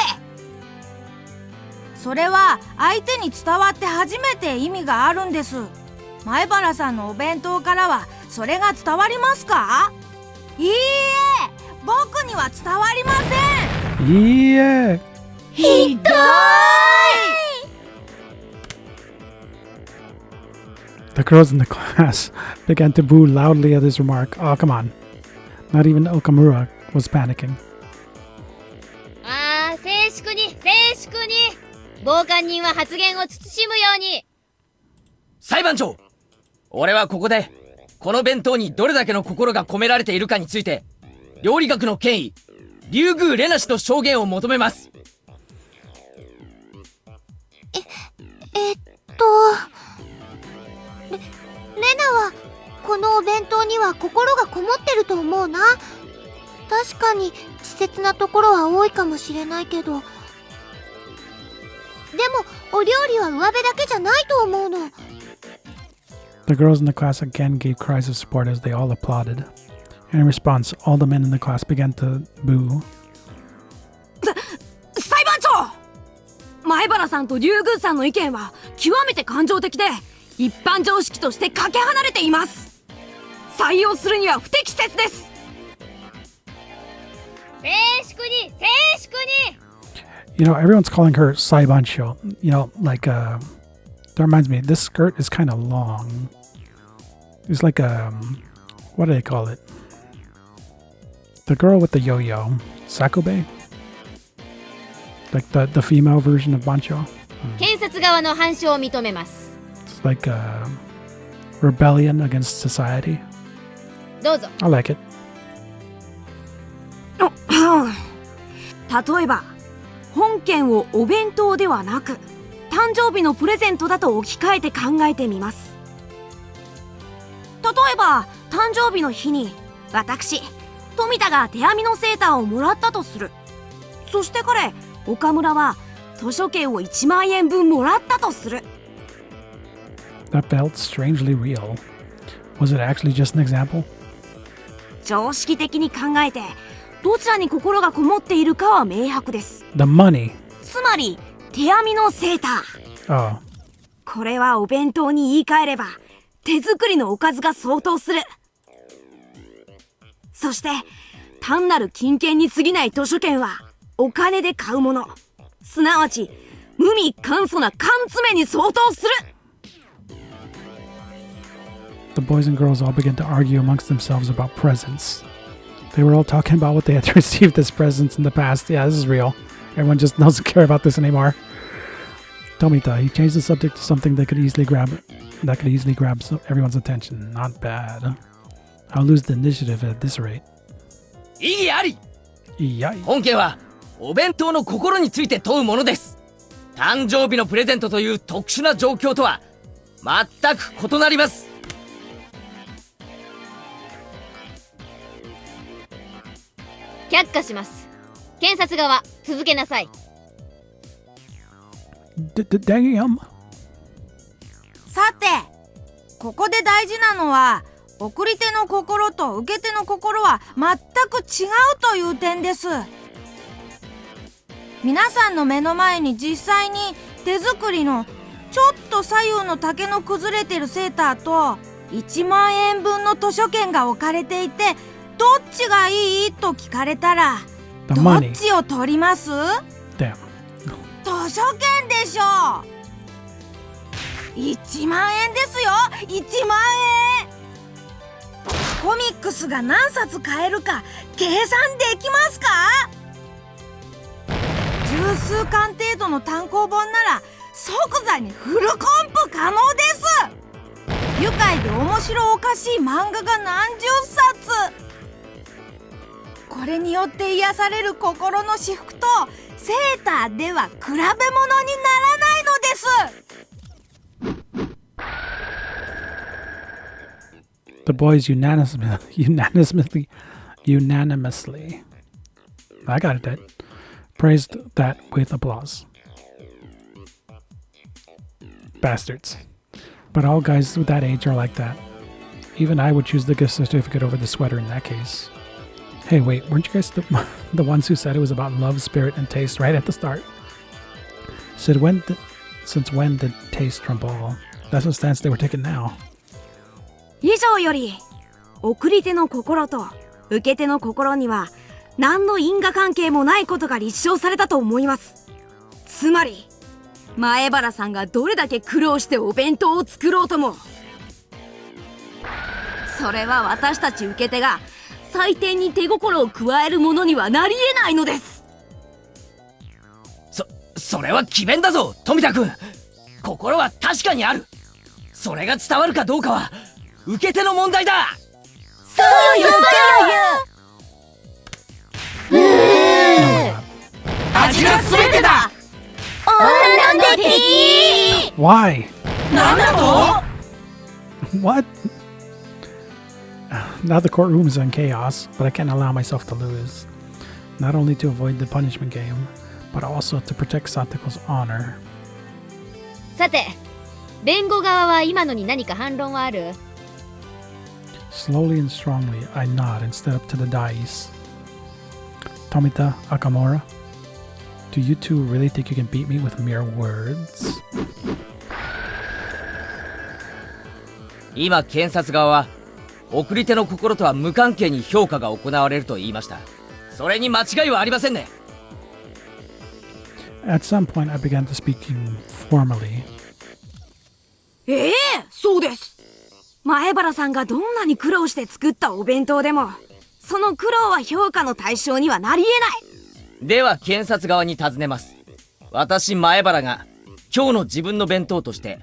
それは相手に伝わって初めて意味があるんです。前原さんのお弁当からはそれが伝わりますか？いいえ、僕には伝わりません。いいえ。ひどい。The girls in the class began to boo loudly at his remark. Oh, come on. Not even Okamura was panicking. 静粛に静粛に。傍観人は発言を慎むように。裁判長、俺はここでこの弁当にどれだけの心が込められているかについて料理学の権威竜宮レナ氏の証言を求めます。レナはこのお弁当には心がこもってると思うな。確かに稚拙なところは多いかもしれないけど、でもお料理は上辺だけじゃないと思うの。 The girls in the class again gave cries of support as they all applauded. In response, all the men in the class began to boo. 裁判長、前原さんと竜宮さんの意見は極めて感情的で一般常識としてかけ離れています。採用するには不適切です。静粛に静粛に。 You know, everyone's calling her Saibansho. You know, like, that reminds me, this skirt is kind of long. It's like what do they call it? The girl with the yo-yo. Sakube? Like the female version of Bancho? 検察側の反証を認めます。 It's like rebellion against society. どうぞ。 I like it. 例えば本件をお弁当ではなく誕生日のプレゼントだと置き換えて考えてみます。例えば誕生日の日に私富田が手編みのセーターをもらったとする。そして彼岡村は図書券を1万円分もらったとする。 That felt strangely real. Was it actually just an example? 常識的に考えてどちらに心がこもっているかは明白です。 The money. つまり手編みのセーター。 Oh. これはお弁当に言い換えれば手作りのおかずが相当する。そして単なる金券に過ぎない図書券はお金で買うもの、すなわち無味簡素な缶詰に相当する。 The boys and girls all began to argue amongst themselves about presents. They were all talking about what they had received as presents in the past. Yeah, this is real. Everyone just doesn't care about this anymore. Tomita, he changed the subject to something that could easily grab everyone's attention. Not bad. I'll lose the initiative at this rate. 意義あり。いやい。本件はお弁当の心について問うものです。誕生日のプレゼントという特殊な状況とは全く異なります。却下します。検察側続けなさい。Damn. さて、ここで大事なのは送り手の心と受け手の心は全く違うという点です。皆さんの目の前に実際に手作りのちょっと左右の丈の崩れてるセーターと1万円分の図書券が置かれていて、どっちがいいと聞かれたらどっちを取ります？ Damn. 図書券でしょ。1万円ですよ。1万円。コミックスが何冊買えるか計算できますか？十数巻程度の単行本なら即座にフルコンプ可能です。愉快で面白おかしい漫画が何十冊。これによって癒される心の至福とセーターでは比べ物にならないのです。The boys unanimously, I got it, Dad, praised that with applause. Bastards. But all guys with that age are like that. Even I would choose the gift certificate over the sweater in that case. Hey, wait, weren't you guys the ones who said it was about love, spirit, and taste right at the start? Since when did taste trump all? That's what stance they were taking now. 以上より送り手の心と受け手の心には何の因果関係もないことが立証されたと思います。つまり前原さんがどれだけ苦労してお弁当を作ろうとも、それは私たち受け手が採点に手心を加えるものにはなり得ないのです。それは詭弁だぞ、富田君。心は確かにある。それが伝わるかどうかは受け手の問題だ。そうよそうよ。味が全てだ。女の敵。 Why? なんだと？ What? Now the courtroom is in chaos, but I can't allow myself to lose. Not only to avoid the punishment game, but also to protect Satoko's honor. さて、弁護側は今のに何か反論はある？ Slowly and strongly, I nod and step up to the dais. Tomita, Akamura, do you two really think you can beat me with mere words? 今検察側は送り手の心とは無関係に評価が行われると言いました。それに間違いはありませんね。 At some point, I began to speaking formally. そうです。前原さんがどんなに苦労して作ったお弁当でも、その苦労は評価の対象にはなり得ない。では検察側に尋ねます。私前原が今日の自分の弁当として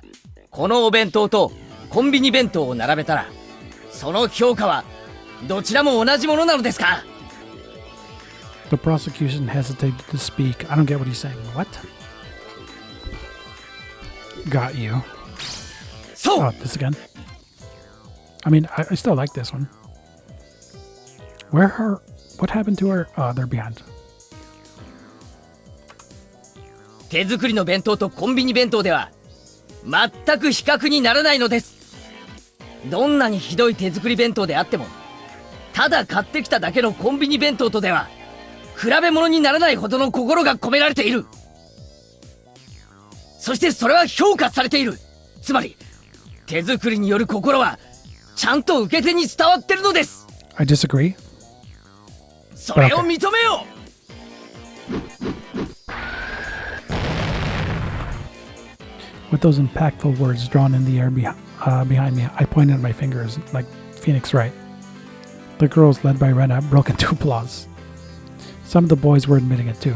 このお弁当とコンビニ弁当を並べたら、その評価はどちらも同じものなのですか？ The prosecution hesitated to speak. I don't get what he's saying. What? Got you. So, Oh, this again? I mean, I still like this one. What happened to her? Oh, they're behind. 手作りの弁当とコンビニ弁当では全く比較にならないのです。どんなにひどい手作り弁当であっても、ただ買ってきただけのコンビニ弁当とでは比べ物にならないほどの心が込められている。そしてそれは評価されている。つまり手作りによる心はちゃんと受け手に伝わってるのです。 I disagree. それを認めよう。With those impactful words drawn in the air behind me, I pointed at my fingers like Phoenix Wright. The girls, led by Rena, broke into applause. Some of the boys were admitting it too.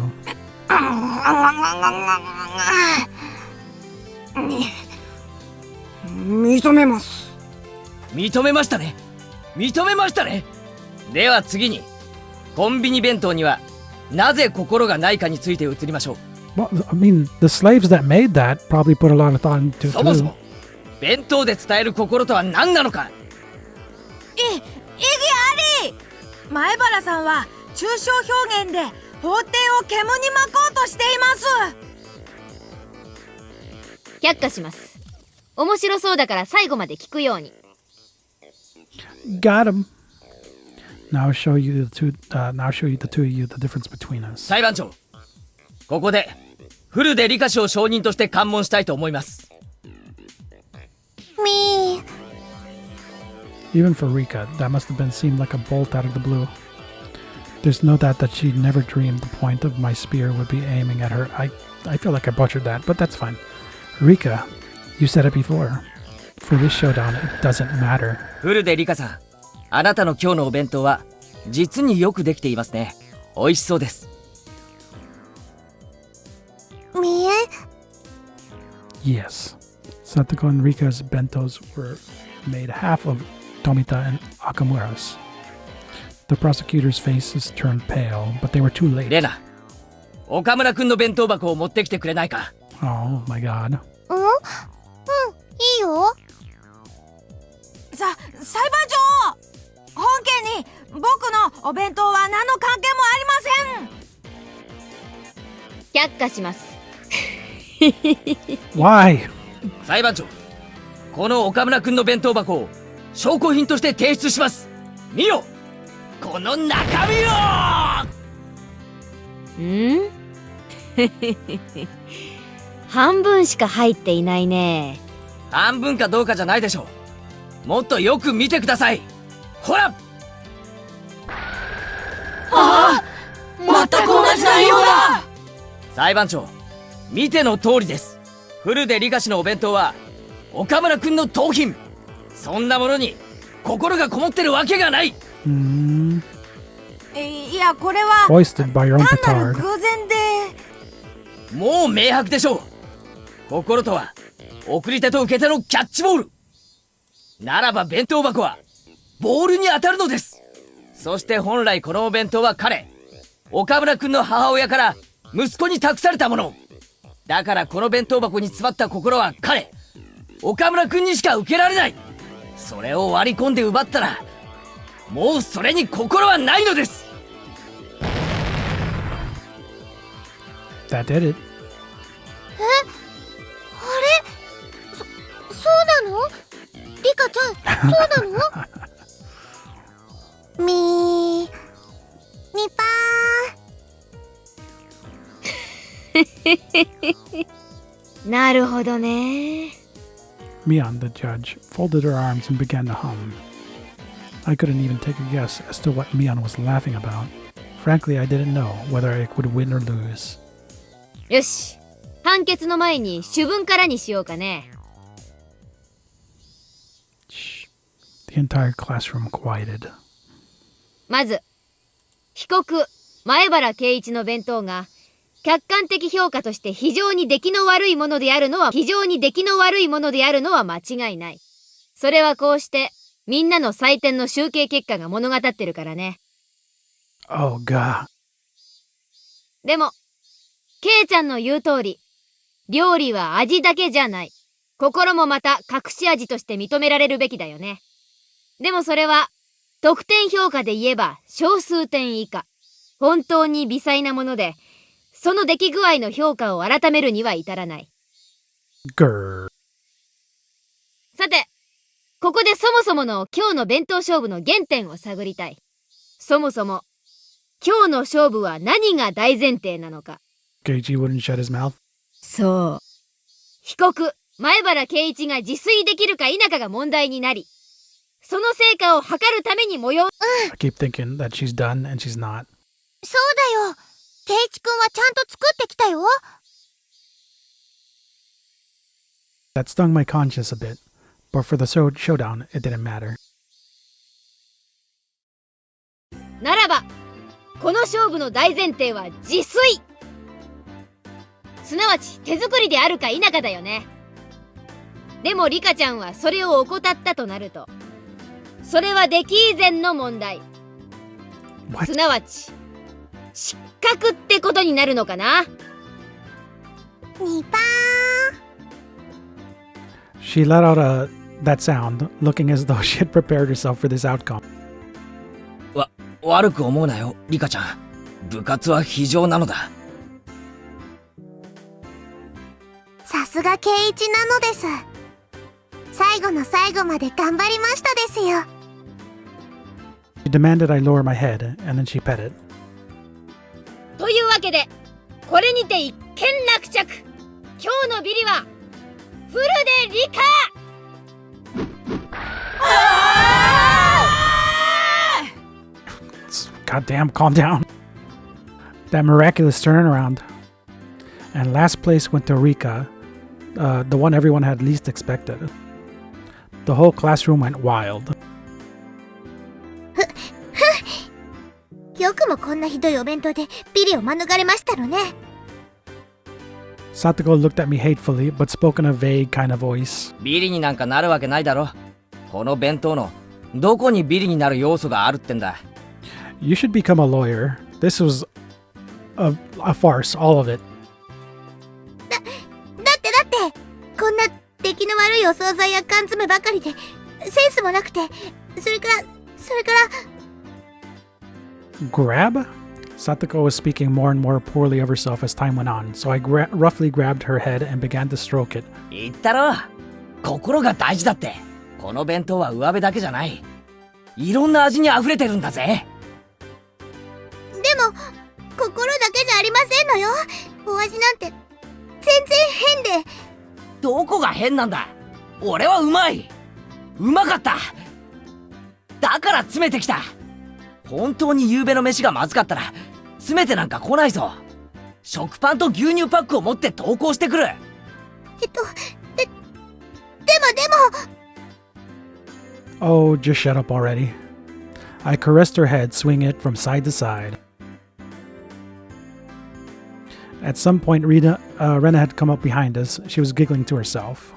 認めます。認めましたね。認めましたね。では次にコンビニ弁当にはなぜ心がないかについて移りましょう。Well, I mean, the slaves that made that probably put a lot of thought into it そもそ too. も弁当で伝える心とは何なのか。意義あり。前原さんは抽象表現で法廷を煙に巻こうとしています。却下します。面白そうだから最後まで聞くように。Got him. Now I'll show you the two of you the difference between us. 裁判長、ここでフルで理科賞証人として喚問したいと思います。みー。 Even for Rika, that must have been seemed like a bolt out of the blue. There's no doubt that she never dreamed the point of my spear would be aiming at her. I feel like I butchered that, but that's fine. Rika, you said it before. For this showdown, it doesn't matter. フルで理科さん、あなたの今日のお弁当は実によくできていますね。美味しそうです。みえ。 Yes. Satoko and Rika's bentos were made half of Tomita and Akamura's. The prosecutor's faces turned pale, but they were too late. レナ、岡村くんの弁当箱を持ってきてくれないか。 Oh my god. いいよ。裁判長、本件に僕のお弁当は何の関係もありません。却下します。Why? 裁判長、この岡村くんの弁当箱を証拠品として提出します。見よ、この中身を。半分しか入っていないね。半分かどうかじゃないでしょう。もっとよく見てください。ほら。全く同じ内容だ。裁判長、見ての通りです。フルで理科士のお弁当は岡村くんの盗品。そんなものに心がこもってるわけがない。いや、これは Hoisted by your own 単なる petard. 偶然で。もう明白でしょう。心とは送り手と受け手のキャッチボール。ならば弁当箱はボールに当たるのです。そして本来このお弁当は岡村くんの母親から息子に託されたもの。だからこの弁当箱に詰まった心は岡村くんにしか受けられない。それを割り込んで奪ったらもうそれに心はないのです。That did it. そうなの？リカちゃん、そうなの？みー。みぱー。なるほどね。Mion, the judge, folded her arms and began to hum. I couldn't even take a guess as to what Mion was laughing about. Frankly, I didn't know whether I could win or lose. よし、判決の前に主文からにしようかね。The entire classroom quieted. まず、被告前原圭一の弁当が客観的評価として非常に出来の悪いものであるのは間違いない。それはこうしてみんなの採点の集計結果が物語ってるからね。Oh god. でも、ケイちゃんの言う通り、料理は味だけじゃない。心もまた隠し味として認められるべきだよね。でもそれは、得点評価で言えば小数点以下。本当に微細なもので、その出来具合の評価を改めるには至らない。さて、ここでそもそもの今日の弁当勝負の原点を探りたい。そもそも、今日の勝負は何が大前提なのか。Keiichi wouldn't shut his mouth. そう。被告、前原圭一が自炊できるか否かが問題になり、その成果を測るために催う。I keep thinking that she's done and she's not. そうだよ。圭一くんはちゃんと作ってきたよ。That stung my conscience a bit, but for the showdown, it didn't matter. ならば、この勝負の大前提は自炊。すなわち手作りであるか否かだよね。でもリカちゃんはそれを怠ったとなると、それは出来以前の問題。すなわち失格ってことになるのかな。ニパー。She let out that sound, looking as though she had prepared herself for this outcome. 悪く思うなよ、リカちゃん。部活は非常なのだ。さすが圭一なのです。最後の最後まで頑張りましたですよ。She demanded I lower my head, and then she petted. というわけで、これにて一件落着。今日のビリはフルでリカ。Goddamn, calm down. That miraculous turnaround. And last place went to Rika, the one everyone had least expected. The whole classroom went wild. よくもこんなひどいお弁当でビリを免れましたのね。Satoko looked at me hatefully, but spoke in a vague kind of voice. ビリになんかなるわけないだろ。この弁当のどこにビリになる要素があるってんだ。You should become a lawyer. This was a farce, all of it. だってこんな出来の悪いお惣菜や缶詰ばかりでセンスもなくて、それから Grab? Satoko was speaking more and more poorly of herself as time went on, so I roughly grabbed her head and began to stroke it. 言ったろ、心が大事だって。この弁当は上辺だけじゃない。いろんな味に溢れてるんだぜ。でも心だけじゃありませんのよ。お味なんて全然変で。どこが変なんだ。俺はうまい。うまかった。だから詰めてきた。本当に夕べの飯がまずかったら詰めてなんか来ないぞ。食パンと牛乳パックを持って登校してくる。でも Oh, just shut up already. I caressed her head, swinging it from side to side. At some point, Rena had come up behind us. She was giggling to herself.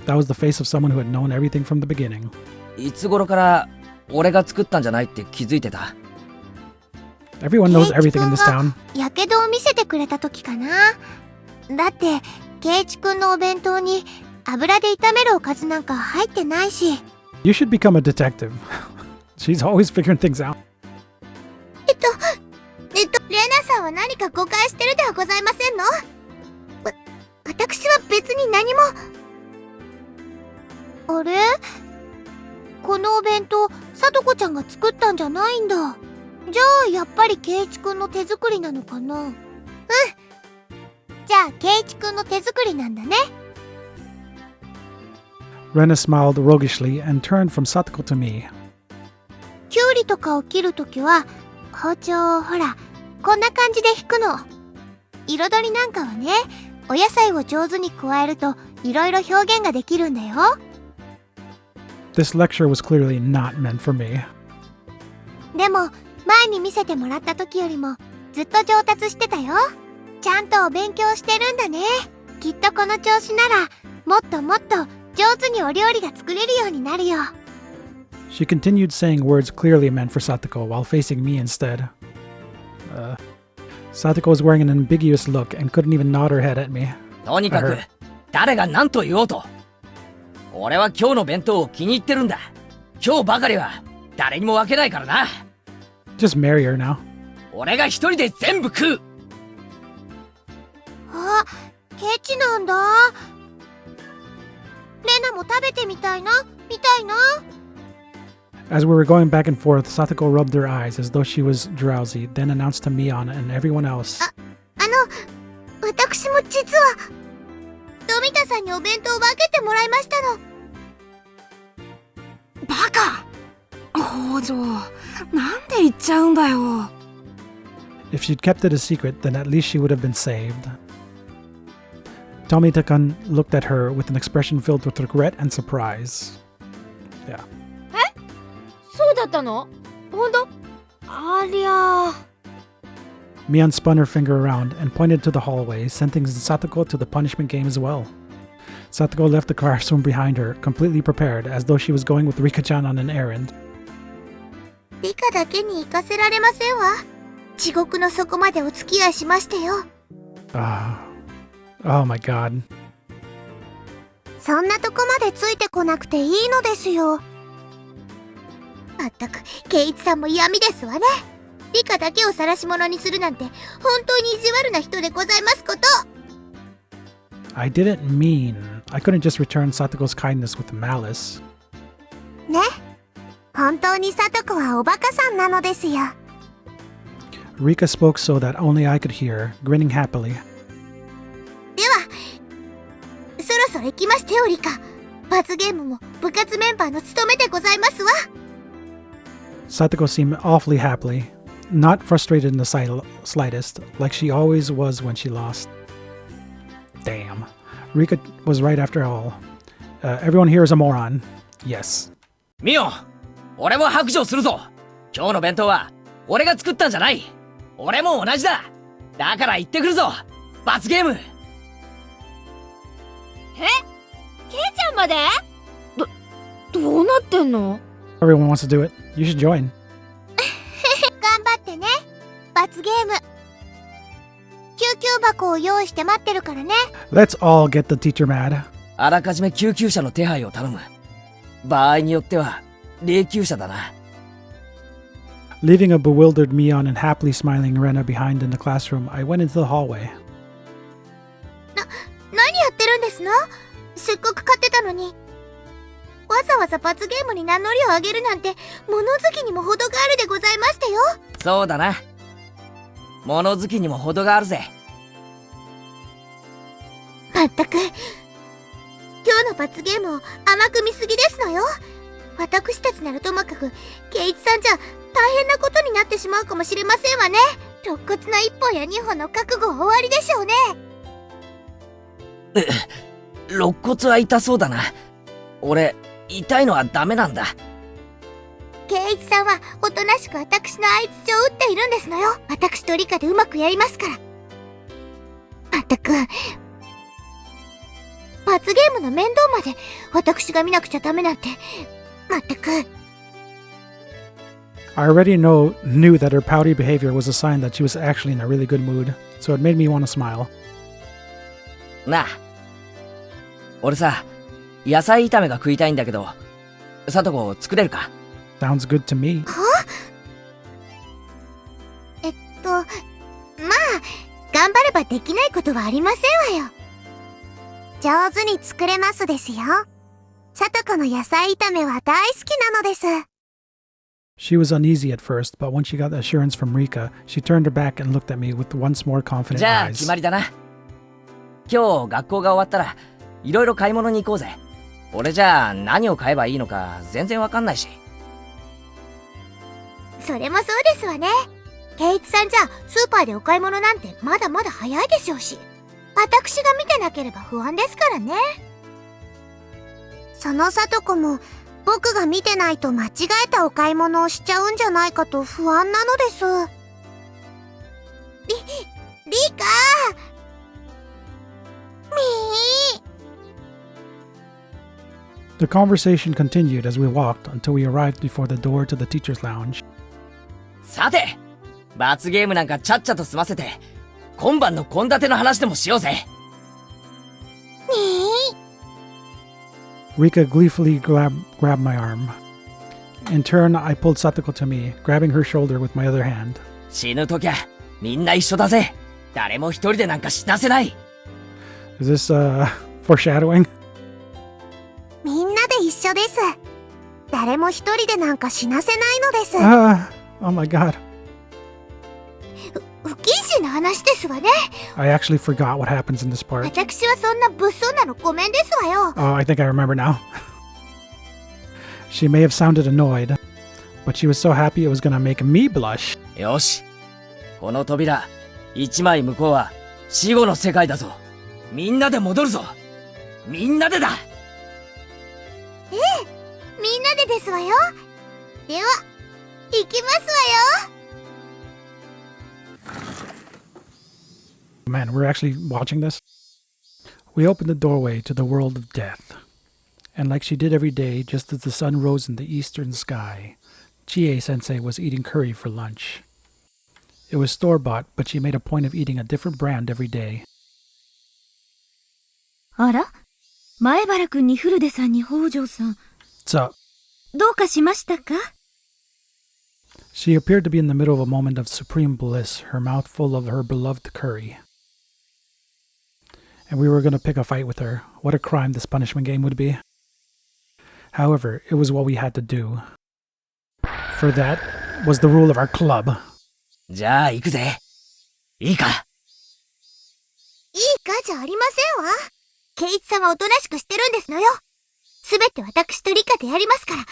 That was the face of someone who had known everything from the beginning. いつ頃から俺が作ったんじゃないって気づいてた。Everyone knows everything in this town. やけどを見せてくれた時かな。だって圭一くんのお弁当に油で炒めるおかずなんか入ってないし。You should become a detective. She's always figuring things out. レナさんは何か誤解してるではございませんの？私は別に何も。あれ？このお弁当、さとこちゃんが作ったんじゃないんだ。じゃあやっぱり圭一くんの手作りなのかな？うん。じゃあ圭一くんの手作りなんだね。Rena smiled roguishly and turned from Satoko to me. きゅうりとかを切るときは包丁をほら、こんな感じで引くの。彩りなんかはね、お野菜を上手に加えるといろいろ表現ができるんだよ。This lecture was clearly not meant for me. でも、前に見せてもらった時よりもずっと上達してたよ。ちゃんとお勉強してるんだね。きっとこの調子なら、もっともっと上手にお料理が作れるようになるよ。She continued saying words clearly meant for Satoko while facing me instead. Satoko was wearing an ambiguous look and couldn't even nod her head at me. とにかく、誰が何と言おうと。俺は今日の弁当を気に入ってるんだ。今日ばかりは誰にも分けないからな。Just marry her now. 俺が一人で全部食う。あ、ケチなんだ。レナも食べてみたいな。As we were going back and forth, Satoko rubbed her eyes as though she was drowsy, then announced to Mion and everyone else. 私も実は、富田さんにお弁当を分けてもらいましたの。バカ！北条、なんで言っちゃうんだよ。If she'd kept it a secret, then at least she would have been saved. Tomita-kun looked at her with an expression filled with regret and surprise. Yeah. そうだったの？ほんと？ありゃ。Mion spun her finger around and pointed to the hallway, sending Satoko to the punishment game as well. Satoko left the classroom behind her, completely prepared, as though she was going with Rika-chan on an errand. リカだけに行かせられませんわ。地獄の底までお付き合いしましてよ。Oh my god. そんなとこまでついてこなくていいのですよ。まったく、ケイイチさんも闇ですわね。リカだけを晒し者にするなんて、本当に意地悪な人でございますこと。I didn't mean. I couldn't just return Satoko's kindness with malice. ね。本当にサトコはおバカさんなのですよ。Rika spoke so that only I could hear, grinning happily. では、そろそろ行きましてよ、リカ。罰ゲームも部活メンバーの務めでございますわ。Satoko seemed awfully happy, not frustrated in the slightest, like she always was when she lost. Damn. Rika was right after all. Everyone here is a moron. Yes. ミオン、俺も白状するぞ。今日の弁当は俺が作ったんじゃない。俺も同じだ。だから行ってくるぞ。罰ゲーム。ケイちゃんまで？どうなってんの？ Everyone wants to do it. You should join. 頑張ってね。罰ゲーム。救急箱を用意して待ってるからね。Let's all get the teacher mad. あらかじめ救急車の手配を頼む。場合によっては霊柩車だな。Leaving a bewildered Mion and happily smiling Rena behind in the classroom, I went into the hallway. 何やってるんですの？せっかく買ってたのに。わざわざ罰ゲームに名乗りを上げるなんて、物好きにも程があるでございましたよ。そうだな。物好きにも程があるぜ。まったく、今日の罰ゲームを甘く見すぎですのよ。私たちならともかく、ケイイチさんじゃ大変なことになってしまうかもしれませんわね。肋骨の1本や2本の覚悟は終わりでしょうね。肋骨は痛そうだな。俺、痛いのはダメなんだ。ケイイチさんはおとなしく私の相槌を打っているんですのよ。私とリカでうまくやりますから。まったく、罰ゲームの面倒まで私が見なくちゃダメなんて、まったく。I already knew that her pouty behavior was a sign that she was actually in a really good mood, so it made me want to smile. なあ、俺さ、野菜炒めが食いたいんだけど、さとこ作れるか？ Sounds good to me. まあ、頑張ればできないことはありませんわよ。上手に作れますですよ。さとこの野菜炒めは大好きなのです。She was uneasy at first, but when she got the assurance from Rika, she turned her back and looked at me with once more confident じゃあ決 eyes. まりだな。今日学校が終わったらいろいろ買い物に行こうぜ。俺じゃあ何を買えばいいのか全然わかんないし。それもそうですわね。圭一さんじゃスーパーでお買い物なんてまだまだ早いでしょうし、私が見てなければ不安ですからね。そのさとこも僕が見てないと間違えたお買い物をしちゃうんじゃないかと不安なのです。リカみー。 The conversation continued as we walked until we arrived before the door to the teacher's lounge. さて、罰ゲームなんかちゃっちゃと済ませて、今晩の献立の話でもしようぜ。Rika gleefully grabbed my arm. In turn, I pulled Satoko to me, grabbing her shoulder with my other hand. 死ぬときゃみんな一緒だぜ。誰も一人でなんか死なせない。Is this, foreshadowing? みんなで一緒です。誰も一人でなんか死なせないのです。Oh my god. 不謹慎な話ですわね。I actually forgot what happens in this part. 私はそんな物騒なのごめんですわよ。Oh, I think I remember now. She may have sounded annoyed, but she was so happy it was gonna make me blush. よし。この扉、一枚向こうは死後の世界だぞ。みんなで戻るぞ。みんなでだ。ええ、みんなでですわよ。では、行きますわよ。Man, we're actually watching this. We opened the doorway to the world of death. And like she did every day, just as the sun rose in the eastern sky, Chie-sensei was eating curry for lunch. It was store-bought, but she made a point of eating a different brand every day. あら、前原くんに古出さんに北条さん。So, どうかしましたか? She appeared to be in the middle of a moment of supreme bliss, her mouth full of her beloved curry. And we were going to pick a fight with her. What a crime this punishment game would be. However, it was what we had to do. For that was the rule of our club. じゃあ行くぜ。いいか。いいかじゃありませんわ。圭一さんはおとなしくしてるんですのよ。すべて私と理科でやりますから。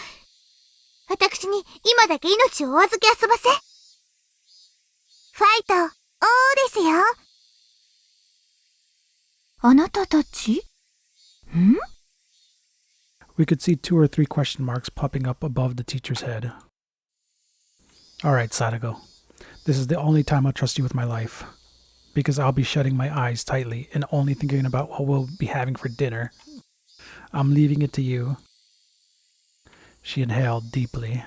私に今だけ命をお預け遊ばせ。ファイト、おーですよ。あなたたち? We could see 2 or 3 question marks popping up above the teacher's head. Alright, Sadako. This is the only time I'll trust you with my life. Because I'll be shutting my eyes tightly and only thinking about what we'll be having for dinner. I'm leaving it to you. She inhaled deeply.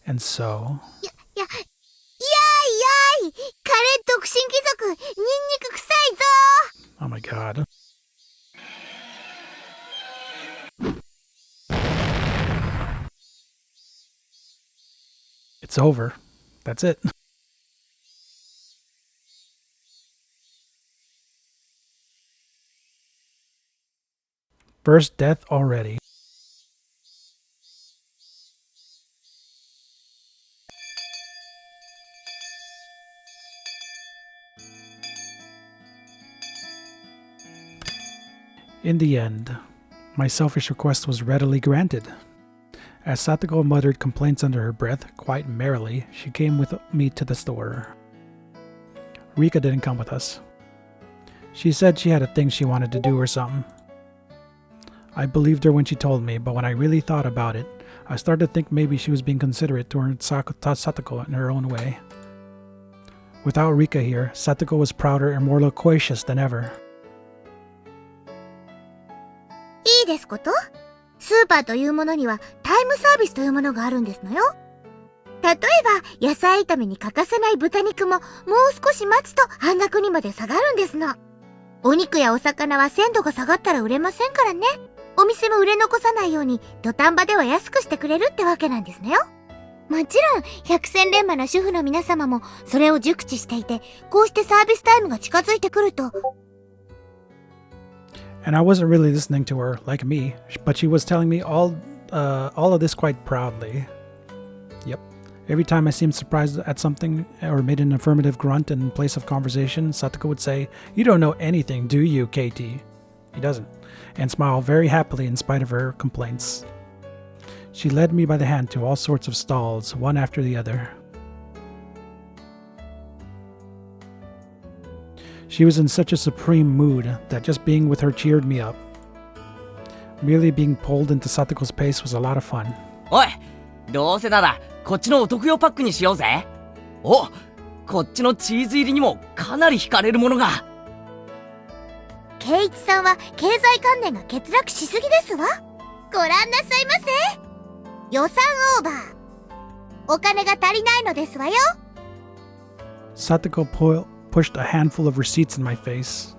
And so... やーい。カレー独身貴族、ニンニク臭いぞ。 Oh my god. It's over. That's it. First death already. In the end, my selfish request was readily granted. As Satoko muttered complaints under her breath, quite merrily, she came with me to the store. Rika didn't come with us. She said she had a thing she wanted to do or something. I believed her when she told me, but when I really thought about it, I started to think maybe she was being considerate toward Satoko in her own way. Without Rika here, Satoko was prouder and more loquacious than ever. いいですこと?スーパーというものにはタイムサービスというものがあるんですのよ。例えば野菜炒めに欠かせない豚肉ももう少し待つと半額にまで下がるんですの。お肉やお魚は鮮度が下がったら売れませんからね。お店も売れ残さないように土壇場では安くしてくれるってわけなんですねよ。もちろん百戦錬磨な主婦の皆様もそれを熟知していて、こうしてサービスタイムが近づいてくると。And I wasn't really listening to her, like me, but she was telling me all of this quite proudly. Yep. Every time I seemed surprised at something or made an affirmative grunt in place of conversation, Satoko would say, "You don't know anything, do you, Katie?" He doesn't, and smile very happily in spite of her complaints. She led me by the hand to all sorts of stalls, one after the other. She was in such a supreme mood that just being with her cheered me up. Merely being pulled into Satoko's pace was a lot of fun. おい、どうせならこっちのお得用パックにしようぜ。お、こっちのチーズ入りにもかなり惹かれるものが。圭一さんは経済観念が欠落しすぎですわ。ご覧なさいませ。予算オーバー。お金が足りないのですわよ。Satoko pushed a handful of receipts in my face.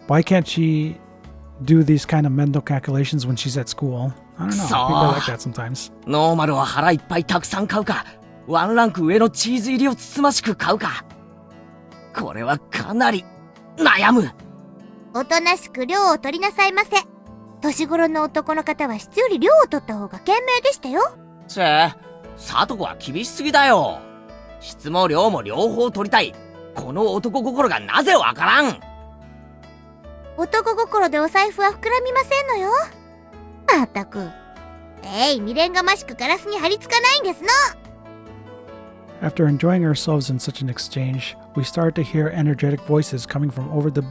Why can't she do these kind of mental calculations when she's at school? I don't know. People are like that sometimes. ノーマルは腹いっぱいたくさん買うか、ワンランク上のチーズ入りをつつましく買うか。これはかなり悩む。おとなしく量を取りなさいませ。年頃の男の方は質より量を取った方が賢明でしたよ。サトコは厳しすぎだよ。質も量も両方取りたい。この男心がなぜわからん。男心でお財布は膨らみませんのよ。まったく。未練がましくガラスに張り付かないんですの。After enjoying ourselves in such an exchange, we started to hear energetic voices coming from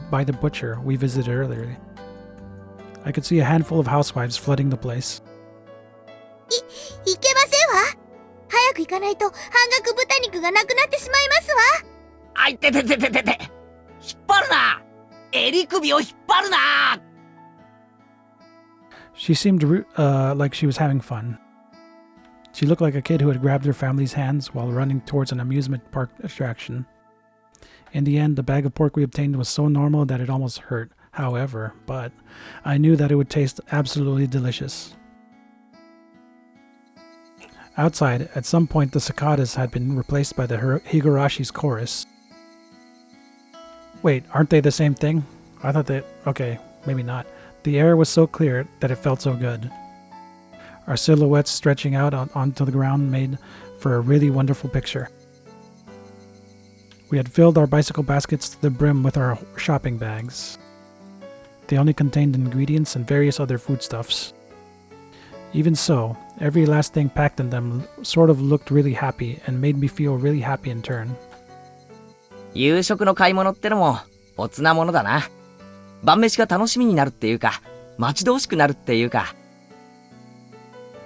by the butcher we visited earlier. I could see a handful of housewives flooding the place. いけませんわ。早く行かないと半額豚肉がなくなってしまいますわ。あいてててててて。引っ張るな。襟首を引っ張るな。She seemed like she was having fun. She looked like a kid who had grabbed her family's hands while running towards an amusement park attraction. In the end, the bag of pork we obtained was so normal that it almost hurt, however, but I knew that it would taste absolutely delicious. Outside, at some point the cicadas had been replaced by the Higurashi's chorus. Wait, aren't they the same thing? I thought that... okay, maybe not. The air was so clear that it felt so good. Our silhouettes stretching out onto the ground made for a really wonderful picture. We had filled our bicycle baskets to the brim with our shopping bags. They only contained ingredients and various other foodstuffs. Even so, every last thing packed in them sort of looked really happy and made me feel really happy in turn. 夕食の買い物ってのもおつなものだな。晩飯が楽しみになるっていうか、待ち遠しくなるっていうか。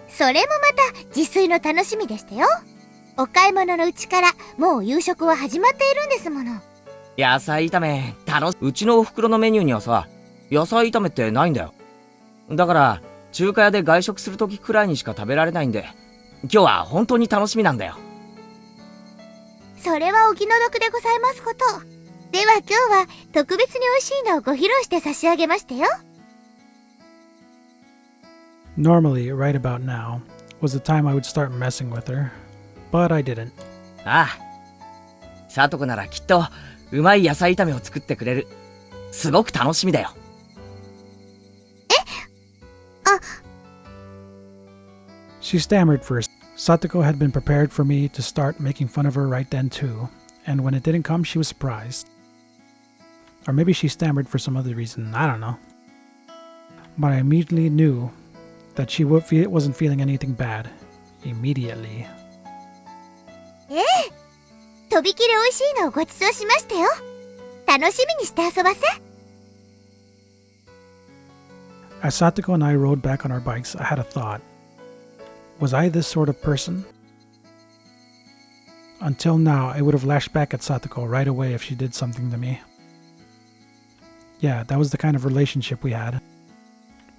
それもまた自炊の楽しみでしたよ。お買い物のうちからもう夕食は始まっているんですもの。野菜炒めうちのお袋のメニューにはさ、野菜炒めってないんだよ。だから中華屋で外食するときくらいにしか食べられないんで、今日は本当に楽しみなんだよ。それはお気の毒でございますこと。では今日は特別に美味しいのをご披露して差し上げましたよ。Normally, right about now, was the time I would start messing with her, but I didn't. ああ、サトコならきっとうまい野菜炒めを作ってくれる。すごく楽しみだよ。She stammered first. Satoko had been prepared for me to start making fun of her right then too, and when it didn't come, she was surprised. Or maybe she stammered for some other reason, I don't know. But I immediately knew that she wasn't feeling anything bad. Immediately. とびきり美味しいのをごちそうしましたよ。楽しみにして遊ばせ。As Satoko and I rode back on our bikes, I had a thought. Was I this sort of person? Until now, I would have lashed back at Satoko right away if she did something to me. Yeah, that was the kind of relationship we had.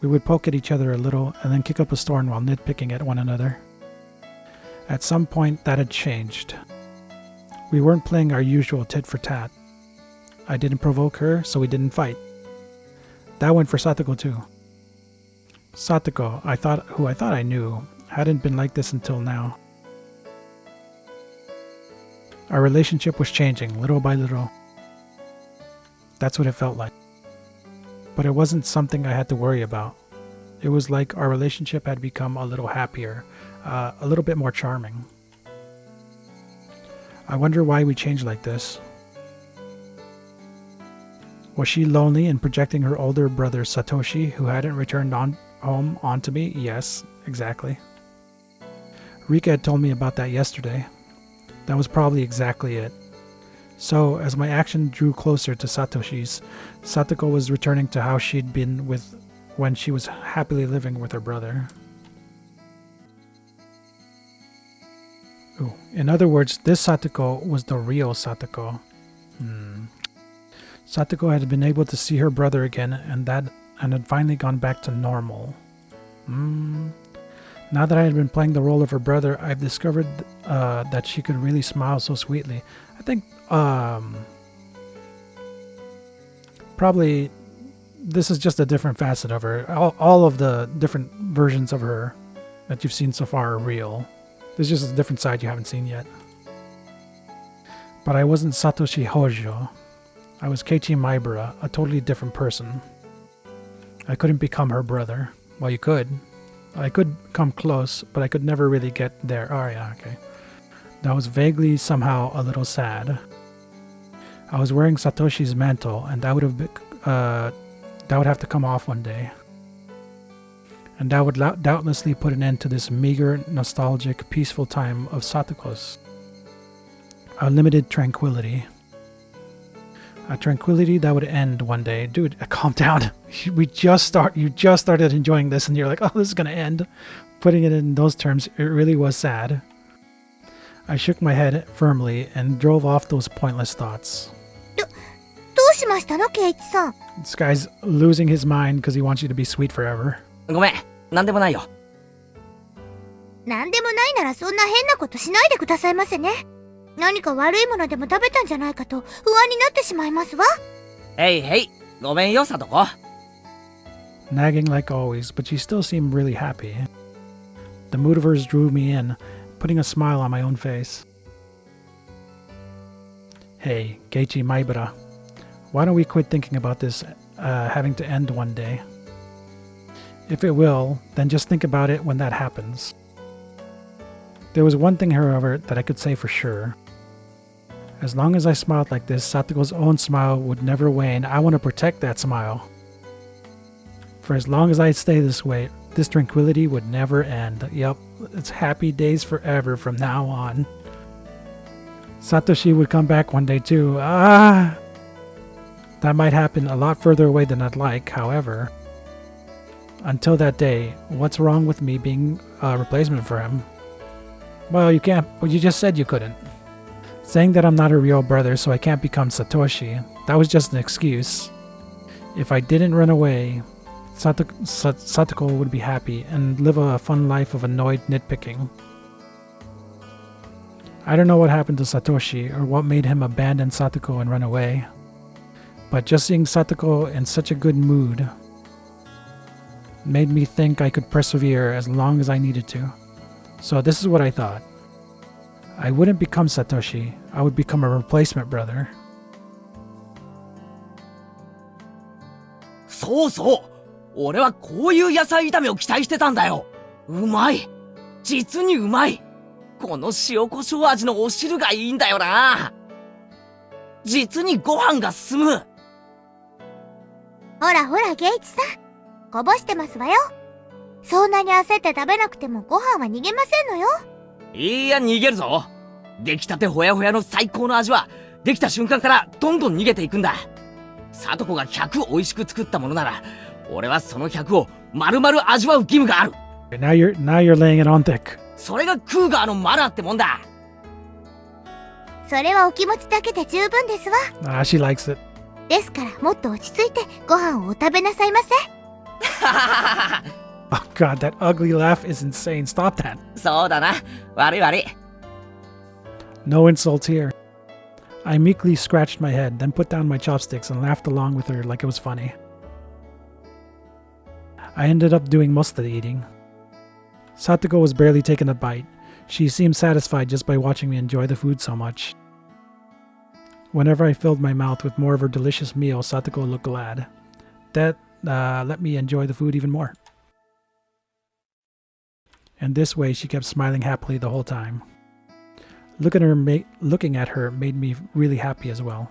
We would poke at each other a little and then kick up a storm while nitpicking at one another. At some point, that had changed. We weren't playing our usual tit for tat. I didn't provoke her, so we didn't fight. That went for Satoko too. Satoko, who I thought I knew, hadn't been like this until now. Our relationship was changing little by little. That's what it felt like. But it wasn't something I had to worry about. It was like our relationship had become a little happier, a little bit more charming. I wonder why we changed like this. Was she lonely and projecting her older brother Satoshi, who hadn't returned home, onto me? Yes, exactly. Rika had told me about that yesterday. That was probably exactly it. So, as my action drew closer to Satoshi's, Satoko was returning to how she'd been when she was happily living with her brother. Ooh. In other words, this Satoko was the real Satoko. Satoko had been able to see her brother again and had finally gone back to normal. Now that I had been playing the role of her brother, I've discovered that she could really smile so sweetly. I think probably this is just a different facet of her. All of the different versions of her that you've seen so far are real. There's just a different side you haven't seen yet. But I wasn't Satoshi Hojo. I was Keiichi Maibara, a totally different person. I couldn't become her brother. Well, you could. I could come close, but I could never really get there. Oh, yeah, okay. That was vaguely somehow a little sad. I was wearing Satoshi's mantle, and that would have to come off one day. And that would doubtlessly put an end to this meager, nostalgic, peaceful time of Satoko's. A limited tranquility. A tranquility that would end one day. Dude, calm down. You just started enjoying this and you're like, oh, this is gonna end. Putting it in those terms, it really was sad. I shook my head firmly and drove off those pointless thoughts. どうしましたの、ケイチさん? This guy's losing his mind because he wants you to be sweet forever. ごめん、なんでもないよ。なんでもないならそんな変なことしないでくださいませね。何か悪いものでも食べたんじゃないかと不安になってしまいますわ。へいへい、ごめんよ、さとこ。Nagging like always, but she still seemed really happy. The mood of hers drew me in, putting a smile on my own face. Hey, Keiichi Maibara, why don't we quit thinking about this having to end one day? If it will, then just think about it when that happens. There was one thing, however, that I could say for sure. As long as I smiled like this, Satoko's own smile would never wane. I want to protect that smile. For as long as I stay this way, this tranquility would never end. Yep, it's happy days forever from now on. Satoshi would come back one day too. That might happen a lot further away than I'd like, however. Until that day, what's wrong with me being a replacement for him? Well, you can't, but you just said you couldn't. Saying that I'm not a real brother so I can't become Satoshi, that was just an excuse. If I didn't run away, Satoko would be happy and live a fun life of annoyed nitpicking. I don't know what happened to Satoshi or what made him abandon Satoko and run away, but just seeing Satoko in such a good mood made me think I could persevere as long as I needed to. So this is what I thought. I wouldn't become Satoshi, I would become a replacement brother. そうそう、俺はこういう野菜炒めを期待してたんだよ。うまい、実にうまい。この塩コショウ味のお汁がいいんだよな。実にご飯が進む。ほらほら、ゲイチさん、こぼしてますわよ。そんなに焦って食べなくてもご飯は逃げませんのよ。いや、逃げるぞ。出来たてほやほやの最高の味はできた瞬間からどんどん逃げていくんだ。サトコが100美味しく作ったものなら、俺はその100を丸々味わう義務がある。Now you're laying it on thick. それがクーガーのマナーってもんだ。それはお気持ちだけで十分ですわ。She likes it. ですからもっと落ち着いてご飯をお食べなさいませ。Oh god, that ugly laugh is insane. Stop that. そうだな。悪い悪い。No insults here. I meekly scratched my head, then put down my chopsticks and laughed along with her like it was funny. I ended up doing most of the eating. Satoko was barely taking a bite. She seemed satisfied just by watching me enjoy the food so much. Whenever I filled my mouth with more of her delicious meal, Satoko looked glad. That let me enjoy the food even more. And this way she kept smiling happily the whole time. Looking at her made me really happy as well.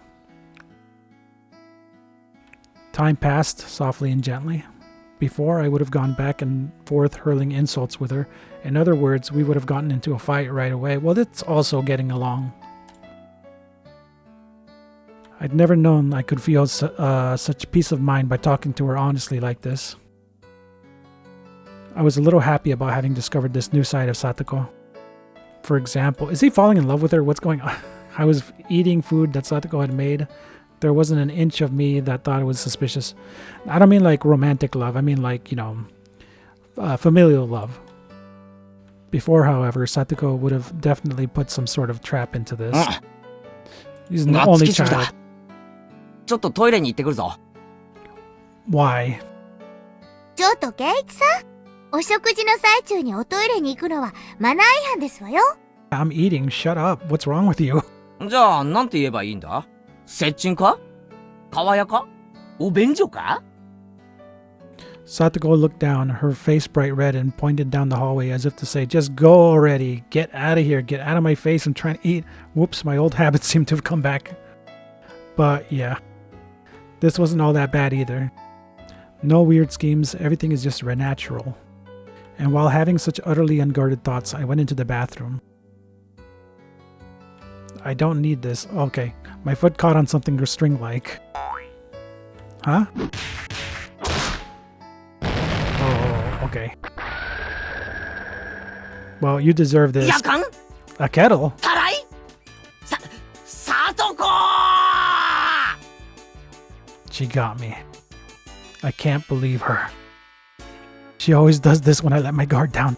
Time passed softly and gently. Before, I would have gone back and forth hurling insults with her. In other words, we would have gotten into a fight right away. Well, that's also getting along. I'd never known I could feel such peace of mind by talking to her honestly like this. I was a little happy about having discovered this new side of Satoko. For example, is he falling in love with her? What's going on? I was eating food that Satoko had made. There wasn't an inch of me that thought it was suspicious. I don't mean like romantic love. I mean like, familial love. Before, however, Satoko would have definitely put some sort of trap into this. He's the only child. ちょっとトイレに行ってくるぞ。Why? ちょっとケイチさん、お食事の最中におトイレに行くのはマナー違反ですわよ。I'm eating. Shut up. What's wrong with you? じゃあ、なんて言えばいいんだ？接近か？川屋か？お便所か？ Satoko looked down, her face bright red, and pointed down the hallway as if to say, just go already. Get out of here. Get out of my face. I'm trying to eat. Whoops, my old habits seem to have come back. But yeah, this wasn't all that bad either. No weird schemes. Everything is just natural. And while having such utterly unguarded thoughts, I went into the bathroom. I don't need this. Okay, my foot caught on something string-like. Huh? Okay. Well, you deserve this. A kettle? Satoko! She got me. I can't believe her. She always does this when I let my guard down.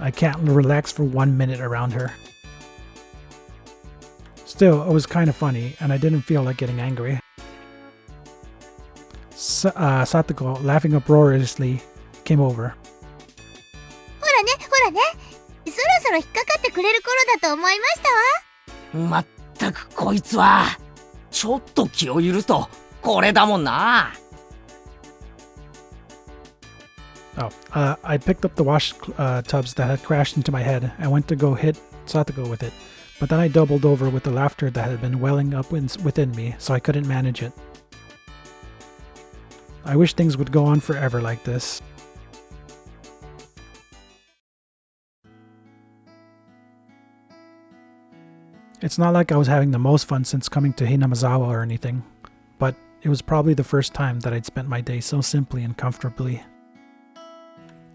I can't relax for 1 minute around her. Still, it was kind of funny, and I didn't feel like getting angry. Satoko, laughing uproariously, came over. ほらね、ほらね。そろそろ引っかかってくれる頃だと思いましたわ。まったくこいつは、ちょっと気を許すと、これだもんな。I picked up the wash tubs that had crashed into my head and went to go hit Satoko with it. But then I doubled over with the laughter that had been welling up within me, so I couldn't manage it. I wish things would go on forever like this. It's not like I was having the most fun since coming to Hinamazawa or anything, but it was probably the first time that I'd spent my day so simply and comfortably.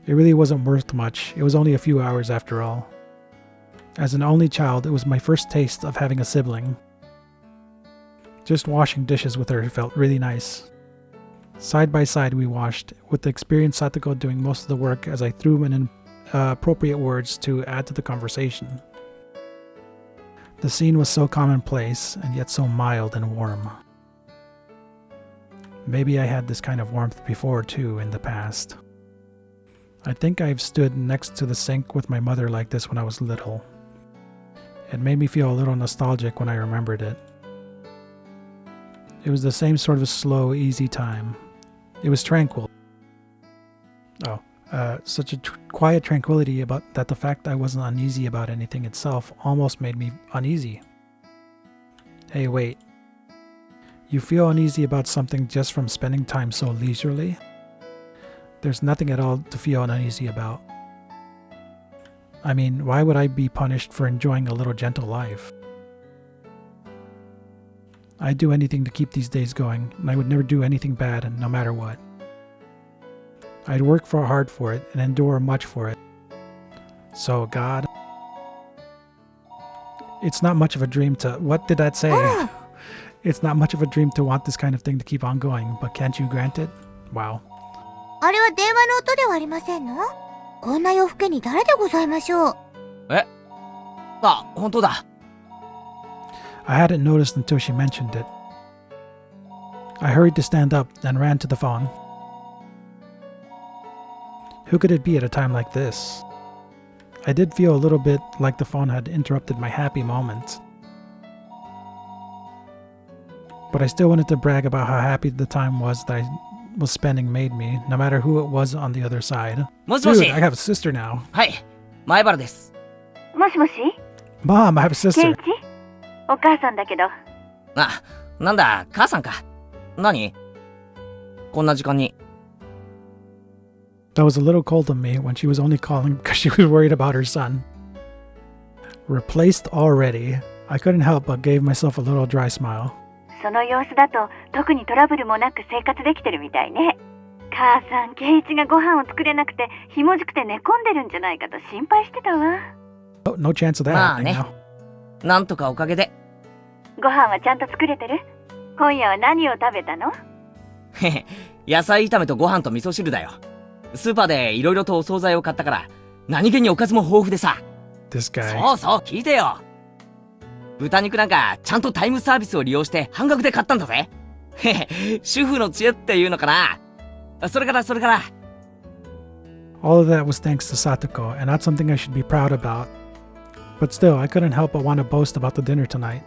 It really wasn't worth much. It was only a few hours after all. As an only child, it was my first taste of having a sibling. Just washing dishes with her felt really nice. Side by side we washed, with the experienced Satoko doing most of the work as I threw in appropriate words to add to the conversation. The scene was so commonplace, and yet so mild and warm. Maybe I had this kind of warmth before too in the past. I think I've stood next to the sink with my mother like this when I was little. It made me feel a little nostalgic when I remembered it. It was the same sort of slow, easy time. It was tranquil. Such a quiet tranquility about that the fact I wasn't uneasy about anything itself almost made me uneasy. Hey, wait. You feel uneasy about something just from spending time so leisurely? There's nothing at all to feel uneasy about. I mean, why would I be punished for enjoying a little gentle life? I'd do anything to keep these days going, and I would never do anything bad, no matter what. I'd work hard for it and endure much for it. So, God, it's not much of a dream to... What did that say? It's not much of a dream to want this kind of thing to keep on going, but can't you grant it? Wow. あれは電話の音ではありませんの？こんな夜更けに誰でございましょう？え？あ、本当だ。I hadn't noticed until she mentioned it. I hurried to stand up, then ran to the phone. Who could it be at a time like this? I did feel a little bit like the phone had interrupted my happy moment. But I still wanted to brag about how happy the time was that I was spending made me, no matter who it was on the other side. Dude, I have a sister now. はい、前原です。もしもし Mom, I have a sister. ケイチお母さんだけど。あ、なんだ、母さんか。何？こんな時間に。That was a little cold of me when she was only calling because she was worried about her son. Replaced already. I couldn't help but gave myself a little dry smile. その様子だと特にトラブルもなく生活できてるみたいね。母さん、圭一がご飯を作れなくてひもじくて寝込んでるんじゃないかと心配してたわ。Oh, no chance of that まあ happening ね now. なんとかおかげで。ご飯はちゃんと作れてる？今夜は何を食べたの？へへ、野菜炒めとご飯と味噌汁だよ。スーパーでいろいろとお惣菜を買ったから何気におかずも豊富でさ。 This guy. そうそう、聞いてよ。豚肉なんかちゃんとタイムサービスを利用して半額で買ったんだぜ。へへ、主婦の知恵っていうのかな。それから。 All of that was thanks to Satoko, and not something I should be proud about. But still, I couldn't help but want to boast about the dinner tonight.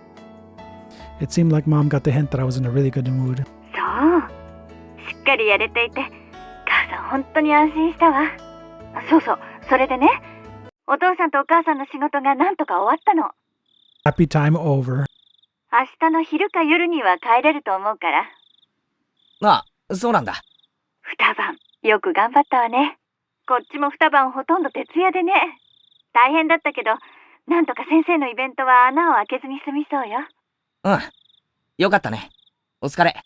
It seemed like Mom got the hint that I was in a really good mood. そう。しっかりやれていて、母さん本当に安心したわ。そうそう、それでね、お父さんとお母さんの仕事がなんとか終わったの。Happy time over. 明日の昼か夜には帰れると思うから。ああ、そうなんだ。二晩、よく頑張ったわね。こっちも二晩ほとんど徹夜でね。大変だったけど、なんとか先生のイベントは穴を開けずに済みそうよ。うん。よかったね。お疲れ。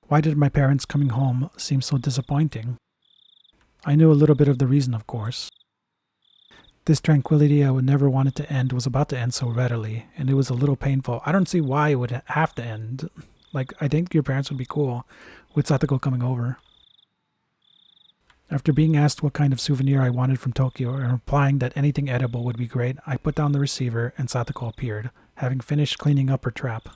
Why did my parents coming home seem so disappointing? I knew a little bit of the reason, of course. This tranquility I would never want it to end was about to end so readily, and it was a little painful. I don't see why it would have to end. Like, I think your parents would be cool with Satoko coming over. After being asked what kind of souvenir I wanted from Tokyo and replying that anything edible would be great, I put down the receiver and Satoko appeared, having finished cleaning up her trap.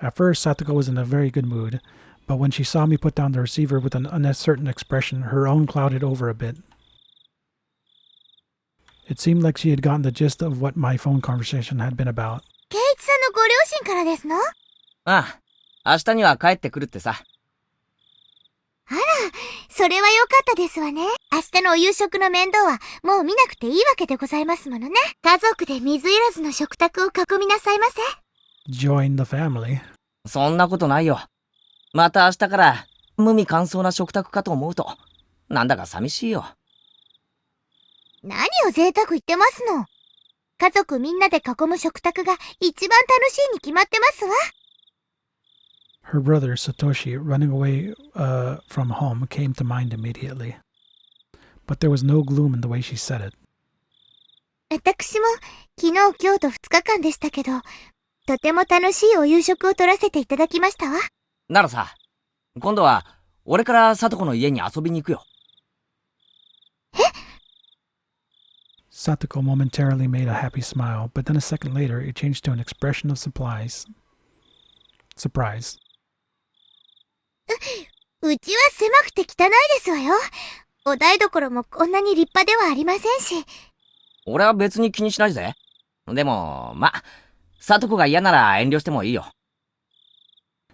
At first, Satoko was in a very good mood, but when she saw me put down the receiver with an uncertain expression, her own clouded over a bit. It seemed like she had gotten the gist of what my phone conversation had been about. 圭一さんのご両親からですの？ああ、明日には帰ってくるってさ。あら、それは良かったですわね。明日のお夕食の面倒はもう見なくていいわけでございますものね。家族で水入らずの食卓を囲みなさいませ。Join the family. そんなことないよ。また明日から無味乾燥な食卓かと思うと、なんだか寂しいよ。何を贅沢言ってますの。家族みんなで囲む食卓が一番楽しいに決まってますわ。Her brother, Satoshi, running away from home came to mind immediately. But there was no gloom in the way she said it. 私も昨日今日と2日間でしたけど、とても楽しいお夕食を取らせていただきましたわ。ならさ、今度は俺からさとこの家に遊びに行くよ。え？ Satoko momentarily made a happy smile, but then a second later it changed to an expression of surprise. うちは狭くて汚いですわよ。お台所もこんなに立派ではありませんし。俺は別に気にしないぜ。でも、さとこが嫌なら遠慮してもいいよ。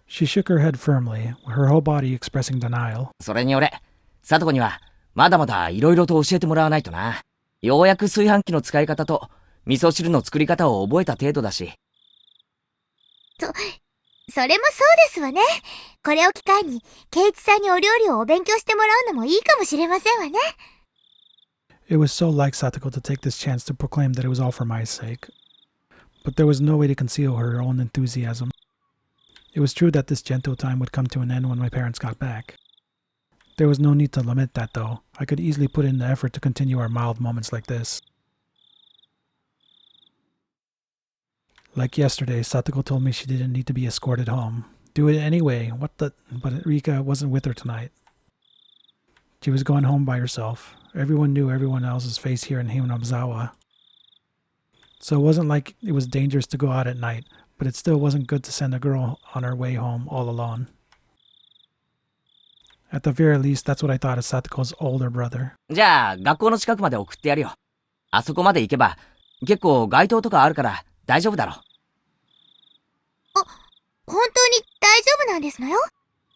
She shook her head firmly, her whole body expressing denial. それに俺、さとこにはまだまだ色々と教えてもらわないとな。ようやく炊飯器の使い方と味噌汁の作り方を覚えた程度だし。それもそうですわね。これを機会に、圭一さんにお料理をお勉強してもらうのもいいかもしれませんわね。It was so like Satoko to take this chance to proclaim that it was all for my sake. But there was no way to conceal her own enthusiasm. It was true that this gentle time would come to an end when my parents got back. There was no need to lament that, though. I could easily put in the effort to continue our mild moments like this. Like yesterday, Satoko told me she didn't need to be escorted home. Do it anyway. But Rika wasn't with her tonight. She was going home by herself. Everyone knew everyone else's face here in Himanozawa. So it wasn't like it was dangerous to go out at night, but it still wasn't good to send a girl on her way home all alone. At the very least, that's what I thought of Satoko's older brother. じゃあ、学校の近くまで送ってやるよ。あそこまで行けば、結構街灯とかあるから大丈夫だろ。本当に大丈夫なんですのよ。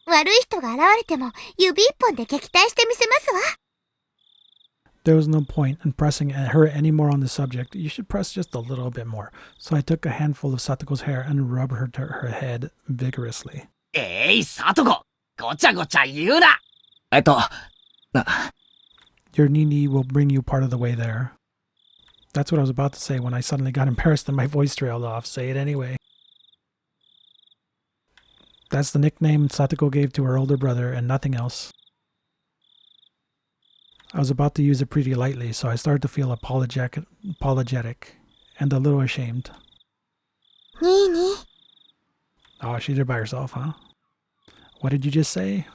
悪い人が現れても指一本で撃退してみせますわ。There was no point in pressing her any more on the subject. You should press just a little bit more. So I took a handful of Satoko's hair and rubbed her head vigorously. さとこ、ごちゃごちゃ言うな。Your Nini will bring you part of the way there. That's what I was about to say when I suddenly got embarrassed and my voice trailed off. Say it anyway. That's the nickname Satoko gave to her older brother and nothing else. I was about to use it pretty lightly, so I started to feel apologetic and a little ashamed. Nini? Oh, she did it by herself, huh? What did you just say?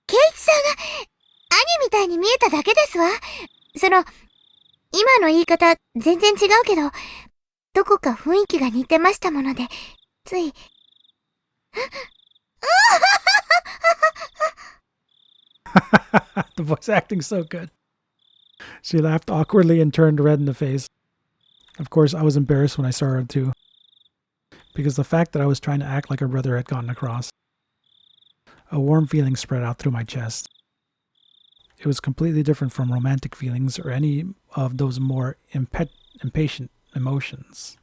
ケイチさんが兄みたいに見えただけですわ。今の言い方全然違うけど、どこか雰囲気が似てましたもので、つい。The voice acting's so good. She laughed awkwardly and turned red in the face. Of course, I was embarrassed when I saw her too, because the fact that I was trying to act like her brother had gotten across. A warm feeling spread out through my chest. It was completely different from romantic feelings or any of those more impatient emotions.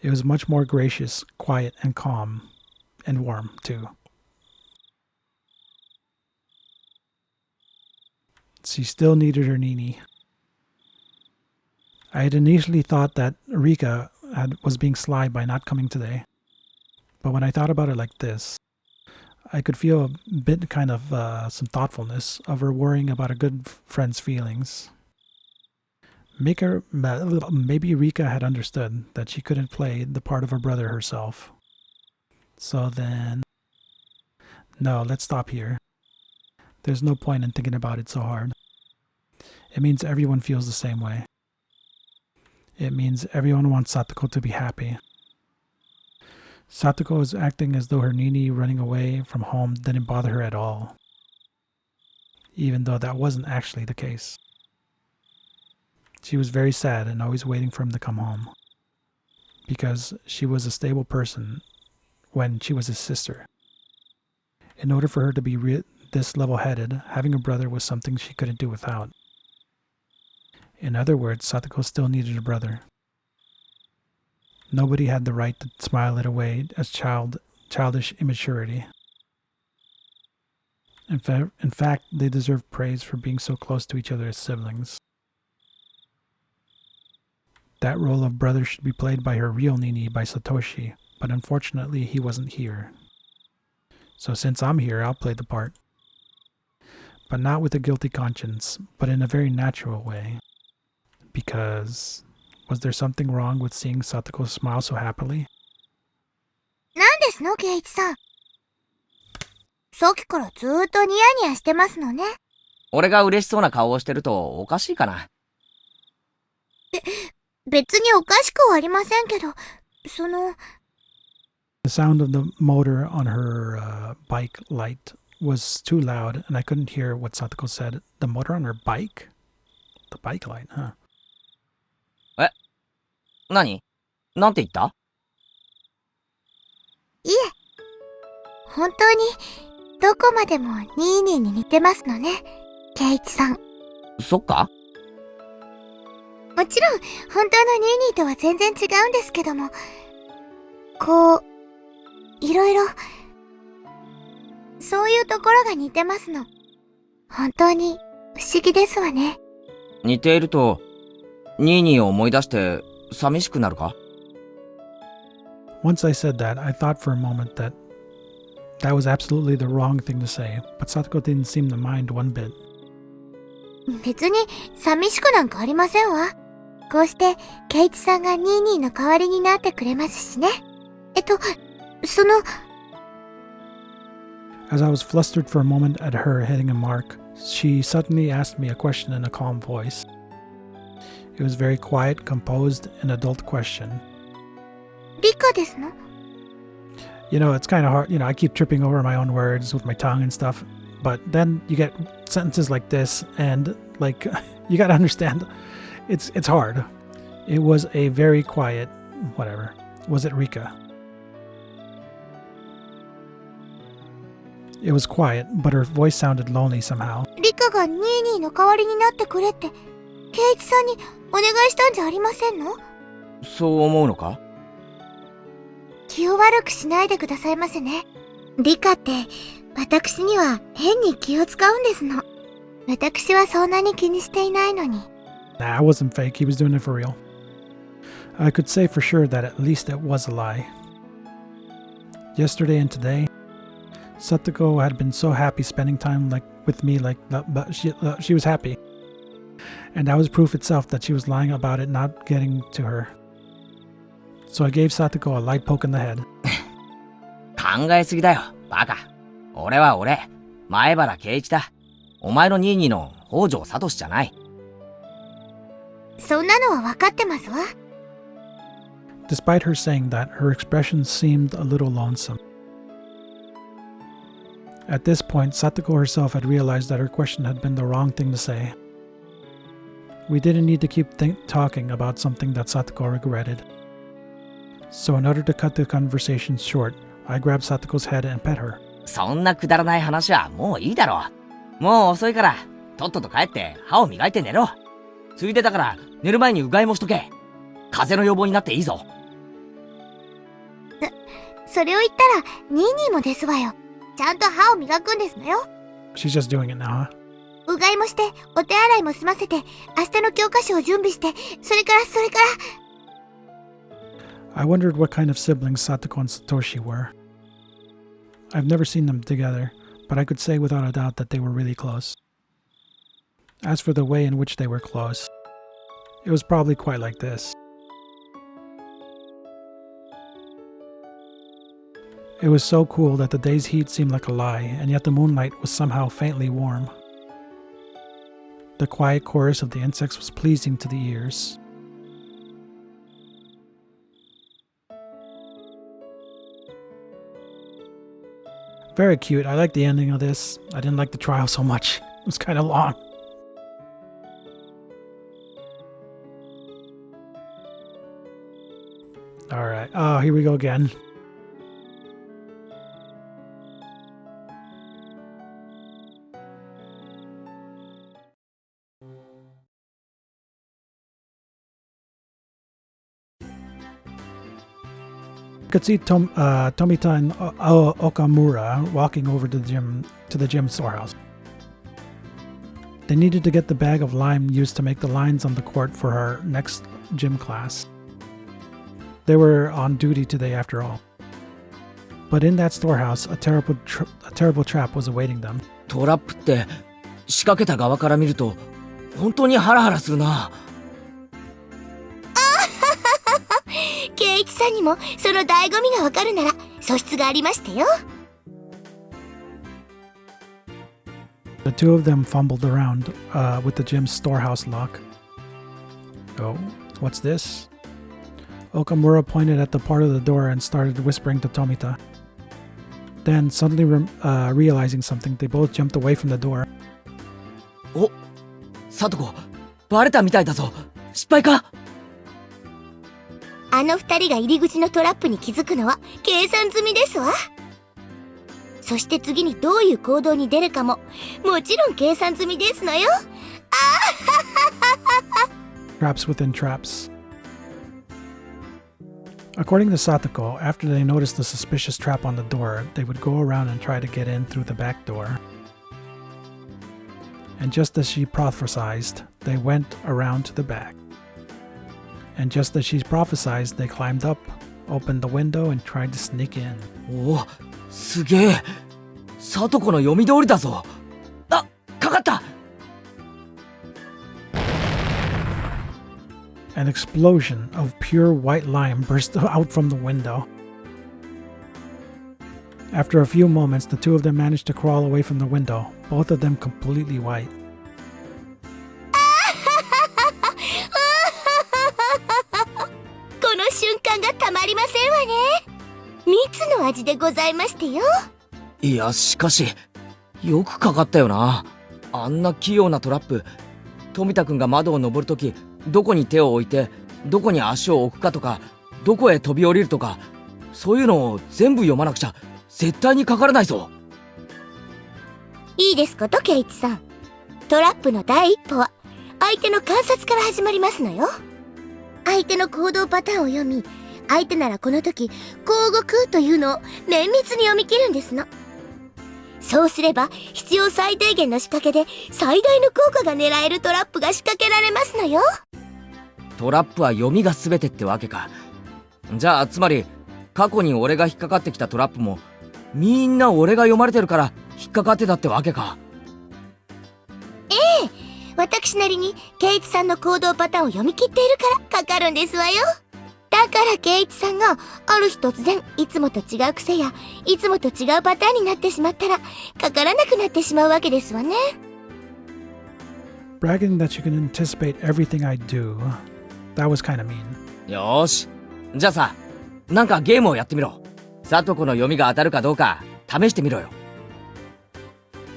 It was much more gracious, quiet, and calm, and warm too. She still needed her Nini. I had initially thought that Rika was being sly by not coming today. But when I thought about it like this, I could feel a bit kind of some thoughtfulness of her worrying about a good friend's feelings. Maybe Rika had understood that she couldn't play the part of her brother herself. So then... No, let's stop here. There's no point in thinking about it so hard. It means everyone feels the same way. It means everyone wants Satoko to be happy. Satoko is acting as though her Nini running away from home didn't bother her at all, even though that wasn't actually the case. She was very sad and always waiting for him to come home, because she was a stable person when she was his sister. In order for her to be this level-headed, having a brother was something she couldn't do without. In other words, Satoko still needed a brother. Nobody had the right to smile it away as childish immaturity. In fact, they deserve praise for being so close to each other as siblings. That role of brother should be played by her real Nini, by Satoshi, but unfortunately he wasn't here. So since I'm here, I'll play the part. But not with a guilty conscience, but in a very natural way. Because... was there something wrong with seeing Satoko smile so happily? なんですの、ケイチさん。さっきからずーっとニヤニヤしてますのね。俺が嬉しそうな顔をしてるとおかしいかな。別におかしくはありませんけど、The sound of the motor on her bike light was too loud and I couldn't hear what Satoko said. The motor on her bike? The bike light, huh? 何？なんて言った？いえ、本当にどこまでもニーニーに似てますのね、ケイチさん。そっか？もちろん本当のニーニーとは全然違うんですけども、こういろいろそういうところが似てますの。本当に不思議ですわね。似ているとニーニーを思い出して寂しくなるか？ Once I said that, I thought for a moment that was absolutely the wrong thing to say, but Satoko didn't seem to mind one bit. 別に寂しくなんかありませんわ。こうしてケイチさんがニーニーの代わりになってくれますしね。As I was flustered for a moment at her hitting a mark, she suddenly asked me a question in a calm voice. It was very quiet, composed, an adult question. リカですの? You know, it's kind of hard. You know, I keep tripping over my own words with my tongue and stuff. But then you get sentences like this, and like you gotta understand, it's hard. It was a very quiet, whatever. Was it Rika? It was quiet, but her voice sounded lonely somehow. リカがニーニーの代わりになってくれって、ケイチさんにお願いしたんじゃありませんの？そう思うのか？気を悪くしないでくださいませね。リカって私には変に気を使うんですの。私はそんなに気にしていないのに。Nah, it wasn't fake. He was doing it for real. I could say for sure that at least it was a lie. Yesterday and today, Satoko had been so happy spending time with me, but she was happy. And that was proof itself that she was lying about it not getting to her. So I gave Satoko a light poke in the head. 考えすぎだよ、バカ。俺は俺、前原圭一だ。お前のニーニーの北条聡じゃない。そんなのは分かってますわ。Despite her saying that, her expression seemed a little lonesome. At this point, Satoko herself had realized that her question had been the wrong thing to say. We didn't need to keep talking about something that Satoko regretted. So in order to cut the conversation short, I grabbed Satoko's head and pet her. そんなくだらない話はもういいだろう。もう遅いから、とっとと帰って歯を磨いて寝ろ。ついでだから寝る前にうがいもしとけ。風邪の予防になっていいぞ。それを言ったらニーニーもですわよ。ちゃんと歯を磨くんですのよ。 She's just doing it now, huh? うがいもしてお手洗いも済ませて明日の教科書を準備してそれから。I wondered what kind of siblings Satoko and Satoshi were. I've never seen them together, but I could say without a doubt that they were really close. As for the way in which they were close, it was probably quite like this. It was so cool that the day's heat seemed like a lie, and yet the moonlight was somehow faintly warm. The quiet chorus of the insects was pleasing to the ears. Very cute. I like the ending of this. I didn't like the trial so much. It was kind of long. Alright. Oh, here we go again. You could see Tomita and Okamura walking over to the gym storehouse. They needed to get the bag of lime used to make the lines on the court for our next gym class. They were on duty today after all. But in that storehouse, a terrible trap was awaiting them. トラップって仕掛けた側から見ると本当にハラハラするな。圭一さんにもその醍醐味がわかるなら素質がありましたよ。The two of them fumbled around with the gym's storehouse lock. Oh, what's this? Okamura pointed at the part of the door and started whispering to Tomita. Then, suddenly realizing something, they both jumped away from the door. お、サトコ、バレたみたいだぞ。失敗か？あの二人が入り口のトラップに気づくのは計算済みですわ。そして次にどういう行動に出るかももちろん計算済みですのよ。Traps within traps. According to Satoko, after they noticed the suspicious trap on the door, they would go around and try to get in through the back door. And just as she prophesied, they went around to the back. And just as she prophesied, they climbed up, opened the window, and tried to sneak in. お、すげえ。サトコの読み通りだぞ。あ、かかった。An explosion of pure white lime burst out from the window. After a few moments, the two of them managed to crawl away from the window, both of them completely white. この瞬間がたまりませんわね。蜜の味でございましてよ。いや、しかしよくかかったよな。あんな器用なトラップ。富田くんが窓を登るときどこに手を置いてどこに足を置くかとかどこへ飛び降りるとかそういうのを全部読まなくちゃ絶対にかからないぞ。いいですことケイチさん。トラップの第一歩は相手の観察から始まりますのよ。相手の行動パターンを読み相手ならこの時こう動くというのを綿密に読み切るんですの。そうすれば必要最低限の仕掛けで最大の効果が狙えるトラップが仕掛けられますのよ。トラップは読みが全てってわけか。じゃあつまり過去に俺が引っかかってきたトラップもみんな俺が読まれてるから引っかかってたってわけか。ええ、私なりに圭一さんの行動パターンを読み切っているからかかるんですわよ。だから圭一さんがある日突然いつもと違う癖やいつもと違うパターンになってしまったらかからなくなってしまうわけですわね。Bragging that you can anticipate everything I do. That was kind of mean. よーし。じゃあさ、なんかゲームをやってみろ。さとこの読みが当たるかどうか試してみろよ。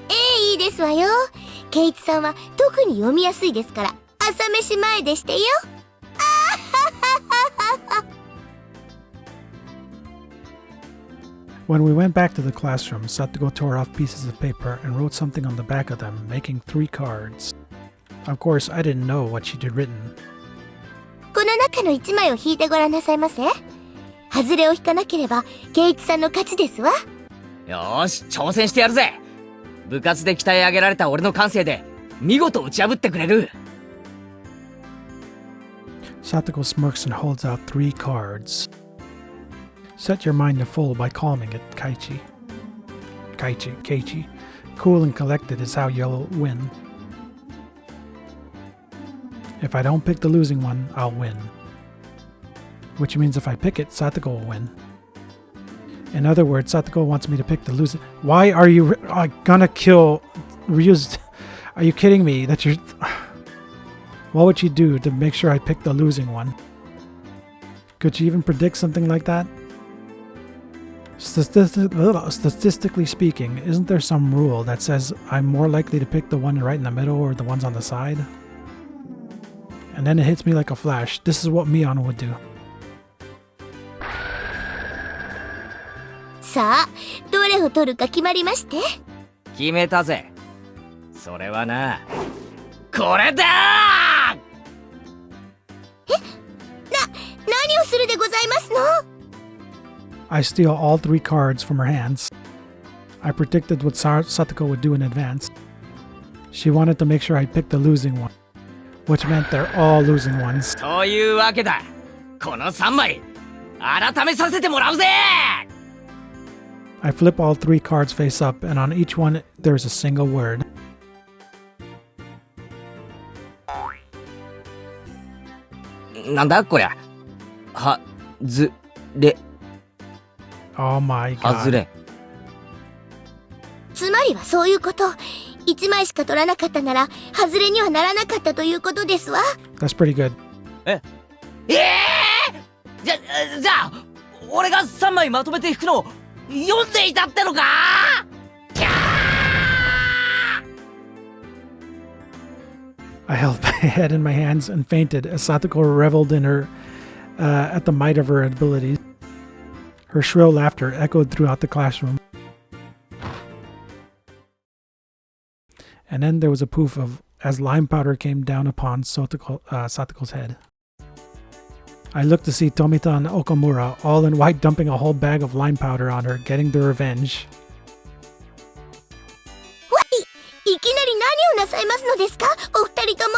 ええ、いいですわよ。圭一さんは特に読みやすいですから朝飯前でしてよ。When we went back to the classroom, Satoko tore off pieces of paper and wrote something on the back of them, making 3 cards. Of course, I didn't know what she'd written. この中の1枚を引いてごらんなさいませ。外れを引かなければ圭一さんの勝ちですわ。よーし、挑戦してやるぜ。部活で鍛え上げられた俺の感性で見事打ち破ってくれる。Satoko smirks and holds out 3 cards. Set your mind to full by calming it, Keiichi. Keiichi. Cool and collected is how you'll win. If I don't pick the losing one, I'll win. Which means if I pick it, Satoko will win. In other words, Satoko wants me to pick the losing... Why are you gonna kill Ryu's... Are you kidding me that you're... What would she do to make sure I pick the losing one? Could she even predict something like that? Statistically speaking, isn't there some rule that says I'm more likely to pick the one right in the middle or the ones on the side? And then it hits me like a flash. This is what Mion would do. さあ、どれを取るか決まりまして。決めたぜ。それはな、これだー。何をするでございますの？ I steal all 3 cards from her hands. I predicted what Satoko would do in advance. She wanted to make sure I picked the losing one, which meant they're all losing ones. というわけだ。この3枚、改めさせてもらうぜ。I flip all 3 cards face up, and on each one there's a single word. なんだこりゃ。はずれ。Oh my god. 外れ。つまりはそういうこと。1枚しか取らなかったなら外れにはならなかったということですわ。That's pretty good. じゃあ俺が3枚まとめて引くの読んでいたってのか。I held my head in my hands and fainted as Satoko reveled in her at the might of her abilities. Her shrill laughter echoed throughout the classroom. And then there was a poof as lime powder came down upon Satoko's head. I looked to see Tomita and Okamura, all in white, dumping a whole bag of lime powder on her, getting their revenge. いきなり何をなさいますのですか、お二人とも。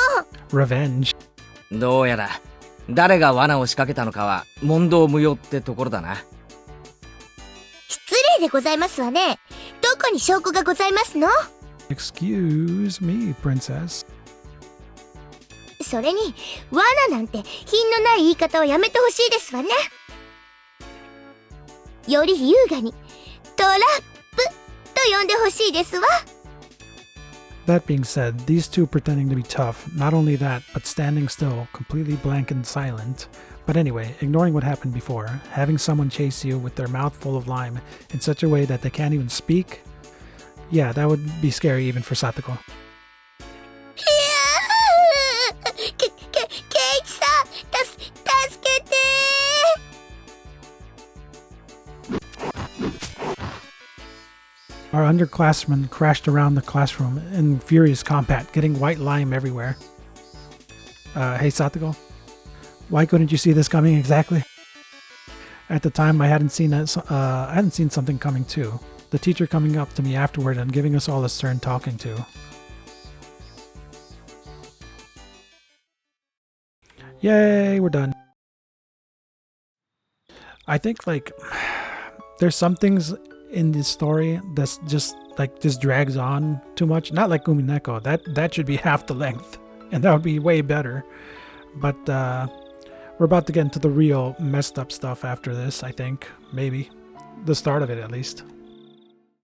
Revenge. どうやら誰が罠を仕掛けたのかは問答無用ってところだな。失礼でございますわね。どこに証拠がございますの？ Excuse me, princess. それに罠なんて品のない言い方はやめてほしいですわね。より優雅にトラップと呼んでほしいですわ。That being said, these two pretending to be tough, not only that, but standing still, completely blank and silent. But anyway, ignoring what happened before, having someone chase you with their mouth full of lime in such a way that they can't even speak, yeah, that would be scary even for Satoko. ケイチさん、助けてー。 Our underclassmen crashed around the classroom in furious combat, getting white lime everywhere. Hey Satoko, why couldn't you see this coming exactly? At the time, I hadn't seen something coming too. The teacher coming up to me afterward and giving us all a stern talking to. Yay, we're done. I think, like, there's some things in this story that's just, like, just drags on too much. Not like Umineko. That should be half the length, and that would be way better. But, we're about to get into the real messed up stuff after this, I think. Maybe. The start of it, at least.